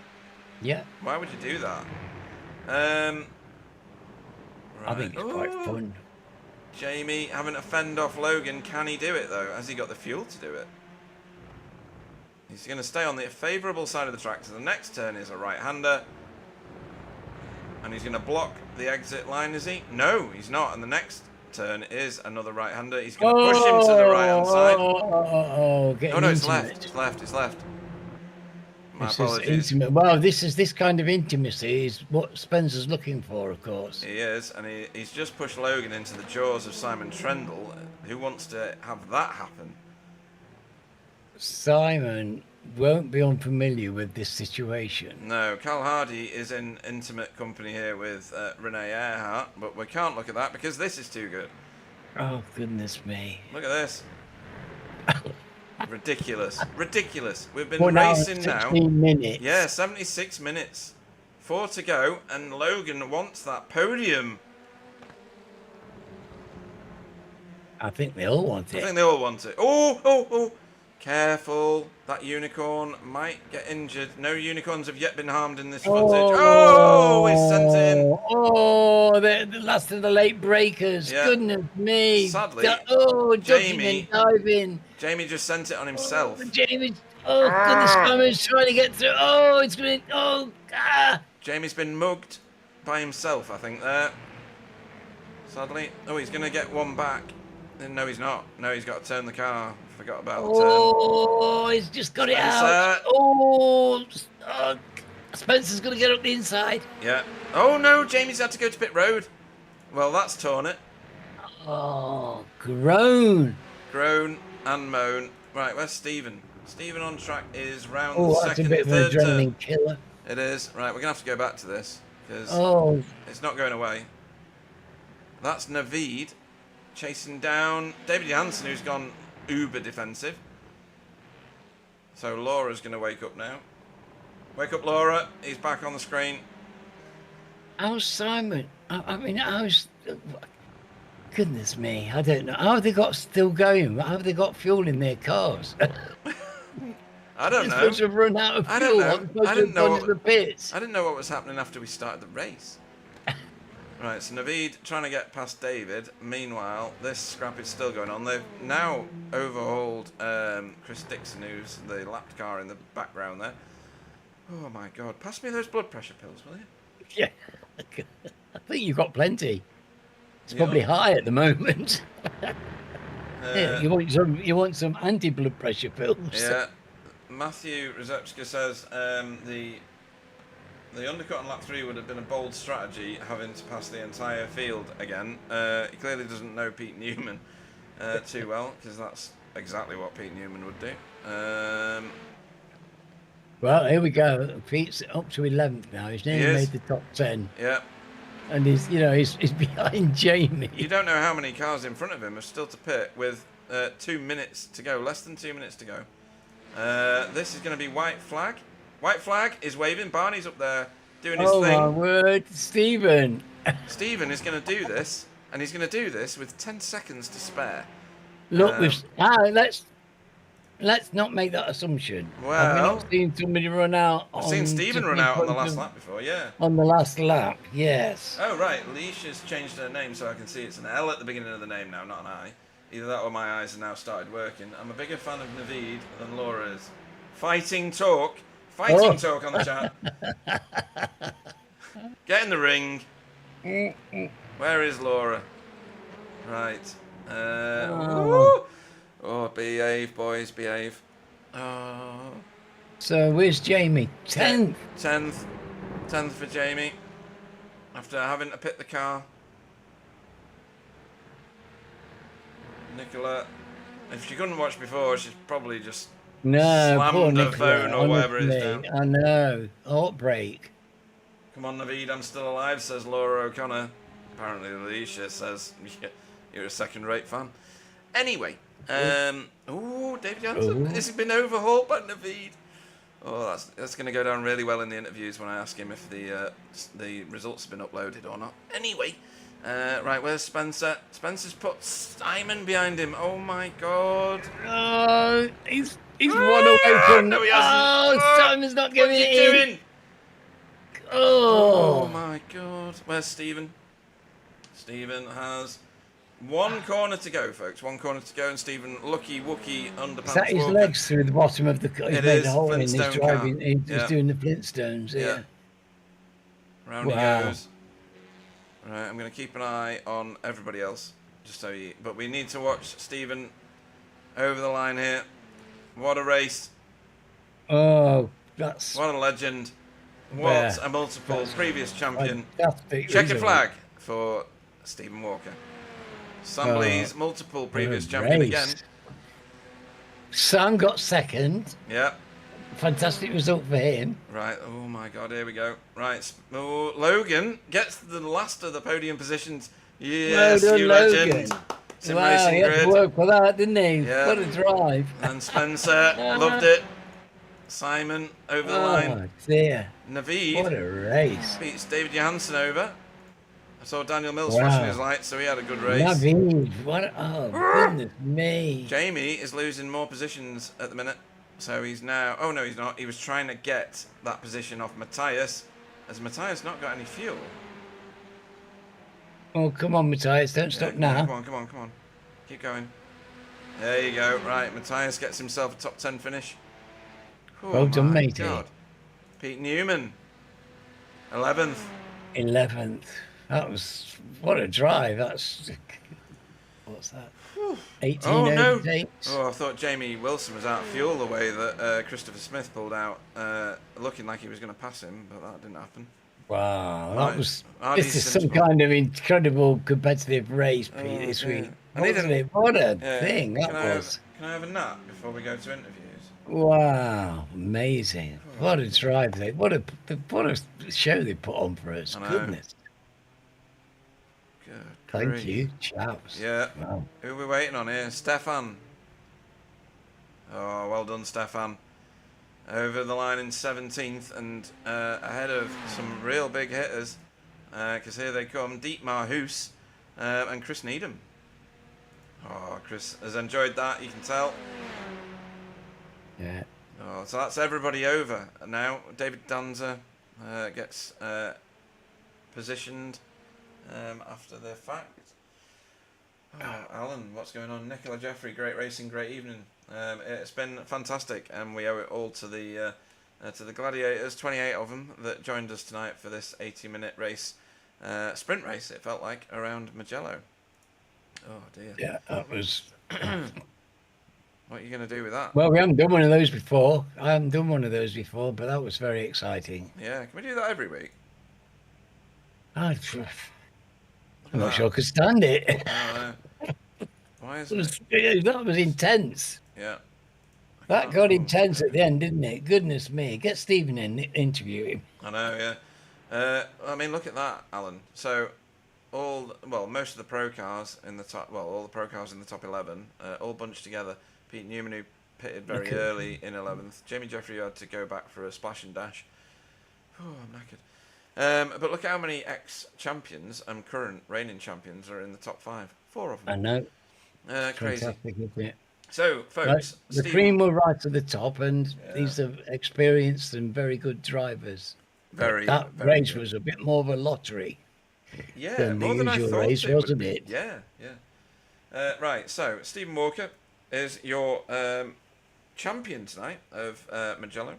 Yeah. Why would you do that? I Right. think it's quite fun. Jamie having to fend off Logan. Can he do it, though? Has he got the fuel to do it? He's going to stay on the favourable side of the track. So the next turn is a right-hander. And he's going to block the exit line, is he? No, he's not. And the next turn is another right-hander. He's going to push him to the right-hand side. Oh, no, it's left. It's left. It's left. My apologies. Well, this kind of intimacy is what Spencer's looking for, of course. He is, and he's just pushed Logan into the jaws of Simon Trendle. Who wants to have that happen? Simon won't be unfamiliar with this situation. No, Cal Hardy is in intimate company here with Renee Earhart, but we can't look at that because this is too good. Oh, goodness me. Look at this. Ridiculous. Ridiculous. We've been racing now. 16 minutes. Yeah, 76 minutes. 4 to go, and Logan wants that podium. I think they all want it. I think they all want it. Oh. Careful. That unicorn might get injured. No unicorns have yet been harmed in this footage. Oh, he's sent it in. Oh, the last of the late breakers. Yeah. Goodness me. Sadly, Jamie. Diving. Jamie just sent it on himself. Goodness, Simon's trying to get through. Oh, it's going to, Jamie's been mugged by himself, I think, there. Sadly. Oh, he's going to get one back. No, he's not. No, he's got to turn the car. Forgot about the turn. Oh, he's just got Spencer. It out. Oh, Spencer's going to get up the inside. Yeah. Oh, no, Jamie's had to go to pit road. Well, that's torn it. Oh, groan And moan. Right, where's Stephen? Stephen on track is round the second, that's a bit third of an turn. adrenaline killer. It is. Right, we're going to have to go back to this because it's not going away. That's Naveed chasing down David Johansson, who's gone uber defensive. So Laura's going to wake up now. Wake up, Laura. He's back on the screen. How's Simon? I mean, how's... Goodness me, I don't know. How have they got still going? How have they got fuel in their cars? I don't know. Supposed to have run out of fuel. I don't know. I didn't know. The pits. I didn't know what was happening after we started the race. Right, so Naveed trying to get past David. Meanwhile, this scrap is still going on. They've now overhauled Chris Dixon, who's the lapped car in the background there. Oh my God! Pass me those blood pressure pills, will you? Yeah, I think you've got plenty. It's probably high at the moment. Yeah, you want some anti-blood pressure pills. Yeah. Matthew Rozepska says the undercut on lap 3 would have been a bold strategy, having to pass the entire field again. He clearly doesn't know Pete Newman too well, because that's exactly what Pete Newman would do. Well, here we go. Pete's up to 11th now. He's nearly made the top 10. Yeah. And he's behind Jamie. You don't know how many cars in front of him are still to pit with 2 minutes to go, less than 2 minutes to go. This is going to be white flag. White flag is waving. Barney's up there doing his thing. Oh, my word. Stephen. Stephen is going to do this, and he's going to do this with 10 seconds to spare. Look, let's not make that assumption. Well, I've not seen somebody run out. I've seen Stephen run out on the last lap before, yeah. On the last lap, yes. Oh, right. Leash has changed her name, so I can see it's an L at the beginning of the name now, not an Either that or my eyes have now started working. I'm a bigger fan of Naveed than Laura is. Fighting talk on the chat. Get in the ring. Where is Laura? Right. Behave, boys, behave. Oh. So where's Jamie? 10th. 10th for Jamie. After having to pit the car. Nicola, if she couldn't watch before, she's probably just slammed her phone or whatever it is down. I know. Heartbreak. Come on, Naveed, I'm still alive, says Laura O'Connor. Apparently, Alicia says you're a second-rate fan. Anyway, David Jansen, has he been overhauled by Naveed? Oh, that's going to go down really well in the interviews when I ask him if the results have been uploaded or not. Anyway, right, where's Spencer? Spencer's put Simon behind him. Oh my God! Oh, he's run away from. No, he hasn't. Simon's not giving it in. What are you doing? Oh my God! Where's Stephen? Stephen has one corner to go, folks. One corner to go, and Stephen, lucky Wookie underpants. Is that his walker. legs through the bottom of the car? He's made a hole in his driving. He's doing the Flintstones. Yeah. Round he goes. Right, I'm going to keep an eye on everybody else, just so you. But we need to watch Stephen over the line here. What a race! Oh, what a legend! What a multiple previous champion. Checker flag for Stephen Walker. Sambley's multiple previous champion again. Sam got second. Yeah. Fantastic result for him. Right. Oh my God. Here we go. Right. Oh, Logan gets the last of the podium positions. Yes, you legend. Sim Racing he had to work for that, didn't he? Yeah. What a drive. And Spencer loved it. Simon over the line. Oh dear. Naveed. What a race. Beats David Johansson over. I saw Daniel Mills flashing his lights, so he had a good race. Naveed. Oh, goodness me. Jamie is losing more positions at the minute. So he's now... Oh, no, he's not. He was trying to get that position off Matthias. Has Matthias not got any fuel? Oh, come on, Matthias. Don't stop now. Come on. Keep going. There you go. Right, Matthias gets himself a top 10 finish. Oh, well done, matey. God. Pete Newman. 11th. 11th. That was... What a drive. That's... What's that? 18 overtakes. Oh, I thought Jamie Wilson was out of fuel the way that Christopher Smith pulled out, looking like he was going to pass him, but that didn't happen. Wow, that was... This is some kind of incredible competitive race, Pete, this week. What a thing that was. Can I have a nap before we go to interviews? Wow, amazing. What a drive. What a show they put on for us. Goodness. Thank you, chaps. Yeah. Wow. Who are we waiting on here? Stefan. Oh, well done, Stefan. Over the line in 17th and ahead of some real big hitters. Because here they come. Dietmar Hoos and Chris Needham. Oh, Chris has enjoyed that, you can tell. Yeah. Oh, so that's everybody over. Now, David Danza gets positioned. After the fact. Oh, Alan, what's going on? Nicola Jeffrey, great racing, great evening. It's been fantastic, and we owe it all to the gladiators, 28 of them, that joined us tonight for this 80-minute race, sprint race. It felt like around Mugello. Oh dear. Yeah, that was. What are you going to do with that? Well, we haven't done one of those before. I haven't done one of those before, but that was very exciting. Yeah, can we do that every week? I'm not sure I could stand it. Why isn't it? That was intense. Yeah. That got intense at the end, didn't it? Goodness me. Get Stephen in, interview him. I know, yeah. I mean, look at that, Alan. So, most of the pro cars in the top, all the pro cars in the top 11, all bunched together. Pete Newman, who pitted very early in 11th. Jamie Jeffrey had to go back for a splash and dash. Oh, I'm knackered. But look at how many ex-champions and current reigning champions are in the top 5. 4 of them. I know. Crazy. Fantastic, isn't it? So, folks, the cream were right at the top, and these are experienced and very good drivers. Very. That race was a bit more of a lottery. Yeah, than more the than usual I thought race, it wasn't would be. it? Yeah. Right, so Stephen Walker is your champion tonight of Mugello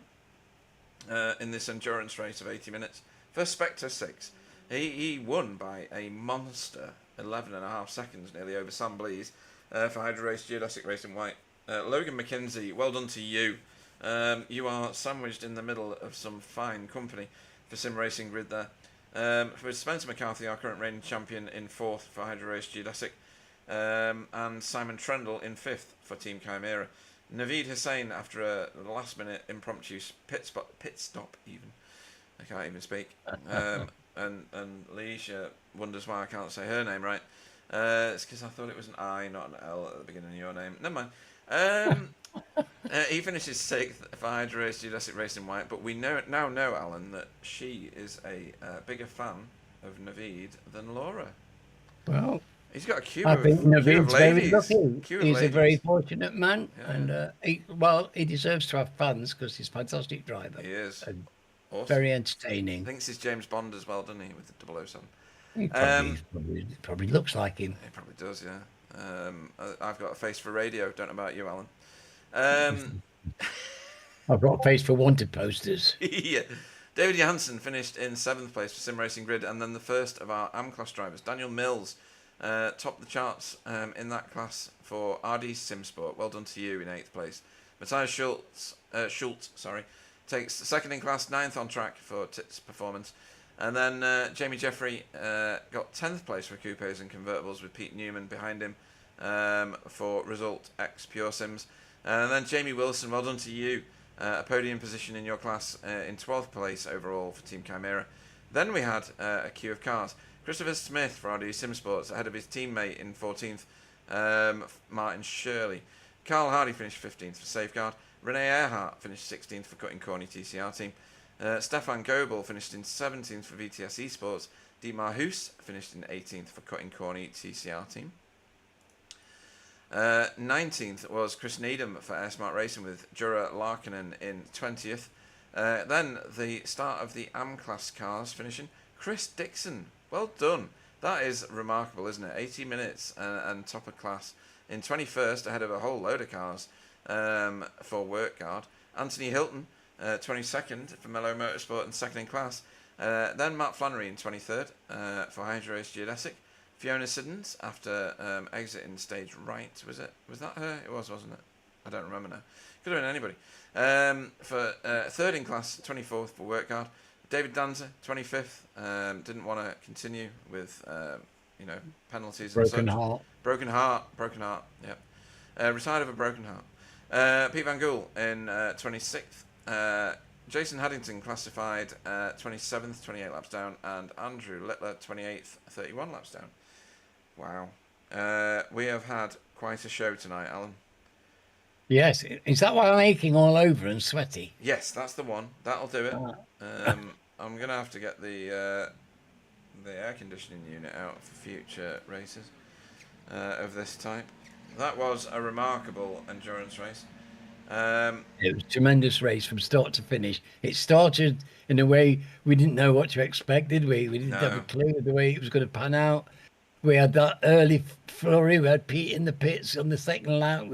in this endurance race of 80 minutes for Spectre 6. He won by a monster 11.5 seconds, nearly over Sam Blees for Hydro Race Geodesic Racing White. Logan McKenzie, well done to you. You are sandwiched in the middle of some fine company for Sim Racing Grid there. For Spencer McCarthy, our current reigning champion, in 4th for Hydro Race Geodesic. And Simon Trendle in 5th for Team Chimera. Naveed Hussain, after a last-minute impromptu pit stop even. I can't even speak. And Leisha wonders why I can't say her name right. It's because I thought it was an I, not an L at the beginning of your name. Never mind. He finishes 6th for Hydro Race Geodesic Racing White, but we now know, Alan, that she is a bigger fan of Naveed than Laura. Well, he's got a queue I of think Naveed's very ladies. lucky. He's a very fortunate man, and he deserves to have fans because he's a fantastic driver. He is. And awesome. Very entertaining. Thinks he's James Bond as well, doesn't he, with the 007? He probably looks like him. He probably does, yeah. I've got a face for radio. Don't know about you, Alan. I've got a face for wanted posters. Yeah. David Johansson finished in 7th place for Sim Racing Grid, and then the first of our AM-class drivers, Daniel Mills, topped the charts in that class for RD Simsport. Well done to you in 8th place. Matthias Schultz, takes second in class, 9th on track for Tits Performance. And then Jamie Jeffrey got 10th place for Coupes and Convertibles with Pete Newman behind him for Result X Pure Sims. And then Jamie Wilson, well done to you. A podium position in your class in 12th place overall for Team Chimera. Then we had a queue of cars. Christopher Smith for RD Simsports ahead of his teammate in 14th, Martin Shirley. Carl Hardy finished 15th for Safeguard. Renee Earhart finished 16th for Cutting Corny TCR team. Stefan Goebel finished in 17th for VTS Esports. Dietmar Hoos finished in 18th for Cutting Corny TCR team. 19th was Chris Needham for Air Smart Racing with Jura Larkinen in 20th. Then the start of the AM-class cars finishing. Chris Dixon, well done. That is remarkable, isn't it? 80 minutes and top of class in 21st ahead of a whole load of cars for Workguard. Anthony Hilton, 22nd for Mellow Motorsport and second in class. Then Matt Flannery in 23rd for Hydro Race Geodesic. Fiona Siddons after exiting stage right. Was that her? It was, wasn't it? I don't remember now. Could have been anybody. For third in class, 24th for Workguard. David Danza, 25th. Didn't want to continue with penalties. Broken and heart. Broken heart. Yep. Retired of a broken heart. Pete Van Gool in 26th. Jason Haddington classified 27th, 28 laps down, and Andrew Littler 28th, 31 laps down. Wow. We have had quite a show tonight, Alan. Yes. Is that why I'm aching all over and sweaty? Yes, that's the one. That'll do it. I'm going to have to get the air conditioning unit out for future races of this type. That was a remarkable endurance race. It was a tremendous race from start to finish. It started in a way we didn't know what to expect, did we? We didn't have a clue of the way it was going to pan out. We had that early flurry. We had Pete in the pits on the second lap.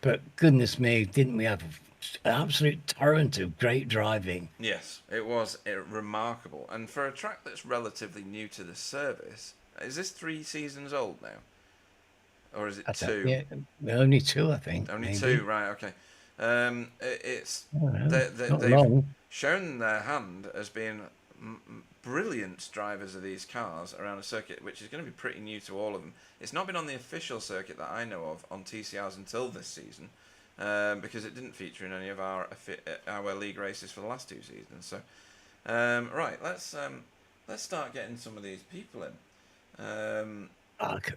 But goodness me, didn't we have an absolute torrent of great driving? Yes, it was remarkable. And for a track that's relatively new to the service, is this 3 seasons old now? Or is it 2? Yeah, only 2, I think. Only maybe. 2, right? Okay. They've shown their hand as being brilliant drivers of these cars around a circuit which is going to be pretty new to all of them. It's not been on the official circuit that I know of on TCRs until this season, because it didn't feature in any of our league races for the last 2 seasons. So, right, let's start getting some of these people in.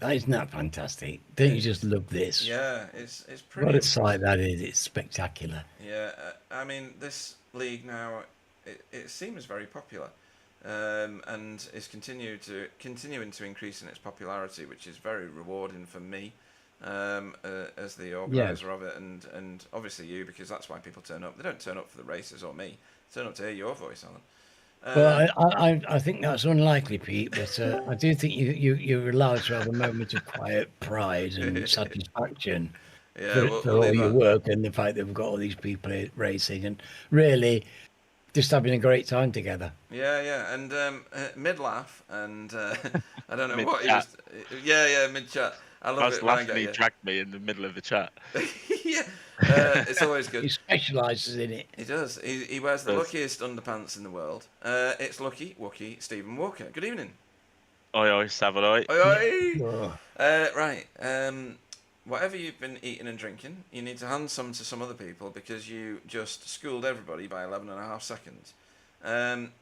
Isn't that fantastic? Don't you just love this? Yeah, it's pretty. What a sight that is! It's spectacular. Yeah, I mean, this league now it seems very popular, and is continuing to increase in its popularity, which is very rewarding for me as the organizer of it, and obviously you, because that's why people turn up. They don't turn up for the races or me; they turn up to hear your voice, Alan. Well, I think that's unlikely, Pete, but I do think you're allowed to have a moment of quiet pride and satisfaction Yeah, for we'll all leave your that. work and the fact that we've got all these people racing and really just having a great time together. Yeah, yeah, and mid laugh, and I don't know what he Mid-chat. was. Yeah, mid chat. I I love was it when I laughing. get He you. dragged me in the middle of the chat. Yeah, it's always good. He specialises in it. He does. He wears the Does. luckiest underpants in the world. It's Lucky Wookie Stephen Walker. Good evening. Oi, oi, Savoy. Oi, oi. Oh, Right. Whatever you've been eating and drinking, you need to hand some to some other people because you just schooled everybody by 11.5 seconds.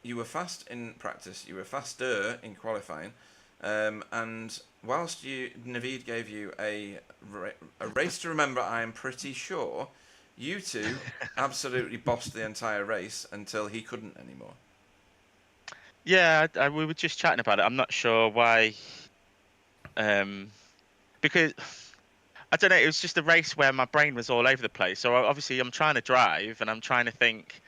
You were fast in practice. You were faster in qualifying. And whilst Naveed gave you a race to remember, I am pretty sure you two absolutely bossed the entire race until he couldn't anymore. Yeah, we were just chatting about it. I'm not sure why. Because I don't know. It was just a race where my brain was all over the place. So obviously, I'm trying to drive and I'm trying to think.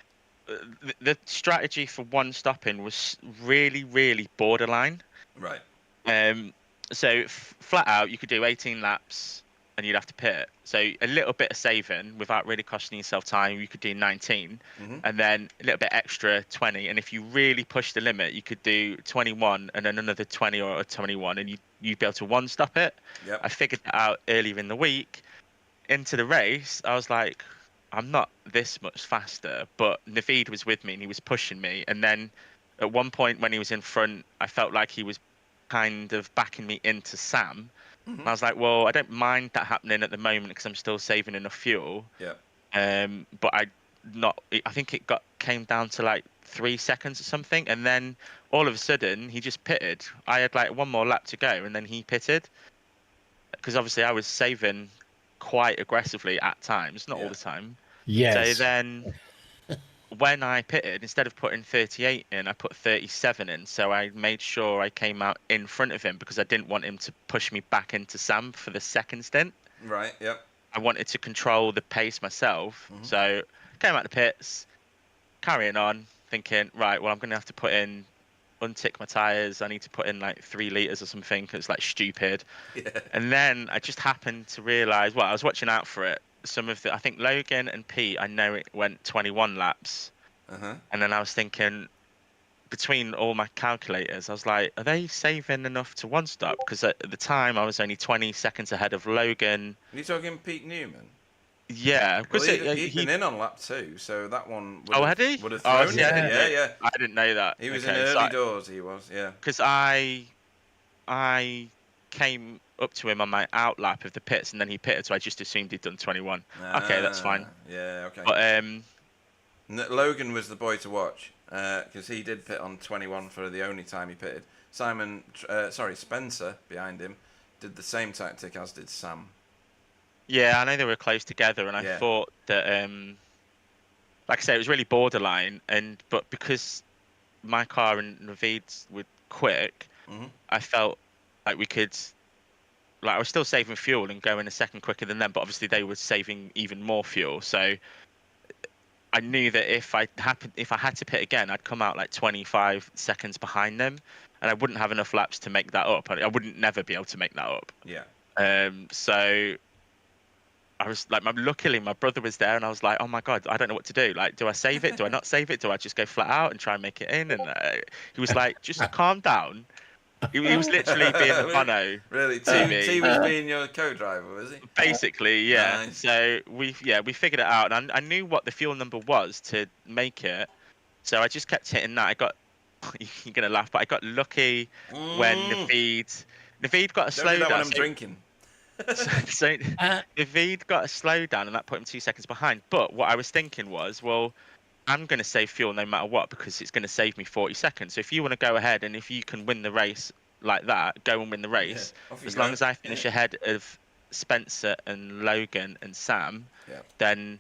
The strategy for one stopping was really, really borderline. Right. So flat out, you could do 18 laps and you'd have to pit. So a little bit of saving without really costing yourself time, you could do 19, and then a little bit extra 20. And if you really push the limit, you could do 21 and then another 20 or 21, and you'd be able to one stop it. Yep. I figured that out earlier in the week. Into the race, I was like, I'm not this much faster, but Naveed was with me and he was pushing me. And then at one point when he was in front, I felt like he was kind of backing me into Sam. And I was like, well, I don't mind that happening at the moment because I'm still saving enough fuel. Yeah. But I think it came down to like 3 seconds or something. And then all of a sudden he just pitted. I had like one more lap to go and then he pitted. Because obviously I was saving quite aggressively at times, not all the time. yes. So then when I pitted, instead of putting 38 in, I put 37 in. So I made sure I came out in front of him because I didn't want him to push me back into Sam for the second stint. Right. Yep. I wanted to control the pace myself. So came out the pits, carrying on, thinking, right, well, I'm going to have to untick my tyres. I need to put in like 3 litres or something. It's like stupid. Yeah. And then I just happened to realise, well, I was watching out for it. I think Logan and Pete, I know it went 21 laps. And then I was thinking, between all my calculators, I was like, are they saving enough to one stop? Because at the time, I was only 20 seconds ahead of Logan. Are you talking Pete Newman? Yeah. Well, he'd been in on lap 2, so that one had he? would have thrown you. Yeah. I didn't know that. He was in early doors, he was, yeah. Because I came up to him on my out lap of the pits, and then he pitted, so I just assumed he'd done 21. Okay, that's fine. Yeah, okay. But Logan was the boy to watch, because he did pit on 21 for the only time he pitted. Spencer, behind him, did the same tactic as did Sam. Yeah, I know they were close together, and I thought that, like I say, it was really borderline, but because my car and Naveed's were quick, I felt like we could, like I was still saving fuel and going a second quicker than them, but obviously they were saving even more fuel. So I knew that if I had to pit again, I'd come out like 25 seconds behind them, and I wouldn't have enough laps to make that up. I wouldn't never be able to make that up. Yeah. So I was like, luckily my brother was there, and I was like, oh my God, I don't know what to do. Like, do I save it? Do I not save it? Do I just go flat out and try and make it in? And he was like, just calm down. He was literally being the Bono. Really? T was being your co-driver, was he? Basically, yeah. Nice. So we figured it out, and I knew what the fuel number was to make it. So I just kept hitting that. You're gonna laugh, but I got lucky when Naveed got a slowdown. Don't do that when I'm drinking. So Naveed got a slowdown, and that put him 2 seconds behind. But what I was thinking was, well, I'm going to save fuel no matter what because it's going to save me 40 seconds. So if you want to go ahead and if you can win the race like that, go and win the race. As long as I finish ahead of Spencer and Logan and Sam, then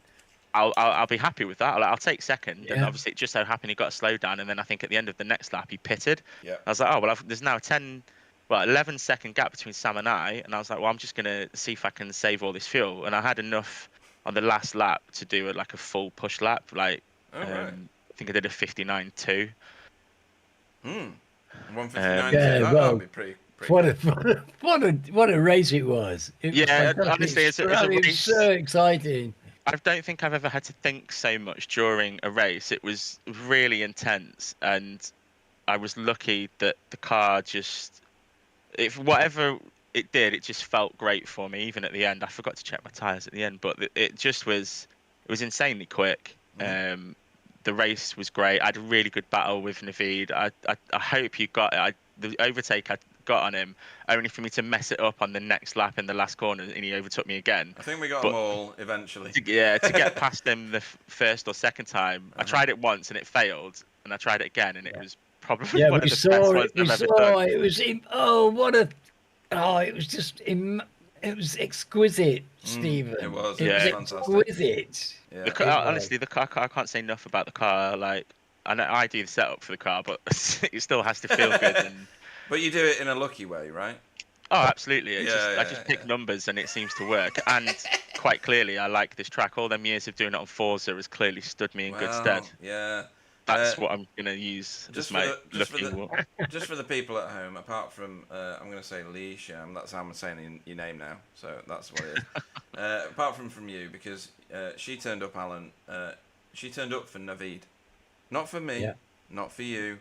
I'll be happy with that. I'll take second. And obviously it just so happened he got a slowdown. And then I think at the end of the next lap, he pitted. Yeah. I was like, oh, well, there's now 11-second gap between Sam and I. And I was like, well, I'm just going to see if I can save all this fuel. And I had enough on the last lap to do a full push lap. I think I did a 59.2. 1:59. Yeah, well, that'd be pretty what a race it was. It was fantastic. Honestly, it's a race. It was so exciting. I don't think I've ever had to think so much during a race. It was really intense, and I was lucky that the car just, if whatever it did, it just felt great for me. Even at the end, I forgot to check my tires at the end, but it just was. It was insanely quick. The race was great. I had a really good battle with Naveed. I hope you got it. The overtake I got on him, only for me to mess it up on the next lap in the last corner, and he overtook me again. I think we got them all eventually. To get past him the first or second time, I tried it once and it failed, and I tried it again, and it was probably one of the best ones I've ever done. It was it was just it was exquisite, Stephen. It was fantastic. Exquisite. Yeah. Honestly, the car, I can't say enough about the car. Like, I know I do the setup for the car, but it still has to feel good. And but you do it in a lucky way, right? Oh, absolutely. I just pick numbers and it seems to work. And quite clearly, I like this track. All them years of doing it on Forza has clearly stood me in good stead. Yeah. That's what I'm going to use as my looking one. Just for the people at home, apart from, I'm going to say Lee Sham, that's how I'm saying your name now, so that's what it is. Apart from you, because she turned up, Alan, she turned up for Naveed. Not for me, not for you,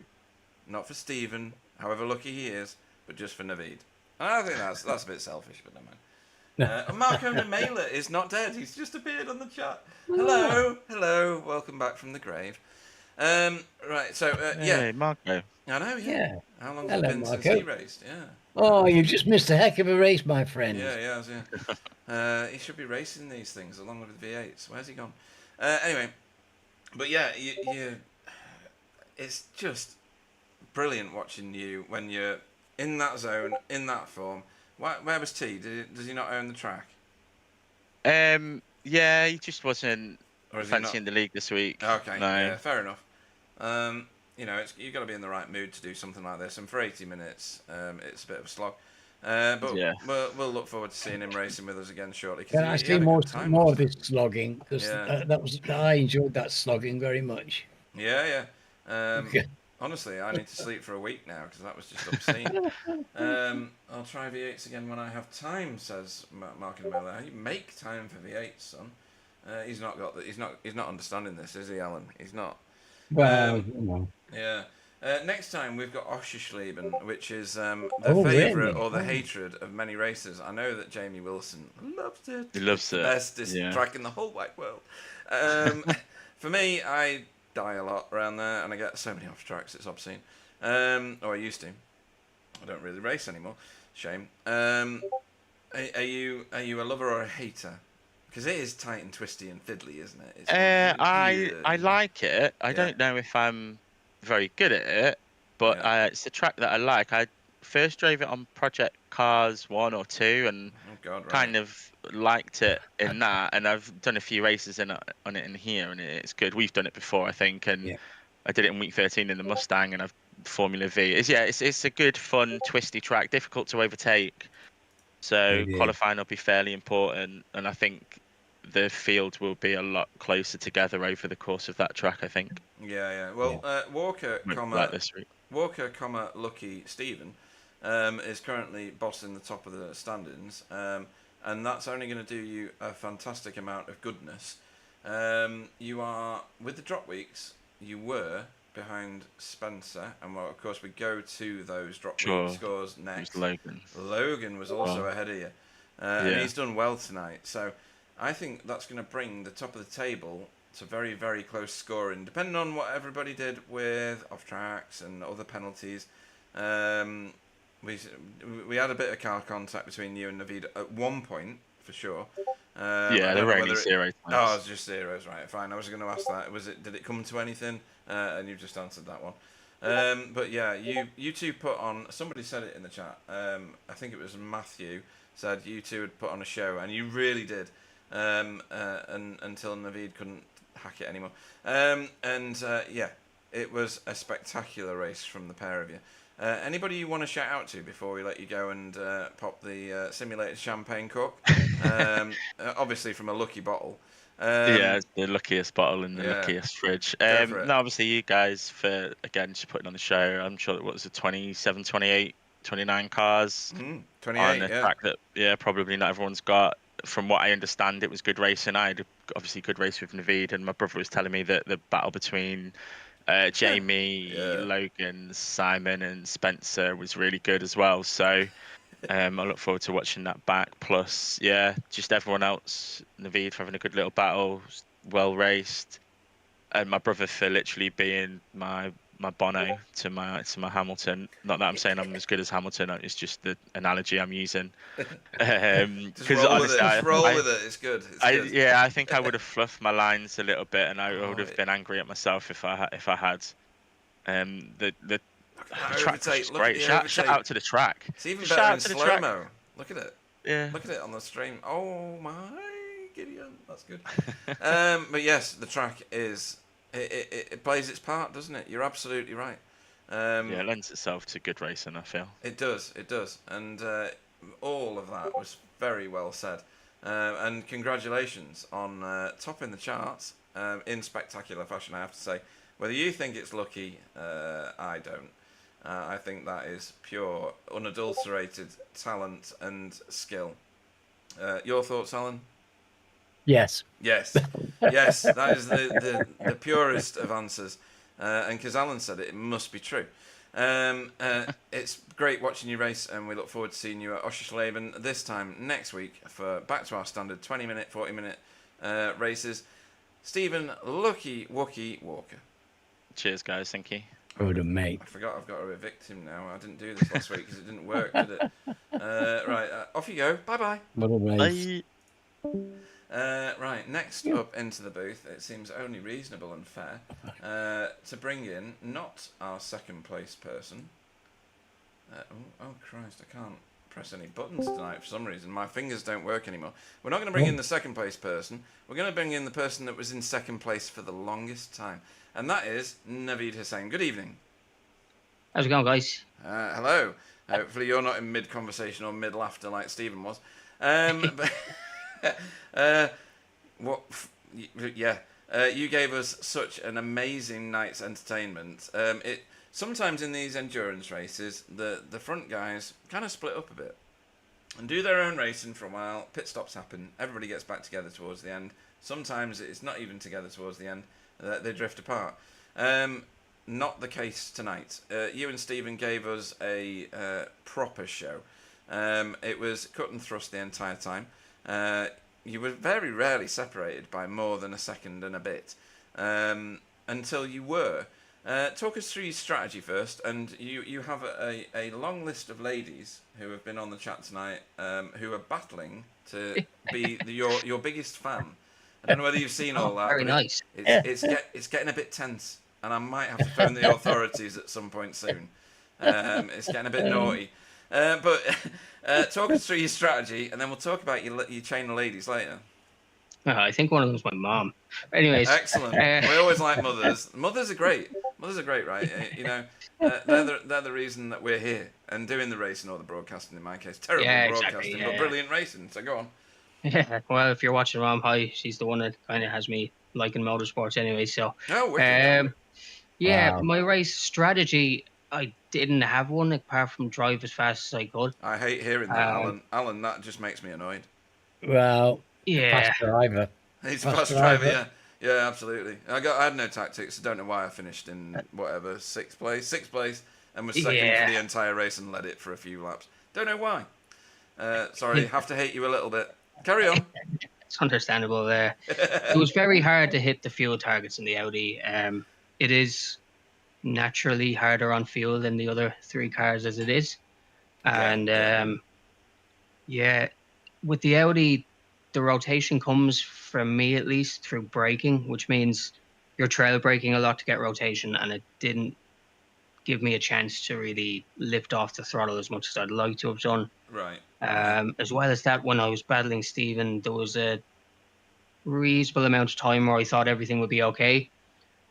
not for Stephen, however lucky he is, but just for Naveed. And I think that's a bit selfish, but never mind. And Marco Nemela is not dead. He's just appeared on the chat. Hello, welcome back from the grave. Right, so Hey, Marco. I know, yeah. How long has it been Marco. since he raced? Yeah. Oh, you've just missed a heck of a race, my friend. Yeah. He should be racing these things along with the V8s. Where's he gone? Anyway, but yeah, you it's just brilliant watching you when you're in that zone, in that form. Where was T? Does he not own the track? Yeah, he just wasn't fancying the league this week. Okay, no. Yeah, fair enough. You've got to be in the right mood to do something like this, and for 80 minutes, it's a bit of a slog. But we'll look forward to seeing him racing with us again shortly. Can I see more of this slogging? Because I enjoyed that slogging very much. Yeah. Honestly, I need to sleep for a week now because that was just obscene. I'll try V8s again when I have time, says Mark in the middle. You make time for V8s, son. He's not got that. He's not understanding this, is he, Alan? He's not. Well, Yeah. Next time we've got Oschersleben, which is the favourite or the hatred of many racers. I know that Jamie Wilson loves it. He loves it. The bestest track in the whole wide world. For me, I die a lot around there, and I get so many off tracks. It's obscene. Or I used to. I don't really race anymore. Shame. Are you a lover or a hater? Because it is tight and twisty and fiddly, isn't it? It's I like it. I don't know if I'm very good at it, but it's a track that I like. I first drove it on Project Cars 1 or 2 and kind of liked it in that. And I've done a few races on it in here, and it's good. We've done it before, I think, and I did it in week 13 in the Mustang, and I've Formula V. It's a good, fun, twisty track, difficult to overtake. So qualifying will be fairly important, and I think the field will be a lot closer together over the course of that track, I think. Yeah. Well, Walker, Lucky Stephen is currently bossing the top of the standings, and that's only going to do you a fantastic amount of goodness. You are, with the drop weeks, you were behind Spencer, and of course we go to those drop week scores next. Logan was also ahead of you, and he's done well tonight. So I think that's going to bring the top of the table to very, very close scoring, depending on what everybody did with off tracks and other penalties. We had a bit of car contact between you and Naveed at one point, for sure. There were only 0 times. Oh, it was just zeros, right? Fine. I was going to ask that. Did it come to anything? And you've just answered that one. But yeah, you two put on. Somebody said it in the chat. I think it was Matthew said you two had put on a show, and you really did. And until Naveed couldn't hack it anymore. It was a spectacular race from the pair of you. Anybody you want to shout out to before we let you go and pop the simulated champagne cork? Obviously from a lucky bottle. Yeah, it's the luckiest bottle in the luckiest fridge. No, obviously you guys for again just putting on the show. I'm sure it was 27, 28, 29 cars 28, on a track that probably not everyone's got. From what I understand, it was good racing. I had obviously good race with Naveed, and my brother was telling me that the battle between Jamie, Logan, Simon, and Spencer was really good as well. So I look forward to watching that back. Plus, just everyone else, Naveed for having a good little battle, well raced, and my brother for literally being my Bono to my Hamilton. Not that I'm saying I'm as good as Hamilton. It's just the analogy I'm using. Because honestly, roll with it. It's good. Good. Yeah, I think I would have fluffed my lines a little bit, and I would have been angry at myself if I had. The track was just great. Shout out to the track. It's even better in slow-mo. Look at it. Yeah. Look at it on the stream. Oh my Gideon, that's good. But yes, the track is it plays its part, doesn't it? You're absolutely right. It lends itself to good racing, I feel. It does, and all of that was very well said. And congratulations on topping the charts in spectacular fashion, I have to say. Whether you think it's lucky, I don't. I think that is pure, unadulterated talent and skill. Your thoughts, Alan? Yes. Yes. Yes, that is the purest of answers. And because Alan said it, it must be true. It's great watching you race, and we look forward to seeing you at Oschersleben this time next week for back to our standard 20-minute, 40-minute races. Stephen Lucky Wookie Walker. Cheers, guys. Thank you. Oh, mate. I forgot I've got to evict him now. I didn't do this last week because it didn't work, did it? Right, off you go. Bye-bye. Bye. Right, next up into the booth, it seems only reasonable and fair to bring in not our second place person. Oh Christ, I can't press any buttons tonight for some reason. My fingers don't work anymore. We're not going to bring in the second place person. We're going to bring in the person that was in second place for the longest time. And that is Naveed Hussain. Good evening. How's it going, guys? Hello. Hopefully you're not in mid-conversation or mid-laughter like Stephen was. You gave us such an amazing night's entertainment. Sometimes in these endurance races, the front guys kind of split up a bit and do their own racing for a while. Pit stops happen. Everybody gets back together towards the end. Sometimes it's not even together towards the end. They drift apart. Not the case tonight. You and Stephen gave us a proper show. It was cut and thrust the entire time. You were very rarely separated by more than a second and a bit, until you were. Talk us through your strategy first, and you have a long list of ladies who have been on the chat tonight, who are battling to be your biggest fan. I don't know whether you've seen all that. Very nice. It's getting a bit tense, and I might have to phone the authorities at some point soon. It's getting a bit naughty. But talk us through your strategy, and then we'll talk about your chain of ladies later. I think one of them's my mom. Anyways. Excellent. We always like mothers. Mothers are great. Mothers are great, right? They're the reason that we're here and doing the racing or the broadcasting in my case. Terrible broadcasting, but brilliant racing. So go on. Yeah, well, if you're watching Mom, hi, she's the one that kind of has me liking motorsports anyway. So, wow. My race strategy, I didn't have one apart from drive as fast as I could. I hate hearing that, Alan. That just makes me annoyed. Well, yeah, fast driver. He's a fast driver, yeah, absolutely. I had no tactics. I don't know why I finished in whatever sixth place, and was second for the entire race and led it for a few laps. Don't know why. Sorry, have to hate you a little bit. Carry on. It's understandable there. It was very hard to hit the fuel targets in the Audi. It is naturally harder on fuel than the other three cars as it is. And with the Audi, the rotation comes, from me at least, through braking, which means you're trail braking a lot to get rotation, and it didn't give me a chance to really lift off the throttle as much as I'd like to have done. Right. As well as that, when I was battling Stephen, there was a reasonable amount of time where I thought everything would be okay,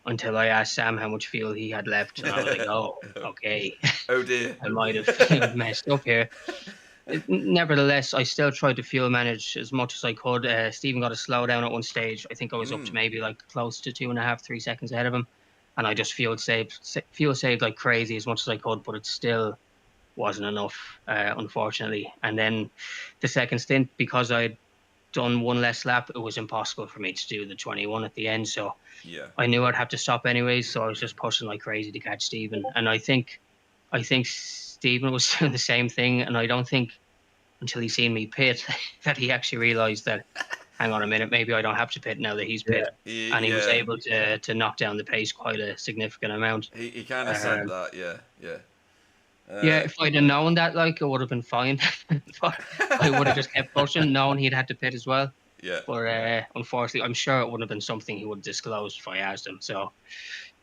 until I asked Sam how much fuel he had left, and I was like, oh, okay. Oh dear. I might have messed up here. Nevertheless, I still tried to fuel manage as much as I could. Stephen got a slow down at one stage. I think I was up to maybe like close to 2.5, 3 seconds ahead of him, and I just fuel saved like crazy as much as I could, but it still wasn't enough, unfortunately. And then the second stint, because I'd done one less lap, it was impossible for me to do the 21 at the end. So I knew I'd have to stop anyways. So I was just pushing like crazy to catch Stephen. And I think Stephen was doing the same thing. And I don't think until he seen me pit that he actually realised that, hang on a minute, maybe I don't have to pit now that he's pit. And he was able to knock down the pace quite a significant amount. He kind of said that, yeah. If I'd have known that, like, it would have been fine. But I would have just kept pushing, knowing he'd had to pit as well. Yeah. But unfortunately, I'm sure it wouldn't have been something he would have disclosed if I asked him. So,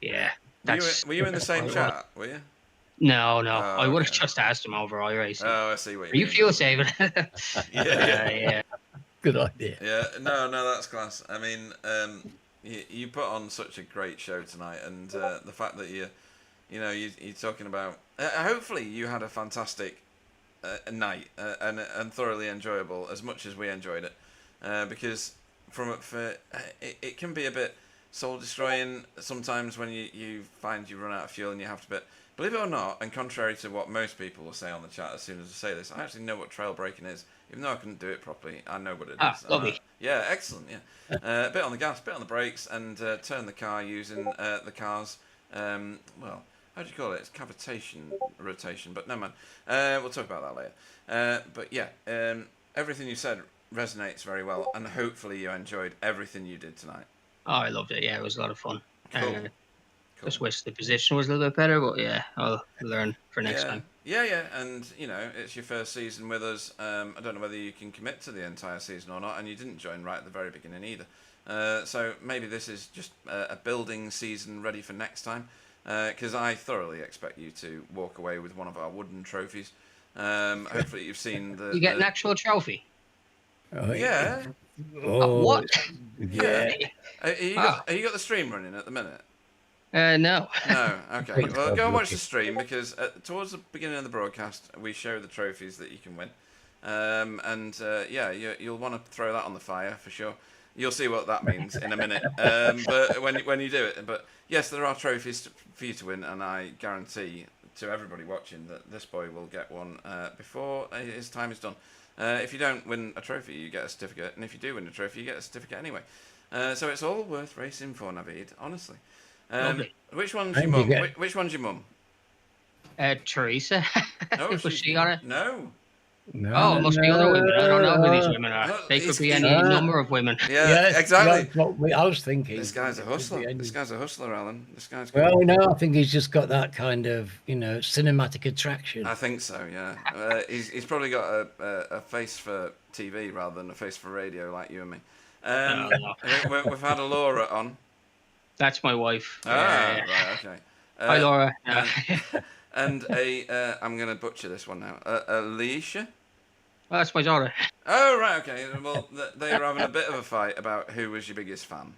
yeah. Were you in the same chat, were you? No. I would have just asked him over iRacing. Oh, I see what you mean. Are you fuel saving? Yeah. Good idea. Yeah, no, that's class. I mean, you put on such a great show tonight, and the fact that you're talking about. Hopefully, you had a fantastic night and thoroughly enjoyable as much as we enjoyed it, because it can be a bit soul destroying sometimes when you find you run out of fuel and you have to bit. Believe it or not, and contrary to what most people will say on the chat as soon as I say this, I actually know what trail braking is. Even though I couldn't do it properly, I know what it is. Lovely. Yeah, excellent, yeah. Bit on the gas, bit on the brakes, and turn the car using the car's, well, how do you call it? It's cavitation rotation, but no man. We'll talk about that later. But yeah, everything you said resonates very well, and hopefully you enjoyed everything you did tonight. Oh, I loved it. Yeah, it was a lot of fun. Cool. Just wish the position was a little bit better, but yeah, I'll learn for next time. Yeah, and it's your first season with us. I don't know whether you can commit to the entire season or not, and you didn't join right at the very beginning either. So maybe this is just a building season ready for next time, because I thoroughly expect you to walk away with one of our wooden trophies. Hopefully you've seen the... You get an actual trophy? Yeah. What? Yeah. Have you got the stream running at the minute? No. No, okay. Well, go and watch the stream, because towards the beginning of the broadcast, we show the trophies that you can win. You'll want to throw that on the fire for sure. You'll see what that means in a minute. But when you do it, but yes, there are trophies for you to win, and I guarantee to everybody watching that this boy will get one before his time is done. If you don't win a trophy, you get a certificate, and if you do win a trophy, you get a certificate anyway. So it's all worth racing for, Naveed, honestly. Which one's your mum? Which one's your mum? Teresa. No, was she on it? No. It must be other women. I don't know who these women are. They could be any number of women. Yeah, yes, exactly. I was thinking. This guy's a hustler. This guy's a hustler, Alan. This guy's. Well, no, I think he's just got that kind of, cinematic attraction. I think so. Yeah. He's probably got a face for TV rather than a face for radio, like you and me. We've had a Laura on. That's my wife. Right, okay. Hi, Laura. And I'm going to butcher this one now. Alicia? Oh, that's my daughter. Oh, right, okay. Well, they were having a bit of a fight about who was your biggest fan.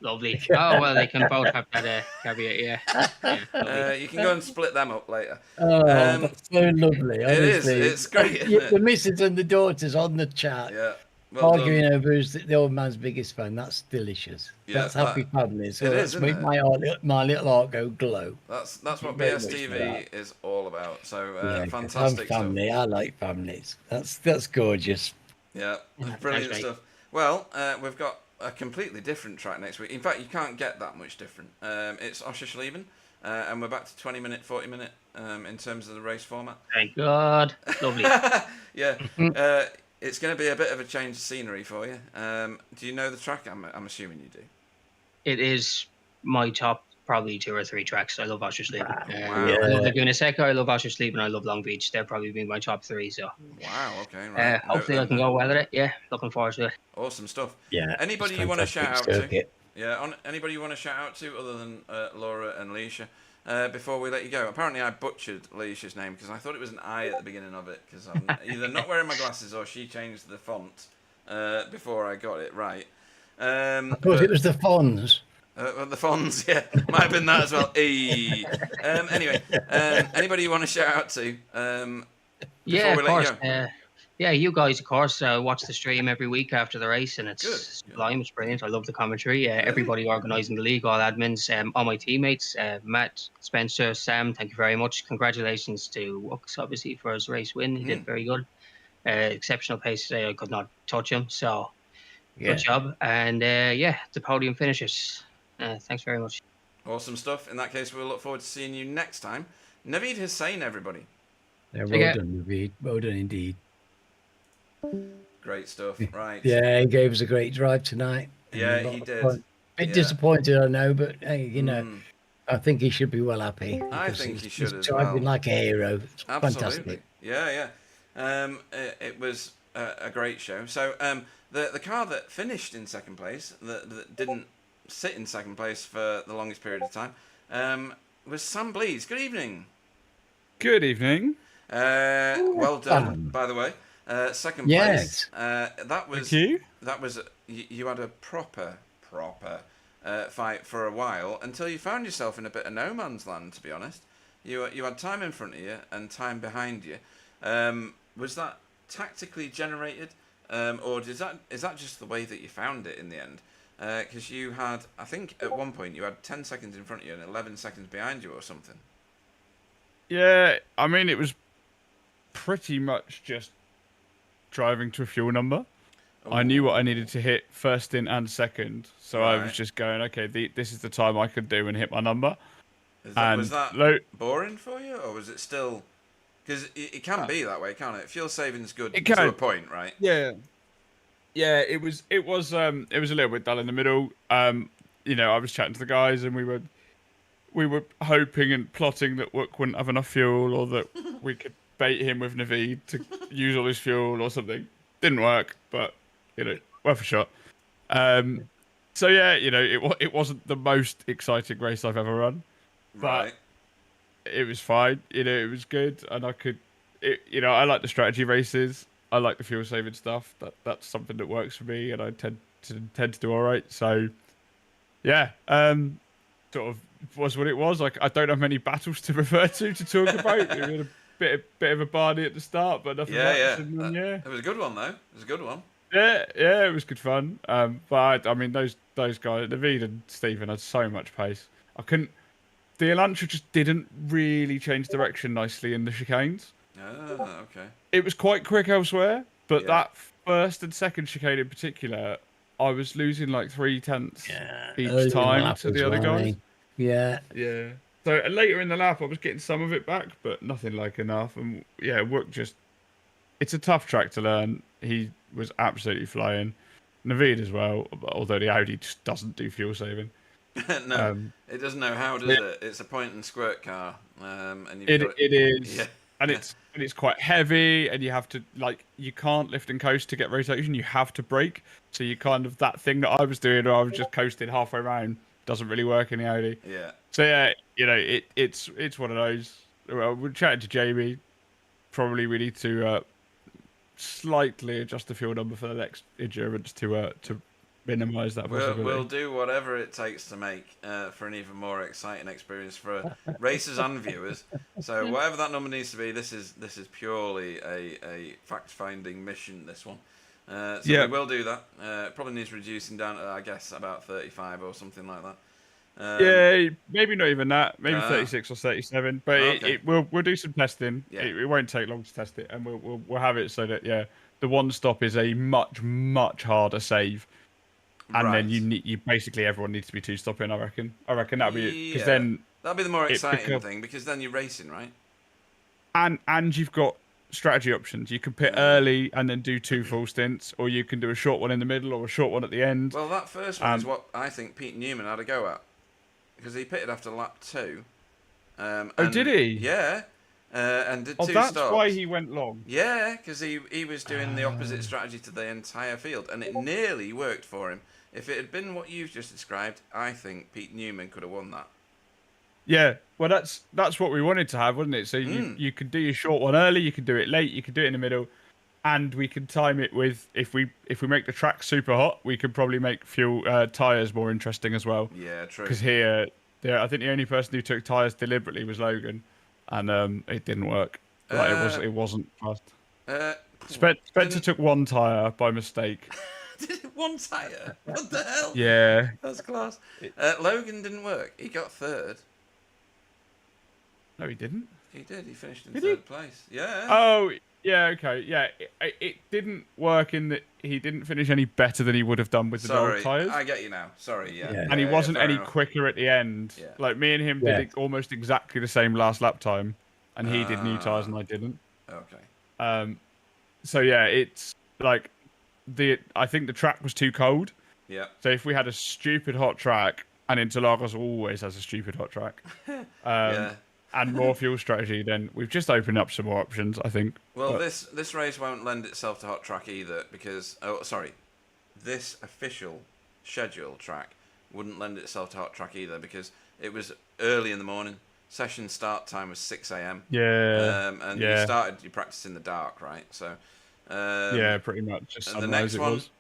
Lovely. Oh, well, they can both have that caveat, yeah. You can go and split them up later. Oh, that's so lovely. It is. It's great, isn't it? The missus and the daughters on the chat. Yeah. Well arguing over who's the old man's biggest fan. That's delicious. Yeah, that's happy family. So it that's is, make my little heart go glow. That's what BSTV is all about. So fantastic family. stuff. I like families. That's gorgeous. Yeah, brilliant stuff. Well, we've got a completely different track next week. In fact, you can't get that much different. It's Oschersleben, and we're back to 20-minute, 40-minute in terms of the race format. Thank God. Lovely. Yeah. It's going to be a bit of a change of scenery for you. Do you know the track? I'm assuming you do. It is my top probably 2 or 3 tracks. I love Oschersleben. Wow. I love Laguna Seca, I love Oschersleben, and I love Long Beach. They'll probably be my top 3. So. Wow. Okay. Right. Hopefully I can go well at it. Yeah. Looking forward to it. Awesome stuff. Yeah. Anybody you want to shout out to? Yeah. Anybody you want to shout out to other than Laura and Leisha? Before we let you go, apparently I butchered Leisha's name because I thought it was an I at the beginning of it because I'm either not wearing my glasses or she changed the font before I got it right. I thought it was the Fonz. The Fonz, yeah, might have been that as well. Anyway, anybody you want to shout out to, Yeah, of course. Yeah, you guys, of course, watch the stream every week after the race, and it's sublime. It's brilliant. I love the commentary. Everybody organising the league, all admins, all my teammates, Matt, Spencer, Sam. Thank you very much. Congratulations to Wux, obviously, for his race win. He did very good. Exceptional pace today. I could not touch him, so good job. And the podium finishes. Thanks very much. Awesome stuff. In that case, we'll look forward to seeing you next time. Naveed Hussain, everybody. Yeah, well done, Naveed. Well done indeed. Great stuff, right? Yeah, he gave us a great drive tonight. Yeah, he did. Bit disappointed, I know, but hey, you know, I think he should be well happy. I think he should as driving like a hero. It's Absolutely. Fantastic. Yeah. It was a great show. So the car that finished in second place, that didn't sit in second place for the longest period of time, was Sam Blees. Good evening. Good evening. Well done, by the way. Second place. That was. Thank you. That was. You had a proper fight for a while until you found yourself in a bit of no man's land. To be honest, you had time in front of you and time behind you. Was that tactically generated, or is that just the way that you found it in the end? Because you had, I think, at one point you had 10 seconds in front of you and 11 seconds behind you, or something. Yeah, I mean, it was pretty much just driving to a fuel number. Ooh. I knew what I needed to hit first stint and second, so I was just going, okay, this is the time I could do and hit my number. Was that boring for you, or was it still? Because it can be that way, can't it? Fuel saving's good to a point, right? Yeah. Yeah, it was a little bit dull in the middle. You know, I was chatting to the guys, and we were hoping and plotting that Wook wouldn't have enough fuel, or that we could bait him with Naveed to use all his fuel or something. Didn't work, but you know, worth a shot. So yeah, you know, it wasn't the most exciting race I've ever run, but it was fine. You know, it was good, and you know, I like the strategy races. I like the fuel saving stuff. That's something that works for me, and I tend to do all right. So, yeah, sort of was what it was. Like, I don't have many battles to refer to talk about. We had a bit of a barney at the start, but nothing much. It was a good one though. It was a good one. Yeah, it was good fun. But I mean, those guys, Naveed and Stephen, had so much pace. The Elantra just didn't really change direction nicely in the chicanes. Oh, okay. It was quite quick elsewhere, but that first and second chicane in particular, I was losing like 0.3 each time to the other guys. Yeah. So later in the lap, I was getting some of it back, but nothing like enough. And yeah, it's a tough track to learn. He was absolutely flying. Naveed as well, although the Audi just doesn't do fuel saving. No, it doesn't know how, does it? It's a point and squirt car, and it is. Yeah. And it's quite heavy, and you have to, like, you can't lift and coast to get rotation. You have to brake. So you kind of, that thing that I was doing, where I was just coasting halfway around, doesn't really work in the Audi. Yeah. So yeah, you know, it's one of those. Well, we're chatting to Jamie. Probably we need to slightly adjust the fuel number for the next endurance to minimise that possibility. We'll do whatever it takes to make for an even more exciting experience for racers and viewers. So whatever that number needs to be, this is purely a fact-finding mission, this one. So we will do that. It probably needs reducing down to, I guess, about 35 or something like that. Yeah, maybe not even that. Maybe 36 or 37. But we'll do some testing. Yeah. It won't take long to test it, and we'll have it so that the one stop is a much harder save. And then you basically everyone needs to be two-stopping. I reckon that'll be because then that'll be the more exciting thing, because then you're racing, right? And you've got strategy options. You can pit early and then do 2 full stints, or you can do a short one in the middle or a short one at the end. Well, that first one is what I think Pete Newman had a go at, because he pitted after lap 2. Did he? Yeah. And did 2 that's stops. Why he went long. Yeah, because he was doing the opposite strategy to the entire field, and it nearly worked for him. If it had been what you've just described, I think Pete Newman could have won that. Yeah, well, that's what we wanted to have, wasn't it? So you could do your short one early, you could do it late, you could do it in the middle, and we could time it with if we make the track super hot, we could probably make fuel tires more interesting as well. Yeah, true. Because here, I think the only person who took tires deliberately was Logan, and it didn't work. Like it wasn't fast. Spencer Didn't... took one tyre by mistake. One tyre? What the hell? Yeah. That's class. Logan didn't work. He got third. No, he didn't. He did. He finished in third place. Yeah. Oh, yeah, okay. Yeah, it didn't work in that he didn't finish any better than he would have done with the old tyres. I get you now. Sorry, yeah. And he wasn't any enough. quicker at the end. Yeah. Like, me and him did almost exactly the same last lap time. And he did new tyres and I didn't. Okay. So, yeah, it's like... I think the track was too cold. Yeah. So if we had a stupid hot track, and Interlagos always has a stupid hot track, and more fuel strategy, then we've just opened up some more options, I think. Well, this race won't lend itself to hot track either because this official schedule track wouldn't lend itself to hot track either because it was early in the morning. Session start time was 6 a.m. Yeah. And you started your practice in the dark, right? So. Yeah, pretty much. Just and the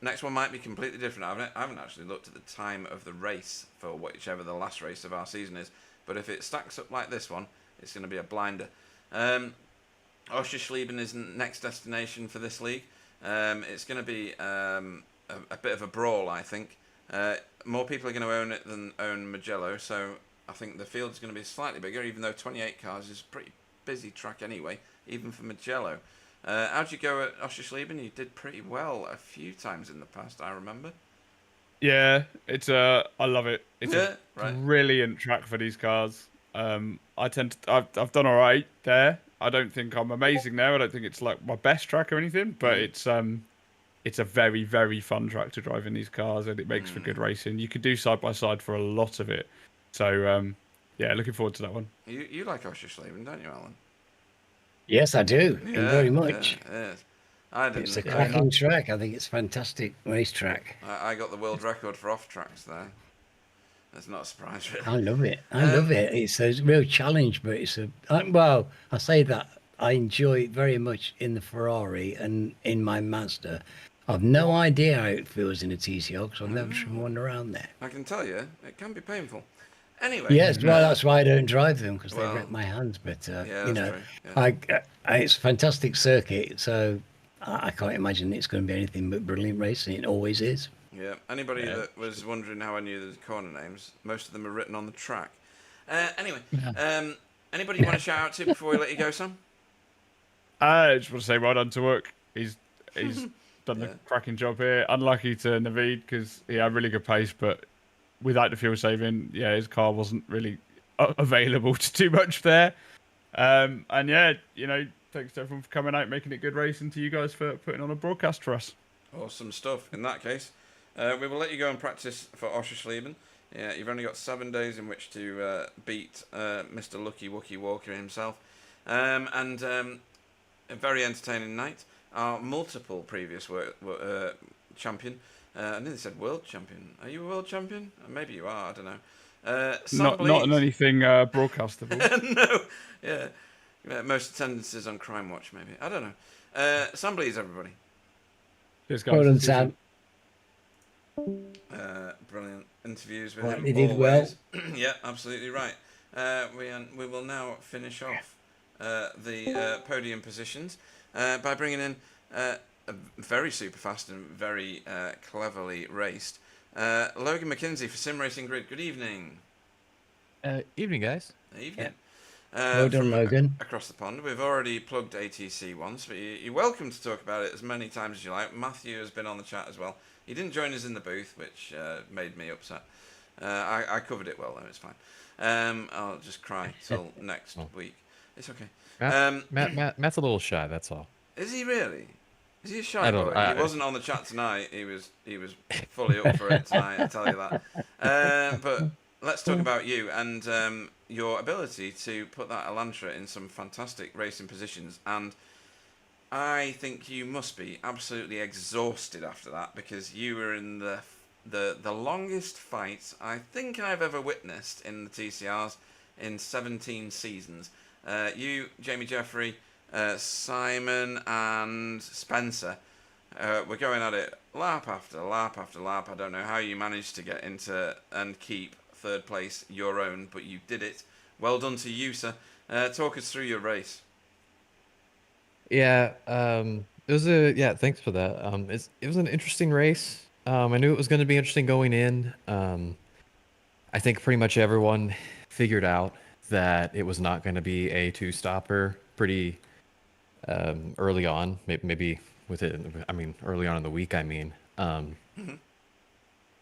next one might be completely different. I haven't actually looked at the time of the race for whichever the last race of our season is. But if it stacks up like this one, it's going to be a blinder. Oschersleben is the next destination for this league. It's going to be a bit of a brawl, I think. More people are going to own it than own Mugello, so I think the field's going to be slightly bigger, even though 28 cars is a pretty busy track anyway, even for Mugello. How'd you go at Oschersleben? You did pretty well a few times in the past, I remember. Yeah, I love it. It's a brilliant track for these cars. I've done all right there. I don't think I'm amazing there. I don't think it's like my best track or anything, but it's a very, very fun track to drive in these cars, and it makes for good racing. You could do side by side for a lot of it. So yeah, looking forward to that one. You like Oschersleben, don't you, Alan? Yes, I do. Very much. Yeah. It's a cracking track. I think it's a fantastic racetrack. I got the world record for off tracks there. That's not a surprise, really. I love it. I love it. It's a real challenge, but I say that I enjoy it very much in the Ferrari and in my Mazda. I've no idea how it feels in a TCR because I've never driven one around there. I can tell you, it can be painful. Anyway. Yes, well, that's why I don't drive them because they wreck my hands. But you know, it's a fantastic circuit, so I can't imagine it's going to be anything but brilliant racing. It always is. Yeah. Anybody that was wondering how I knew the corner names, most of them are written on the track. Anyway, anybody you want to shout out to before we let you go, Sam? I just want to say well done to Work. He's done a cracking job here. Unlucky to Naveed because he had really good pace, but without the fuel saving, his car wasn't really available to do much there. And yeah, thanks to everyone for coming out, making it good racing, to you guys for putting on a broadcast for us. Awesome stuff. In that case, we will let you go and practice for Oschersleben. Yeah, you've only got 7 days in which to beat Mr. Lucky Wookie Walker himself. And a very entertaining night. Our multiple previous champion. I nearly said world champion. Are you a world champion? Maybe you are. I don't know. Not in anything broadcastable. No. Yeah. Most attendances on Crime Watch, maybe. I don't know. Sam Blees, everybody. Cheers, guys. Well done, Sam. Brilliant interviews with him. He did well. Yeah, absolutely right. We will now finish off the podium positions by bringing in a very super fast and very cleverly raced Logan McKenzie for Sim Racing Grid. Good evening. Evening, guys. Evening. Well done, Logan. Across the pond. We've already plugged ATC once, but you're welcome to talk about it as many times as you like. Matthew has been on the chat as well. He didn't join us in the booth, which made me upset. I covered it well, though. It's fine. I'll just cry till next week. It's okay. Matt's a little shy, that's all. Is he really? Is he a shy boy? He wasn't on the chat tonight. He was fully up for it tonight, I tell you that. But let's talk about you and your ability to put that Elantra in some fantastic racing positions. And I think you must be absolutely exhausted after that because you were in the longest fight I think I've ever witnessed in the TCRs in 17 seasons. You, Jamie Jeffrey, Simon and Spencer were going at it lap after lap after lap. I don't know how you managed to get into and keep third place your own, but you did it. Well done to you, sir. Talk us through your race. Yeah, it was thanks for that. It was an interesting race. I knew it was going to be interesting going in. I think pretty much everyone figured out that it was not going to be a two-stopper pretty early on. Maybe with it, I mean, early on in the week, I mean.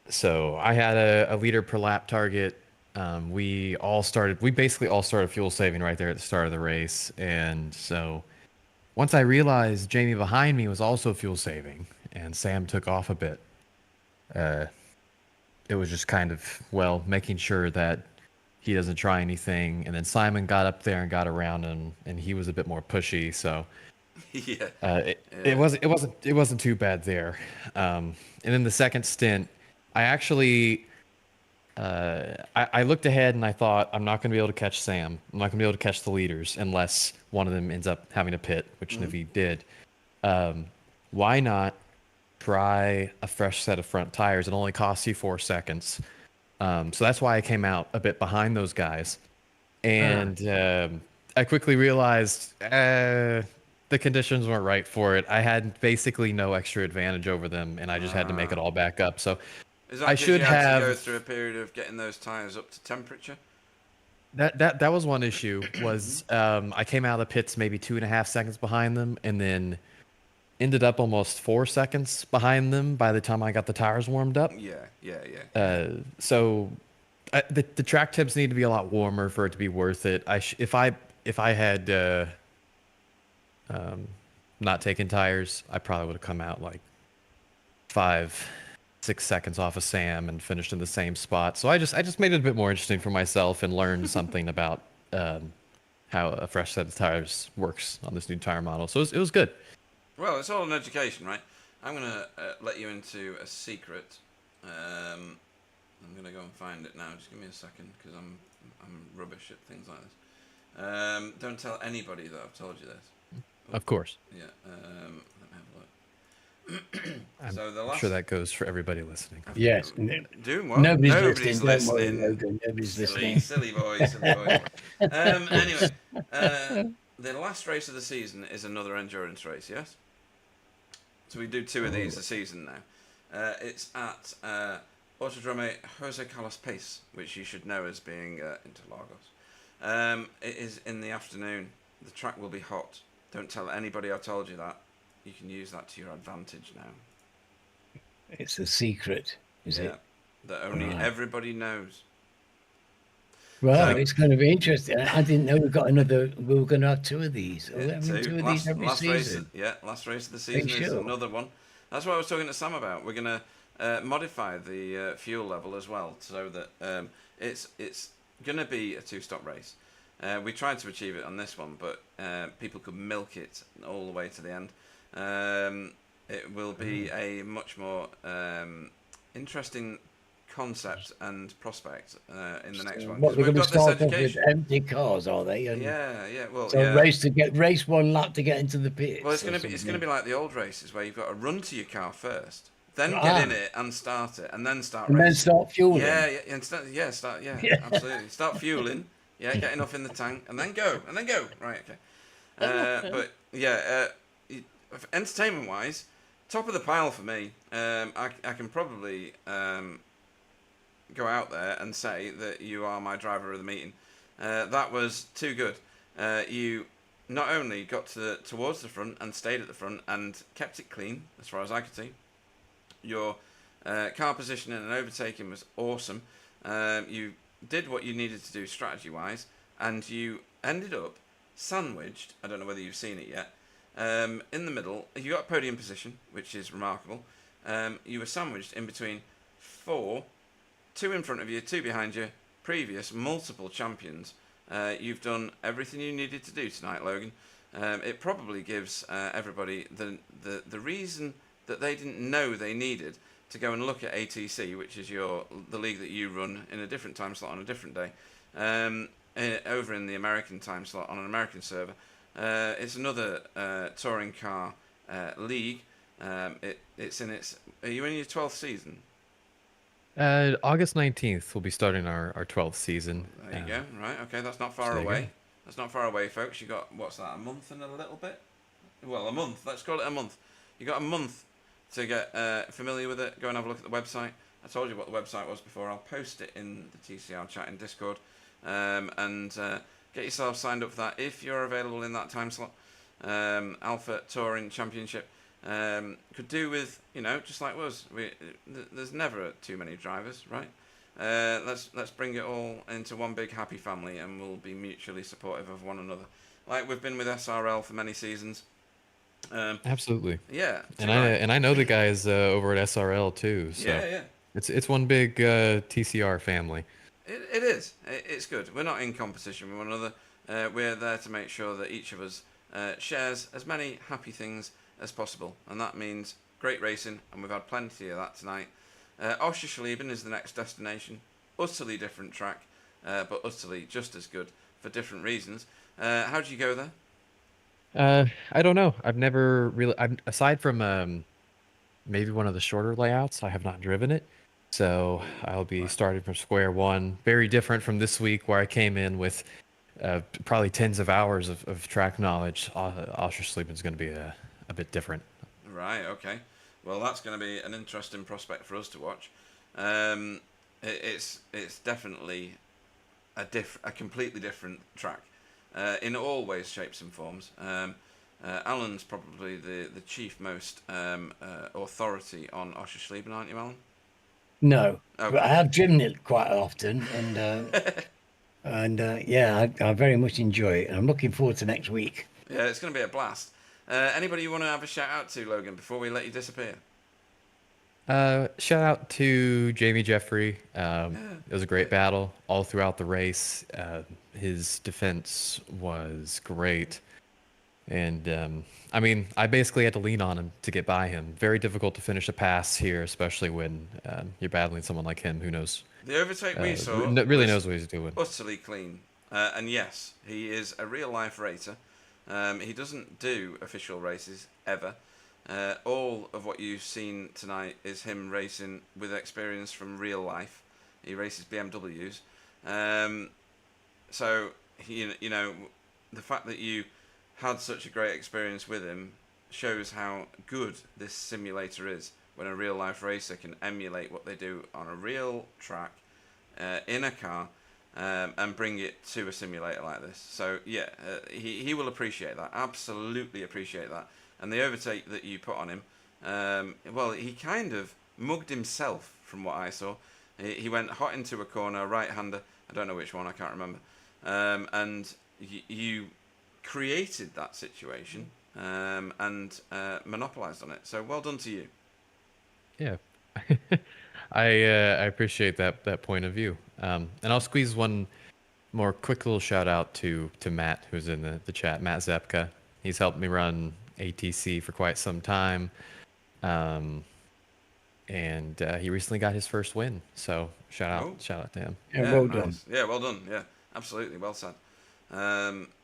So I had a liter per lap target. We basically all started fuel saving right there at the start of the race. And so once I realized Jamie behind me was also fuel saving and Sam took off a bit, it was just kind of, well, making sure that he doesn't try anything. And then Simon got up there and got around him, and he was a bit more pushy. So Yeah. it wasn't too bad there. And then the second stint, I actually I looked ahead and I thought I'm not going to be able to catch Sam. I'm not going to be able to catch the leaders unless one of them ends up having a pit, which Naveed did. Why not try a fresh set of front tires? It only costs you 4 seconds. So that's why I came out a bit behind those guys. And I quickly realized the conditions weren't right for it. I had basically no extra advantage over them, and I just had to make it all back up. So Is that I 'cause should you had have to go through a period of getting those tires up to temperature? that was one issue. Was I came out of the pits maybe 2.5 seconds behind them, and then ended up almost 4 seconds behind them by the time I got the tires warmed up. Yeah. So the track temps need to be a lot warmer for it to be worth it. If I had not taken tires, I probably would have come out like 5-6 seconds off of Sam and finished in the same spot. So I just made it a bit more interesting for myself and learned something about how a fresh set of tires works on this new tire model. So it was good. Well, it's all an education, right? I'm going to let you into a secret. I'm going to go and find it now. Just give me a second, because I'm rubbish at things like this. Don't tell anybody that I've told you this. Of course. Yeah. Let me have a look. I'm sure that goes for everybody listening. Yes. Doing what? Nobody's listening. Nobody's listening. Silly boys. Anyway, the last race of the season is another endurance race, yes? So we do 2 of these a season now. It's at Autodromo Jose Carlos Pace, which you should know as being Interlagos. It is in the afternoon. The track will be hot. Don't tell anybody I told you that. You can use that to your advantage now. It's a secret, is it? That only everybody knows. Well, it's going to be interesting. I didn't know we were going to have 2 of these. Yeah, 2 of these every season. Last race of the season is another one. That's what I was talking to Sam about. We're going to modify the fuel level as well, so that it's going to be a 2-stop race. We tried to achieve it on this one, but people could milk it all the way to the end. It will be a much more interesting concept and prospect in the next one. What, they're going to start off with empty cars, are they? And Well, race 1 lap to get into the pits. Well, it's going to be like the old races where you've got to run to your car first, then get in it and start it, and then start racing. Then start fueling. Absolutely. Start fueling. Yeah, get enough in the tank, and then go. Right, okay. But yeah, entertainment-wise, top of the pile for me. I can probably go out there and say that you are my driver of the meeting. That was too good. You not only got towards the front and stayed at the front and kept it clean, as far as I could see. Your car positioning and overtaking was awesome. You did what you needed to do strategy-wise, and you ended up sandwiched. I don't know whether you've seen it yet. In the middle, you got podium position, which is remarkable. You were sandwiched in between 4, 2 in front of you, 2 behind you, previous multiple champions. You've done everything you needed to do tonight, Logan. It probably gives everybody the reason that they didn't know they needed to go and look at ATC, which is the league that you run in a different time slot on a different day, over in the American time slot on an American server. It's another touring car league. It's in its. Are you in your 12th season? August 19th, we'll be starting our 12th season. There you go. Right. Okay, that's not far away. That's not far away, folks. You got, what's that, a month and a little bit? well, a month. Let's call it a month. You got a month to get familiar with it. Go and have a look at the website. I told you what the website was before. I'll post it in the TCR chat in Discord, and get yourself signed up for that if you're available in that time slot. Alpha Touring Championship could do with, just like us. There's never too many drivers, right? Let's bring it all into one big happy family, and we'll be mutually supportive of one another, like we've been with SRL for many seasons. Absolutely. Yeah. And I know the guys over at SRL too. So yeah. It's one big TCR family. It is. It's good. We're not in competition with one another. We're there to make sure that each of us shares as many happy things as possible, and that means great racing, and we've had plenty of that tonight. Oschersleben is the next destination. Utterly different track, but utterly just as good for different reasons. How do you go there? I don't know. I've never really, aside from maybe one of the shorter layouts, I have not driven it. So I'll be starting from square one. Very different from this week where I came in with probably tens of hours of track knowledge. Oschersleben is going to be a bit different. Right, okay. Well, that's going to be an interesting prospect for us to watch. It's definitely a completely different track in all ways, shapes and forms. Alan's probably the chief most authority on Oschersleben, aren't you, Alan? No, Okay. but I have driven it quite often, and yeah, I very much enjoy it, and I'm looking forward to next week. Yeah, it's going to be a blast. Anybody you want to have a shout out to, Logan, before we let you disappear? Shout out to Jamie Jeffrey. It was a great battle all throughout the race. His defense was great. And I mean, I basically had to lean on him to get by him. Very difficult to finish a pass here, especially when you're battling someone like him who knows. The overtake we saw really knows what he's doing. Utterly clean. And yes, he is a real life racer. He doesn't do official races ever. All of what you've seen tonight is him racing with experience from real life. He races BMWs. So, the fact that you had such a great experience with him shows how good this simulator is, when a real life racer can emulate what they do on a real track in a car and bring it to a simulator like this. So yeah, he will appreciate that, absolutely appreciate that. And the overtake that you put on him, well, he kind of mugged himself from what I saw. He went hot into a corner, right-hander, I don't know which one, I can't remember, and you created that situation and monopolized on it. So well done to you. Yeah, I appreciate that point of view. And I'll squeeze one more quick little shout out to Matt, who's in the chat. Matt Zepka. He's helped me run ATC for quite some time, and he recently got his first win. So shout out to him. Yeah, well nice. done. Yeah, well done. Yeah, absolutely, well said.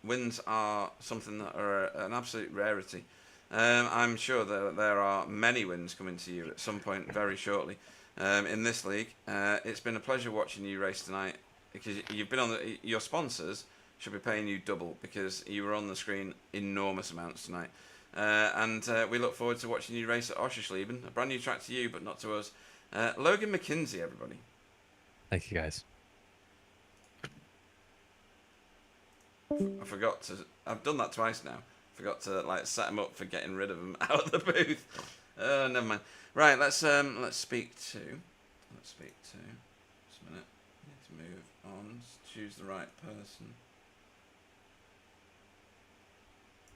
Wins are something that are an absolute rarity. I'm sure that there are many wins coming to you at some point very shortly in this league. It's been a pleasure watching you race tonight, because you've been on your sponsors should be paying you double, because you were on the screen enormous amounts tonight. And we look forward to watching you race at Oschersleben, a brand new track to you, but not to us. Logan McKinsey, everybody. Thank you, guys. I forgot to. I've done that twice now. Forgot to set him up for getting rid of him out of the booth. Never mind. Right, let's speak to. Just a minute. Need to move on. Choose the right person.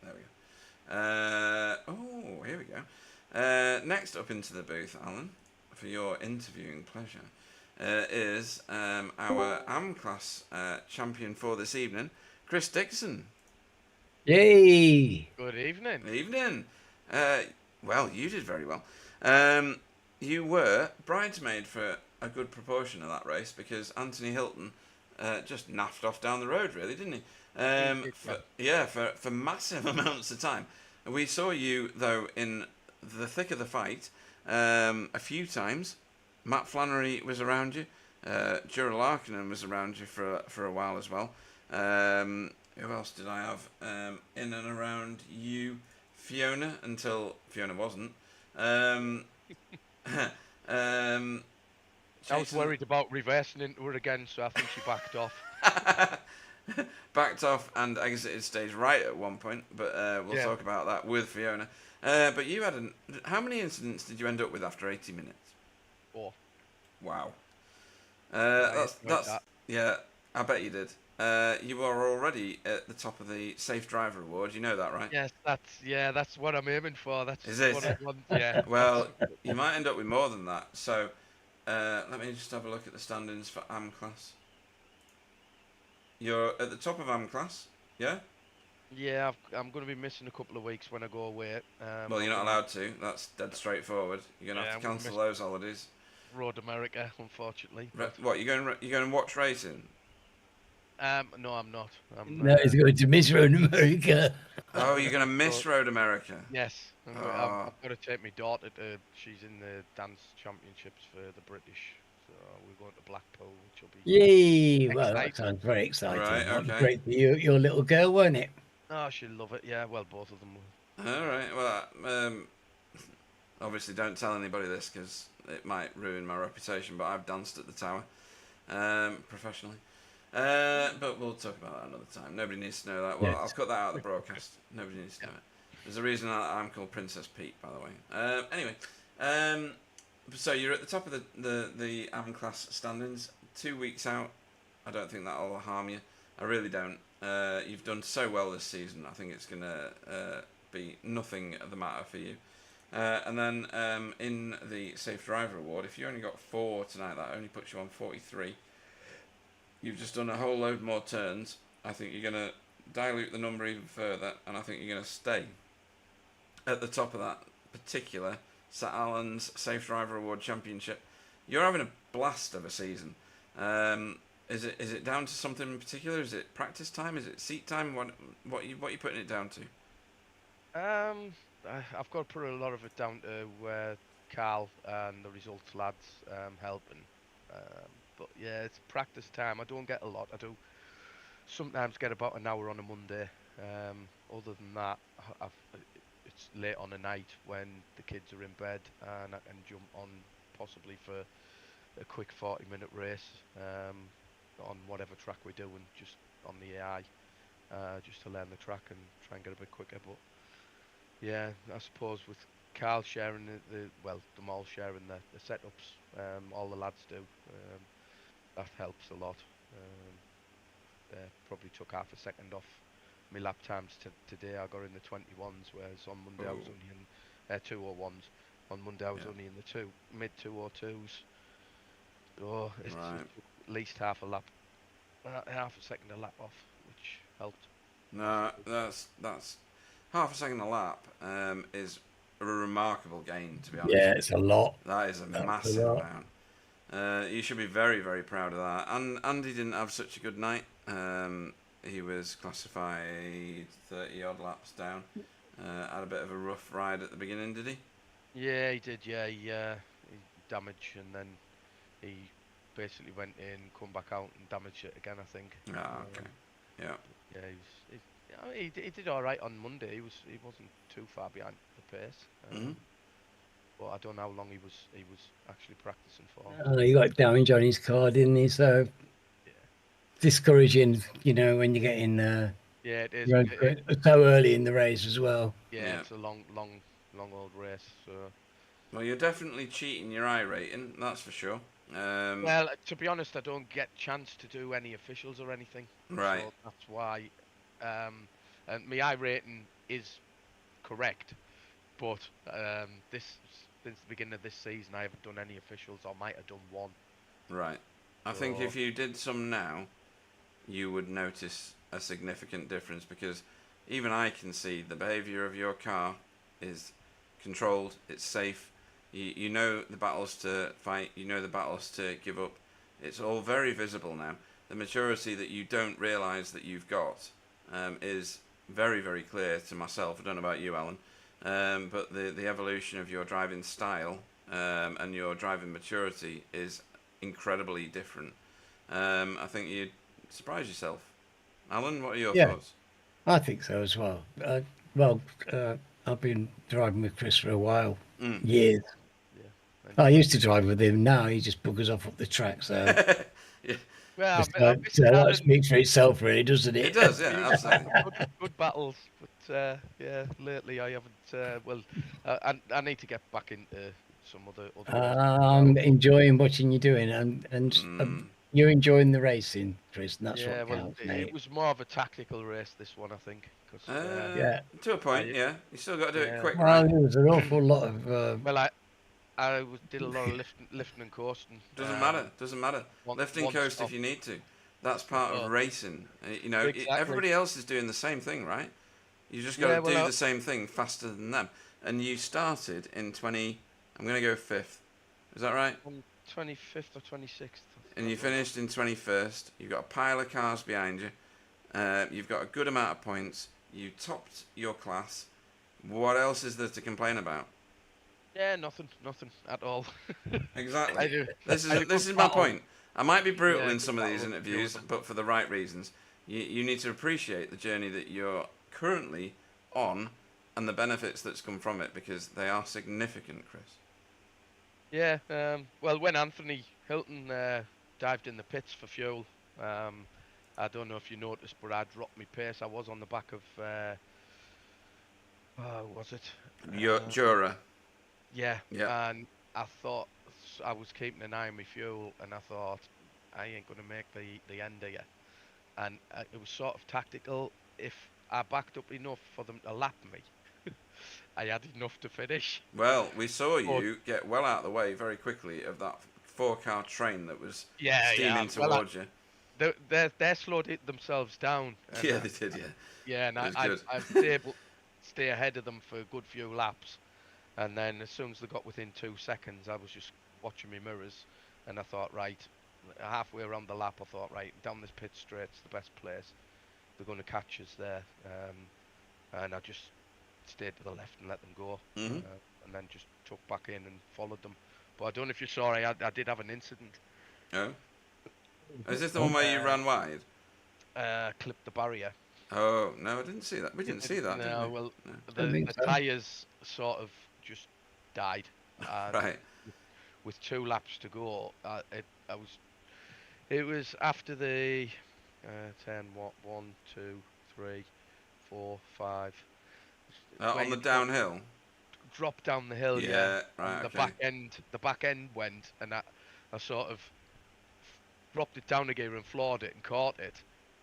There we go. Here we go. Next up into the booth, Alan, for your interviewing pleasure, is our AM class champion for this evening, Chris Dixon. Yay! Good evening. Evening. Well, you did very well. You were bridesmaid for a good proportion of that race, because Anthony Hilton just naffed off down the road, really, didn't he? For massive amounts of time. We saw you, though, in the thick of the fight a few times. Matt Flannery was around you. Jura Larkinen was around you for a while as well. Who else did I have in and around you? Fiona until Fiona wasn't. I was worried about reversing into her again, so I think she backed off. Backed off and exited stage right at one point, but we'll talk about that with Fiona. But you had how many incidents did you end up with after 80 minutes? 4. Wow. That. Yeah, I bet you did. You are already at the top of the Safe Driver Award. You know that, right? Yes, that's what I'm aiming for. That's Is it? what I want. Yeah. Well, you might end up with more than that. So, let me just have a look at the standings for AM class. You're at the top of AM class, yeah? Yeah, I'm going to be missing a couple of weeks when I go away. Well, you're not allowed to. That's dead straightforward. You're gonna have to cancel those holidays. Road America, unfortunately. What, you going to watch racing? No, I'm not. No, he's going to miss Road America. Oh, you're going to miss Road America? Yes. I've got to take my daughter to. She's in the dance championships for the British. So we're going to Blackpool, which will be. Yay! Well, that sounds very exciting. Right, okay. Great for you, your little girl, won't it? Oh, she'll love it. Yeah, well, both of them will. All right. Well, obviously, don't tell anybody this because it might ruin my reputation. But I've danced at the Tower professionally. But we'll talk about that another time. Nobody needs to know that. Well, I'll cut that out of the broadcast. Nobody needs to know it. There's a reason I'm called Princess Pete, by the way. Anyway, so you're at the top of the AM class standings. 2 weeks out. I don't think that'll harm you. I really don't. You've done so well this season. I think it's going to be nothing the matter for you. And then in the Safe Driver Award, if you only got 4 tonight, that only puts you on 43. You've just done a whole load more turns. I think you're going to dilute the number even further, and I think you're going to stay at the top of that particular St Alan's Safe Driver Award Championship. You're having a blast of a season. Is it down to something in particular? Is it practice time? Is it seat time? What are you putting it down to? I've got to put a lot of it down to Carl and the results lads helping. But yeah, it's practice time. I don't get a lot. I do sometimes get about an hour on a Monday. Other than that, it's late on a night when the kids are in bed, and I can jump on possibly for a quick 40-minute race on whatever track we're doing, just on the AI, just to learn the track and try and get a bit quicker. But yeah, I suppose with Carl sharing them all sharing the setups, all the lads do. That helps a lot. Probably took half a second off my lap times today. I got in the 21s, whereas on Monday I was only in 201s. On Monday I was only in the mid 202s. Oh, it's at least half a second a lap off, which helped. No, that's half a second a lap is a remarkable gain, to be honest. Yeah, it's a lot. That is a massive amount. You should be very, very proud of that. And Andy didn't have such a good night. He was classified 30 odd laps down. Had a bit of a rough ride at the beginning, did he? Yeah, he did. Yeah, he damaged, and then he basically went in, come back out, and damaged it again, I think. Ah, okay. Yeah. Yeah, he did all right on Monday. He wasn't too far behind the pace. But I don't know how long he was actually practicing for. He got damage on his car, didn't he? So discouraging, when you get in yeah, it is. So early in the race as well. Yeah, it's a long old race. So. Well, you're definitely cheating your I rating, that's for sure. Well, to be honest, I don't get chance to do any officials or anything. Right. So that's why. And my I rating is correct, but since the beginning of this season, I haven't done any officials. I might have done one. Right. I think if you did some now, you would notice a significant difference, because even I can see the behaviour of your car is controlled, it's safe. You know the battles to fight, you know the battles to give up. It's all very visible now. The maturity that you don't realise that you've got is very, very clear to myself. I don't know about you, Alan. But the evolution of your driving style and your driving maturity is incredibly different. I think you'd surprise yourself. Alan, what are your thoughts? I think so as well. I've been driving with Chris for a while, Mm. years. Yeah. I used to drive with him. Now he just buggers off up the track. So, Yeah, Well, so that speaks for itself, really, doesn't it? it does. Yeah, absolutely. good battles, but yeah, lately I haven't. Well, I need to get back into some other racing as well. Enjoying watching you doing, and you're enjoying the racing, Chris. And that's Yeah, what well, counts, it mate. was more of a tactical race, this one, I think. Cause, Yeah. To a point, yeah. You still got to do it quick, Well, right? there was an awful lot of. Well, I did a lot of lifting and coasting. Doesn't matter. Doesn't matter. Lifting coast if you need to. That's part of racing. You know, exactly. everybody else is doing the same thing, right? You just got to do the same thing faster than them. And you started in 20. I'm going to go 5th. Is that right? 25th or 26th. And you finished in 21st. You've got a pile of cars behind you. You've got a good amount of points. You topped your class. What else is there to complain about? Yeah, nothing at all. Exactly. This is my point. I might be brutal in some of these interviews, but for the right reasons. You need to appreciate the journey that you're currently on and the benefits that's come from it, because they are significant, Chris. Yeah, well, when Anthony Hilton dived in the pits for fuel, I don't know if you noticed, but I dropped my pace. I was on the back of, was it? Jura. Yeah, yeah. And I thought, I was keeping an eye on my fuel, and I thought, I ain't going to make the end of it. And it was sort of tactical. If I backed up enough for them to lap me, I had enough to finish. Well, we saw you get well out of the way very quickly of that 4-car train that was steaming towards you. They slowed it themselves down. Yeah, they did, yeah. Yeah, and I was able to stay ahead of them for a good few laps. And then as soon as they got within 2 seconds, I was just watching my mirrors. And I thought, right, halfway around the lap, I thought, right, down this pit straight's the best place. They're going to catch us there. And I just stayed to the left and let them go. And then just took back in and followed them. But I don't know if you saw, I did have an incident. Oh? Is this the one where you ran wide? Clipped the barrier. Oh, no, I didn't see that. We didn't see that, did we? Well, the tyres sort of just died. Right. With 2 laps to go, it was after the 10, 1, 2, 3, 4, 5. On the downhill? Drop down the hill, yeah. Right, and the back end went, and I sort of dropped it down a gear and floored it and caught it,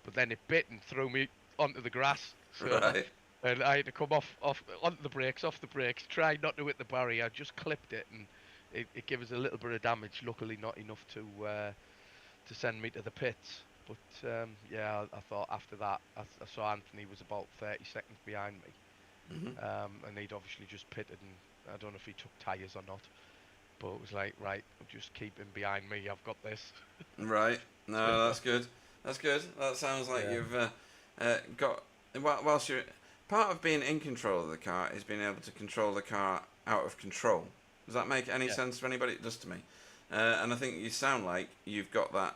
but then it bit and threw me onto the grass. So, right. And I had to come off onto the brakes, try not to hit the barrier. I just clipped it, and it gave us a little bit of damage. Luckily, not enough to send me to the pits. But yeah, I thought after that, I saw Anthony was about 30 seconds behind me, and he'd obviously just pitted, and I don't know if he took tyres or not. But it was like, right, just keep him behind me. I've got this. Right. No, that's good. That's good. That sounds like you've got. Whilst you're part of being in control of the car is being able to control the car out of control. Does that make any sense to anybody? It does to me. And I think you sound like you've got that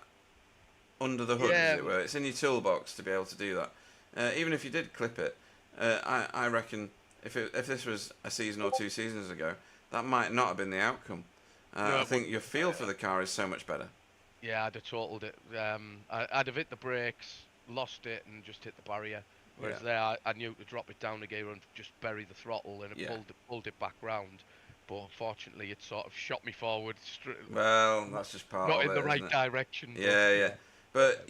under the hood, as it were. It's in your toolbox to be able to do that. Even if you did clip it, I reckon if this was a season or 2 seasons ago, that might not have been the outcome. I think your feel for the car is so much better. Yeah, I'd have totaled it. I'd have hit the brakes, lost it, and just hit the barrier. Whereas there, I knew to drop it down a gear and just bury the throttle, and it pulled it back round. But unfortunately, it sort of shot me forward. Well, that's just part of it. Not in the right direction. Yeah. But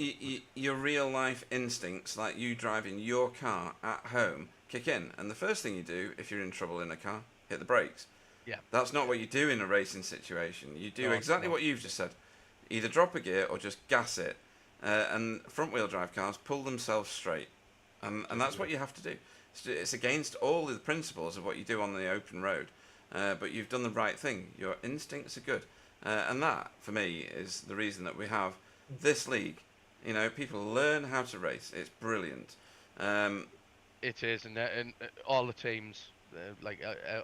your real life instincts, like you driving your car at home, kick in. And the first thing you do, if you're in trouble in a car, hit the brakes. Yeah. That's not what you do in a racing situation. You do exactly what you've just said. Either drop a gear or just gas it. And front-wheel drive cars pull themselves straight. And that's what you have to do. It's against all the principles of what you do on the open road. But you've done the right thing. Your instincts are good. And that, for me, is the reason that we have this league. You know, people learn how to race. It's brilliant. It is, and all the teams,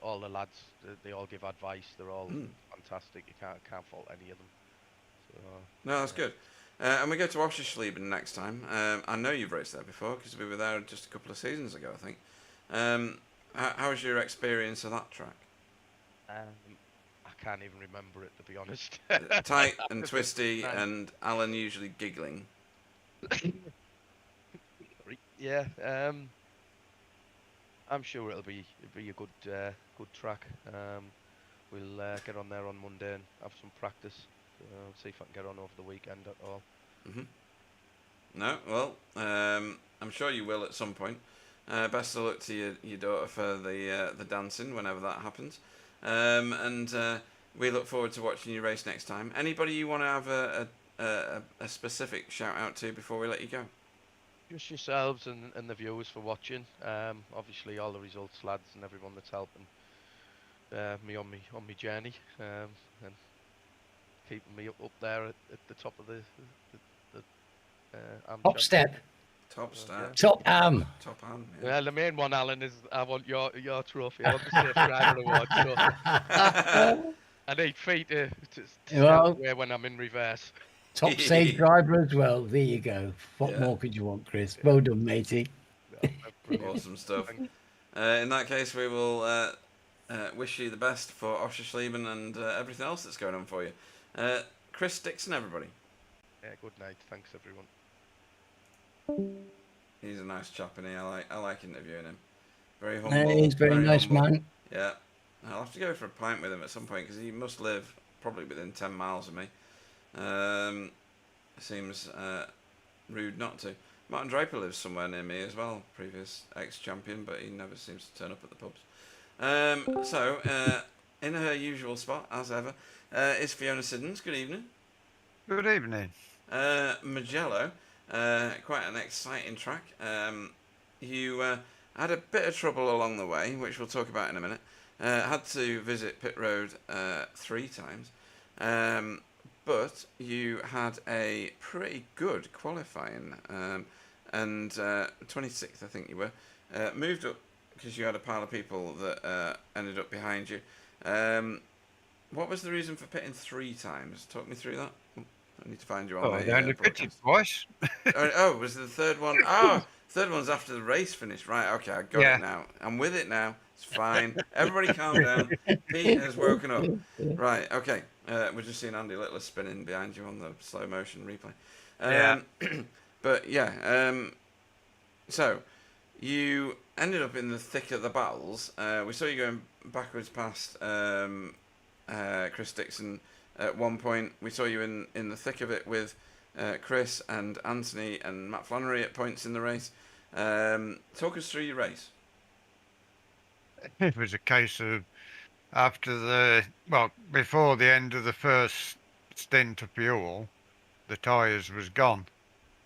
all the lads, they all give advice. They're all fantastic. You can't fault any of them. So, no, that's good. And we go to Oschersleben next time. I know you've raced there before because we were there just a couple of seasons ago, I think. How was your experience of that track? I can't even remember it, to be honest. Tight and twisty, and Alan usually giggling. Yeah, I'm sure it'll be a good track. We'll get on there on Monday and have some practice. See if I can get on over the weekend at all. No, well, I'm sure you will at some point. Best of luck to your daughter for the dancing whenever that happens, and we look forward to watching you race next time. Anybody you want to have a specific shout out to before we let you go? Just yourselves and the viewers for watching. Obviously all the results lads and everyone that's helping me on my journey, and keeping me up there at the top of the Top step. Top step. Top am. Top am. Yeah. Well, the main one, Alan, is I want your trophy. I want the Safe Driver Award. So I need feet to stand away when I'm in reverse. Top safe driver as well. There you go. What more could you want, Chris? Well done, matey. Awesome stuff. In that case, we will wish you the best for Oschersleben and everything else that's going on for you. Chris Dixon, everybody. Yeah, good night. Thanks, everyone. He's a nice chap, and I like interviewing him. Very humble. He's very nice humble. man. Yeah, I'll have to go for a pint with him at some point because he must live probably within 10 miles of me. Seems rude not to. Martin Draper lives somewhere near me as well, previous ex-champion, but he never seems to turn up at the pubs. So, in her usual spot, as ever, is Fiona Siddons. Good evening. Good evening. Mugello, quite an exciting track. You had a bit of trouble along the way, which we'll talk about in a minute. Had to visit pit road 3 times. But you had a pretty good qualifying, and 26th, I think you were. Moved up because you had a pile of people that ended up behind you. What was the reason for pitting 3 times? Talk me through that. I need to find you on they only pitted twice. Was the third one? Oh, third one's after the race finished. Right, okay, I got it now. I'm with it now. It's fine. Everybody calm down. Pete has woken up. Right, okay. We're just seeing Andy Littler spinning behind you on the slow motion replay. But yeah, so you ended up in the thick of the battles. We saw you going backwards past Chris Dixon at one point. We saw you in the thick of it with Chris and Anthony and Matt Flannery at points in the race. Talk us through your race. It was a case of before the end of the first stint of fuel, the tyres was gone.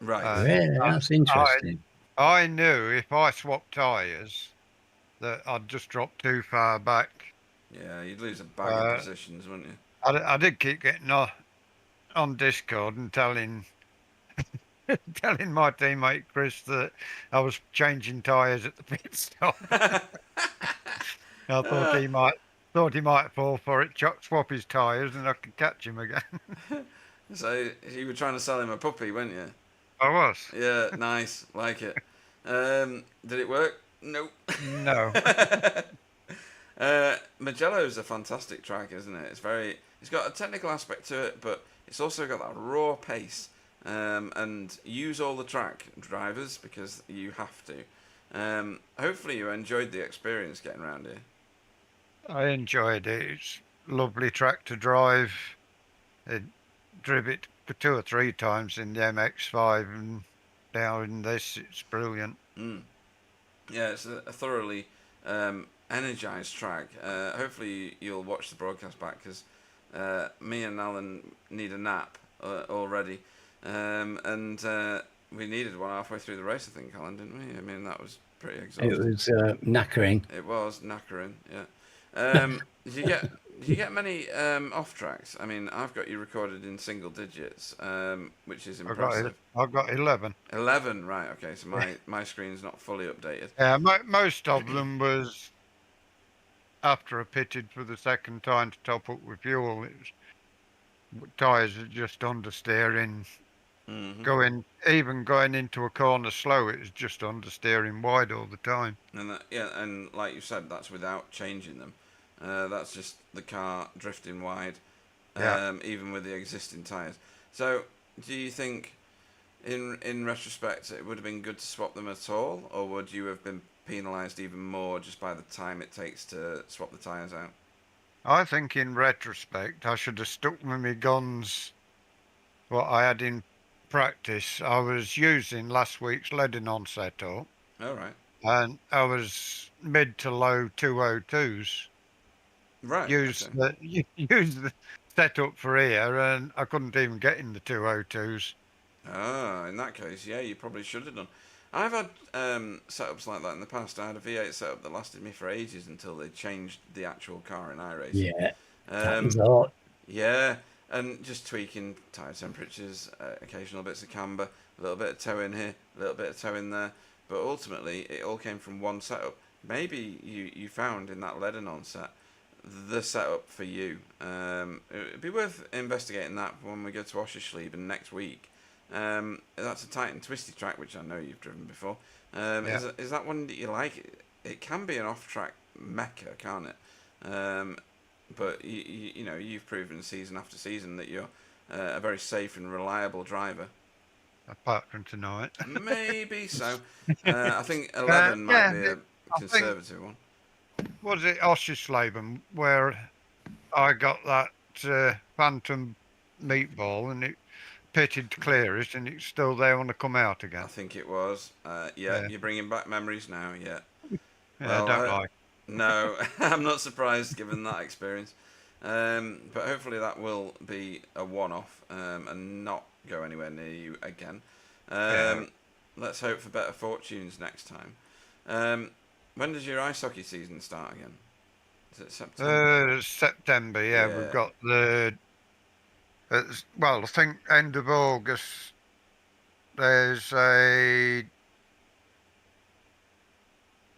Right. Yeah, that's interesting. I knew if I swapped tyres that I'd just drop too far back. Yeah, you'd lose a bag of positions, wouldn't you? I did keep getting on Discord and telling my teammate Chris that I was changing tyres at the pit stop. I thought he might fall for it, swap his tyres, and I could catch him again. So you were trying to sell him a puppy, weren't you? I was. Yeah, nice, like it. Did it work? Nope. No. Mugello's a fantastic track, isn't it? It's got a technical aspect to it, but it's also got that raw pace. And use all the track, drivers, because you have to. Hopefully you enjoyed the experience getting around here. I enjoyed it. It's a lovely track to drive. I drove it 2 or 3 times in the MX-5, and now in this, it's brilliant. Yeah, it's a thoroughly energized track. Hopefully you'll watch the broadcast back, because me and Alan need a nap already. And we needed one halfway through the race, I think, Alan, didn't we? I mean, that was pretty exhausting. It was knackering. It was knackering, yeah. Did you get many off tracks? I mean, I've got you recorded in single digits, which is impressive. I've got 11. 11, right? Okay, so my screen's not fully updated. Yeah, most of them was after I pitted for the second time to top up with fuel. It was tyres are just understeering Even going into a corner slow, it was just understeering wide all the time. And and like you said, that's without changing them. That's just the car drifting wide, even with the existing tyres. So, do you think, in retrospect, it would have been good to swap them at all, or would you have been penalised even more just by the time it takes to swap the tyres out? I think in retrospect, I should have stuck with my guns, what I had in practice. I was using last week's Lebanon setup. All right. And I was mid to low 202s. Right. Use the setup for here, and I couldn't even get in the 202s. Ah, in that case, yeah, you probably should have done. I've had setups like that in the past. I had a V8 setup that lasted me for ages until they changed the actual car in iRacing. Yeah, happens a lot. Yeah, and just tweaking tyre temperatures, occasional bits of camber, a little bit of toe in here, a little bit of toe in there. But ultimately, it all came from one setup. Maybe you found in that Lebanon set the setup for you. It'd be worth investigating that when we go to Oschersleben next week. That's a tight and twisty track, which I know you've driven before. Is that one that you like? It can be an off-track mecca, can't it? But you know, you've proven season after season that you're a very safe and reliable driver. Apart from tonight. Maybe so. I think 11 might be a conservative one. Was it Oschersleben where I got that phantom meatball and it pitted to clear it and it's still there when I come out again? I think it was. You're bringing back memories now, yeah. Well, I don't like. No, I'm not surprised given that experience. But hopefully that will be a one-off and not go anywhere near you again. Let's hope for better fortunes next time. When does your ice hockey season start again? Is it September? September, yeah. We've got I think end of August there's a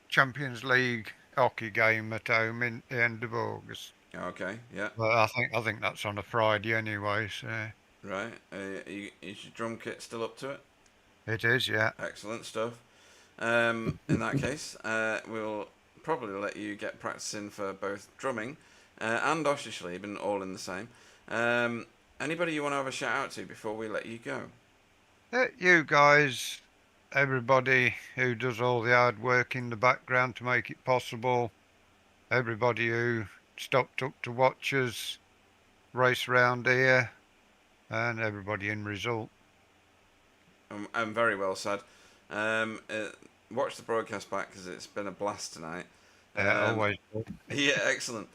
Champions League hockey game at home in the end of August. Okay, yeah. But I think that's on a Friday anyway, so. Right. Is your drum kit still up to it? It is, yeah. Excellent stuff. In that case, we'll probably let you get practicing for both drumming and Oschersleben all in the same. Anybody you want to have a shout out to before we let you go? You guys, everybody who does all the hard work in the background to make it possible, everybody who stopped up to watch us race round here, and everybody in result. I'm very well said. Watch the broadcast back because it's been a blast tonight. Yeah, always. Yeah, excellent.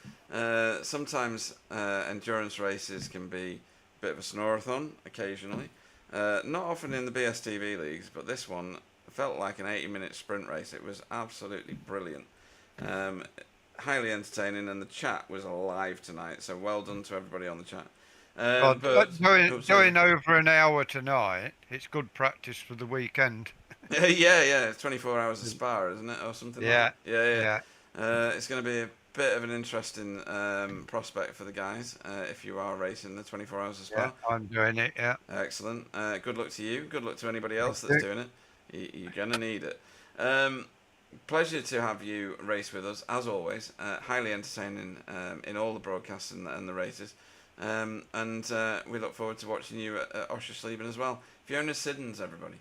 Sometimes endurance races can be a bit of a snorathon occasionally. Not often in the BSTV leagues, but this one felt like an 80-minute sprint race. It was absolutely brilliant. Highly entertaining, and the chat was alive tonight, so well done to everybody on the chat. Going over an hour tonight, it's good practice for the weekend. Yeah, it's 24 hours of Spa, isn't it, or something like that? Yeah. It's going to be a bit of an interesting prospect for the guys if you are racing the 24 hours of Spa. Yeah, I'm doing it, yeah. Excellent. Good luck to you. Good luck to anybody else that's doing it. You're going to need it. Pleasure to have you race with us, as always. Highly entertaining in all the broadcasts and the races. And we look forward to watching you at Oschersleben as well. Fiona Siddons, everybody.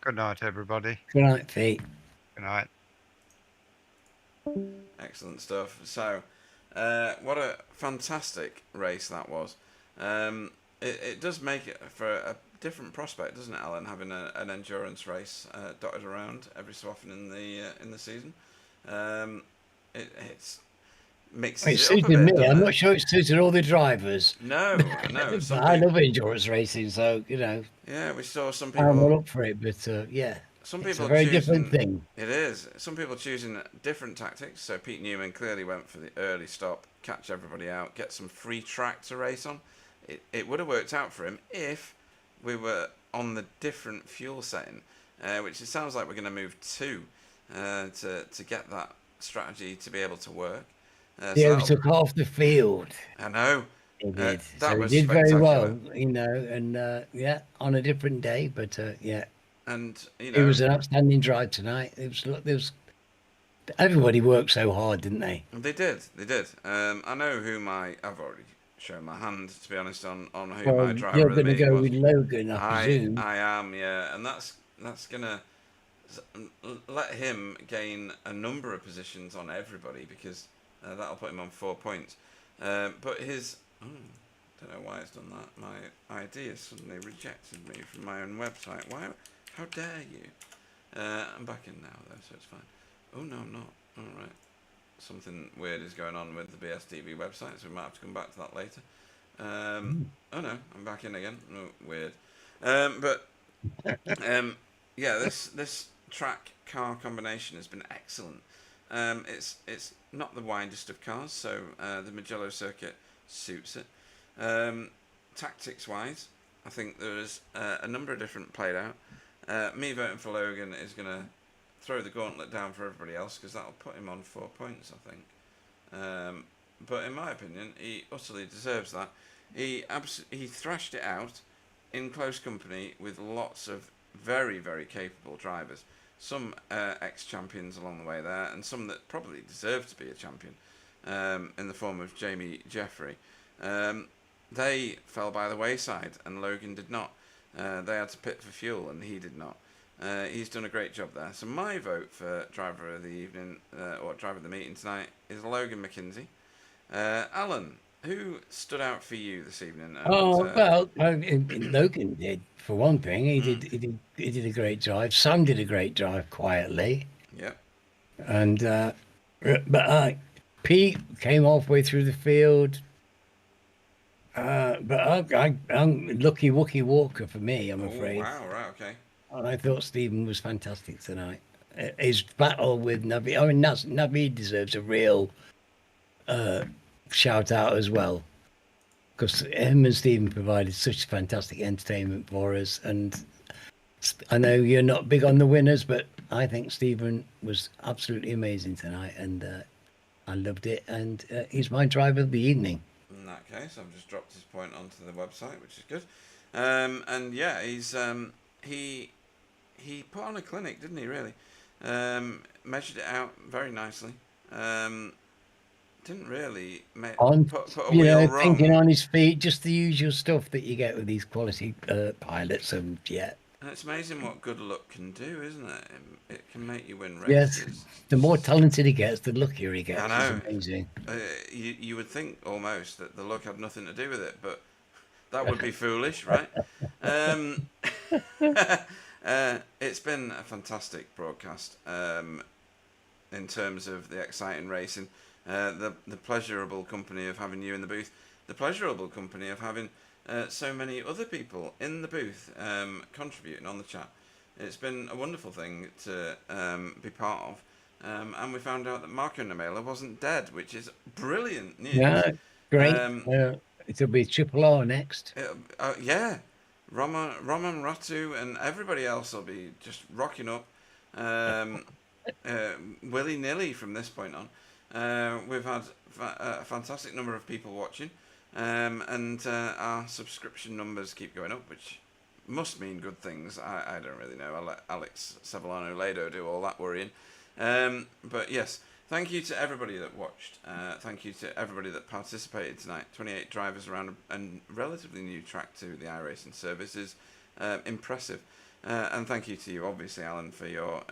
Good night, everybody. Good night, Pete. Good night. Excellent stuff. So, what a fantastic race that was. It does make it for a different prospect, doesn't it, Alan? Having an endurance race dotted around every so often in the season. It's mixes it suited me. Bit, I'm not sure it suited all the drivers. No. But I love endurance racing, so you know. Yeah, we saw some people. I'm all up for it, but yeah. Some people it's a very different thing. It is. Some people choosing different tactics. So Pete Newman clearly went for the early stop, catch everybody out, get some free track to race on. It would have worked out for him if we were on the different fuel setting, which it sounds like we're going to move to get that strategy to be able to work. We took half the field. I know. He did. That so was he did very spectacular. well, and yeah, on a different day, but yeah. And it was an outstanding drive tonight. There was everybody worked so hard, didn't they? They did. I know I've already shown my hand, to be honest, on who Well, my driver you're of the going to meeting go was. with Logan, I presume. I am, yeah, and that's gonna let him gain a number of positions on everybody, because that'll put him on 4 points. But his don't know why it's done that. My ID has suddenly rejected me from my own website. Why? How dare you? I'm back in now though, so it's fine. Oh no, I'm not. All right. Something weird is going on with the BSTV website, so we might have to come back to that later. Oh no, I'm back in again. Oh, weird. But yeah, this track car combination has been excellent. It's not the widest of cars, so the Mugello circuit suits it. Tactics wise, I think there's a number of different played out. Me voting for Logan is going to throw the gauntlet down for everybody else, because that'll put him on 4 points, I think. But in my opinion, he utterly deserves that. He thrashed it out in close company with lots of very, very capable drivers. Some ex-champions along the way there, and some that probably deserve to be a champion, in the form of Jamie Jeffrey. They fell by the wayside, and Logan did not. They had to pit for fuel, and he did not. He's done a great job there. So my vote for driver of the evening, or driver of the meeting tonight, is Logan McKinsey. Alan, who stood out for you this evening? And, Logan did, for one thing. He did a great drive. Sam did a great drive quietly. Yep. And but Pete came halfway through the field. But I'm lucky Wookie Walker for me, I'm afraid. Wow, right, okay. And I thought Stephen was fantastic tonight. His battle with Navi, I mean, Navi deserves a real shout out as well, because him and Stephen provided such fantastic entertainment for us. And I know you're not big on the winners, but I think Stephen was absolutely amazing tonight, and I loved it. And he's my driver of the evening. In that case, I've just dropped his point onto the website, which is good. And yeah, he put on a clinic, didn't he? Really, measured it out very nicely. Didn't really put a wheel wrong. Thinking on his feet, just the usual stuff that you get with these quality pilots, and yeah. And it's amazing what good luck can do, isn't it? It can make you win races. Yes, the more talented he gets, the luckier he gets. I know. It's amazing. You would think almost that the luck had nothing to do with it, but that would be foolish, right? It's been a fantastic broadcast in terms of the exciting racing, the pleasurable company of having you in the booth, the pleasurable company of having so many other people in the booth contributing on the chat. It's been a wonderful thing to be part of. And we found out that Marco Namela wasn't dead, which is brilliant news. Yeah, great. It'll be Triple R next. Yeah. Roman Ratu and everybody else will be just rocking up willy-nilly from this point on. We've had a fantastic number of people watching, and our subscription numbers keep going up, which must mean good things. I don't really know. I'll let Alex Sevillano-Lado do all that worrying. But yes, thank you to everybody that watched. Thank you to everybody that participated tonight. 28 drivers around a relatively new track to the iRacing service is impressive. And thank you to you, obviously, Alan, for your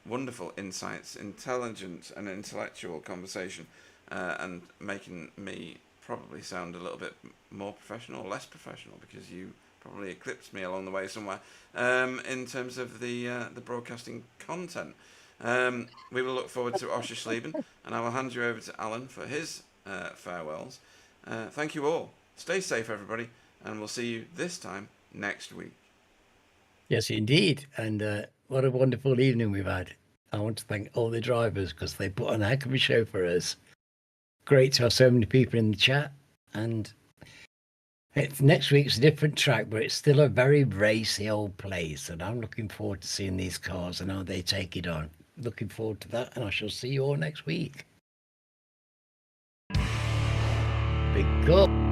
wonderful insights, intelligent and intellectual conversation, and making me probably sound a little bit more professional, less professional, because you probably eclipsed me along the way somewhere in terms of the broadcasting content. We will look forward to Osher Schlieben, and I will hand you over to Alan for his farewells. Thank you all. Stay safe, everybody, and we'll see you this time next week. Yes, indeed. And what a wonderful evening we've had. I want to thank all the drivers, because they put on a heck of a show for us. Great to have so many people in the chat. And next week's a different track, but it's still a very racy old place. And I'm looking forward to seeing these cars and how they take it on. Looking forward to that, and I shall see you all next week. Big Cool.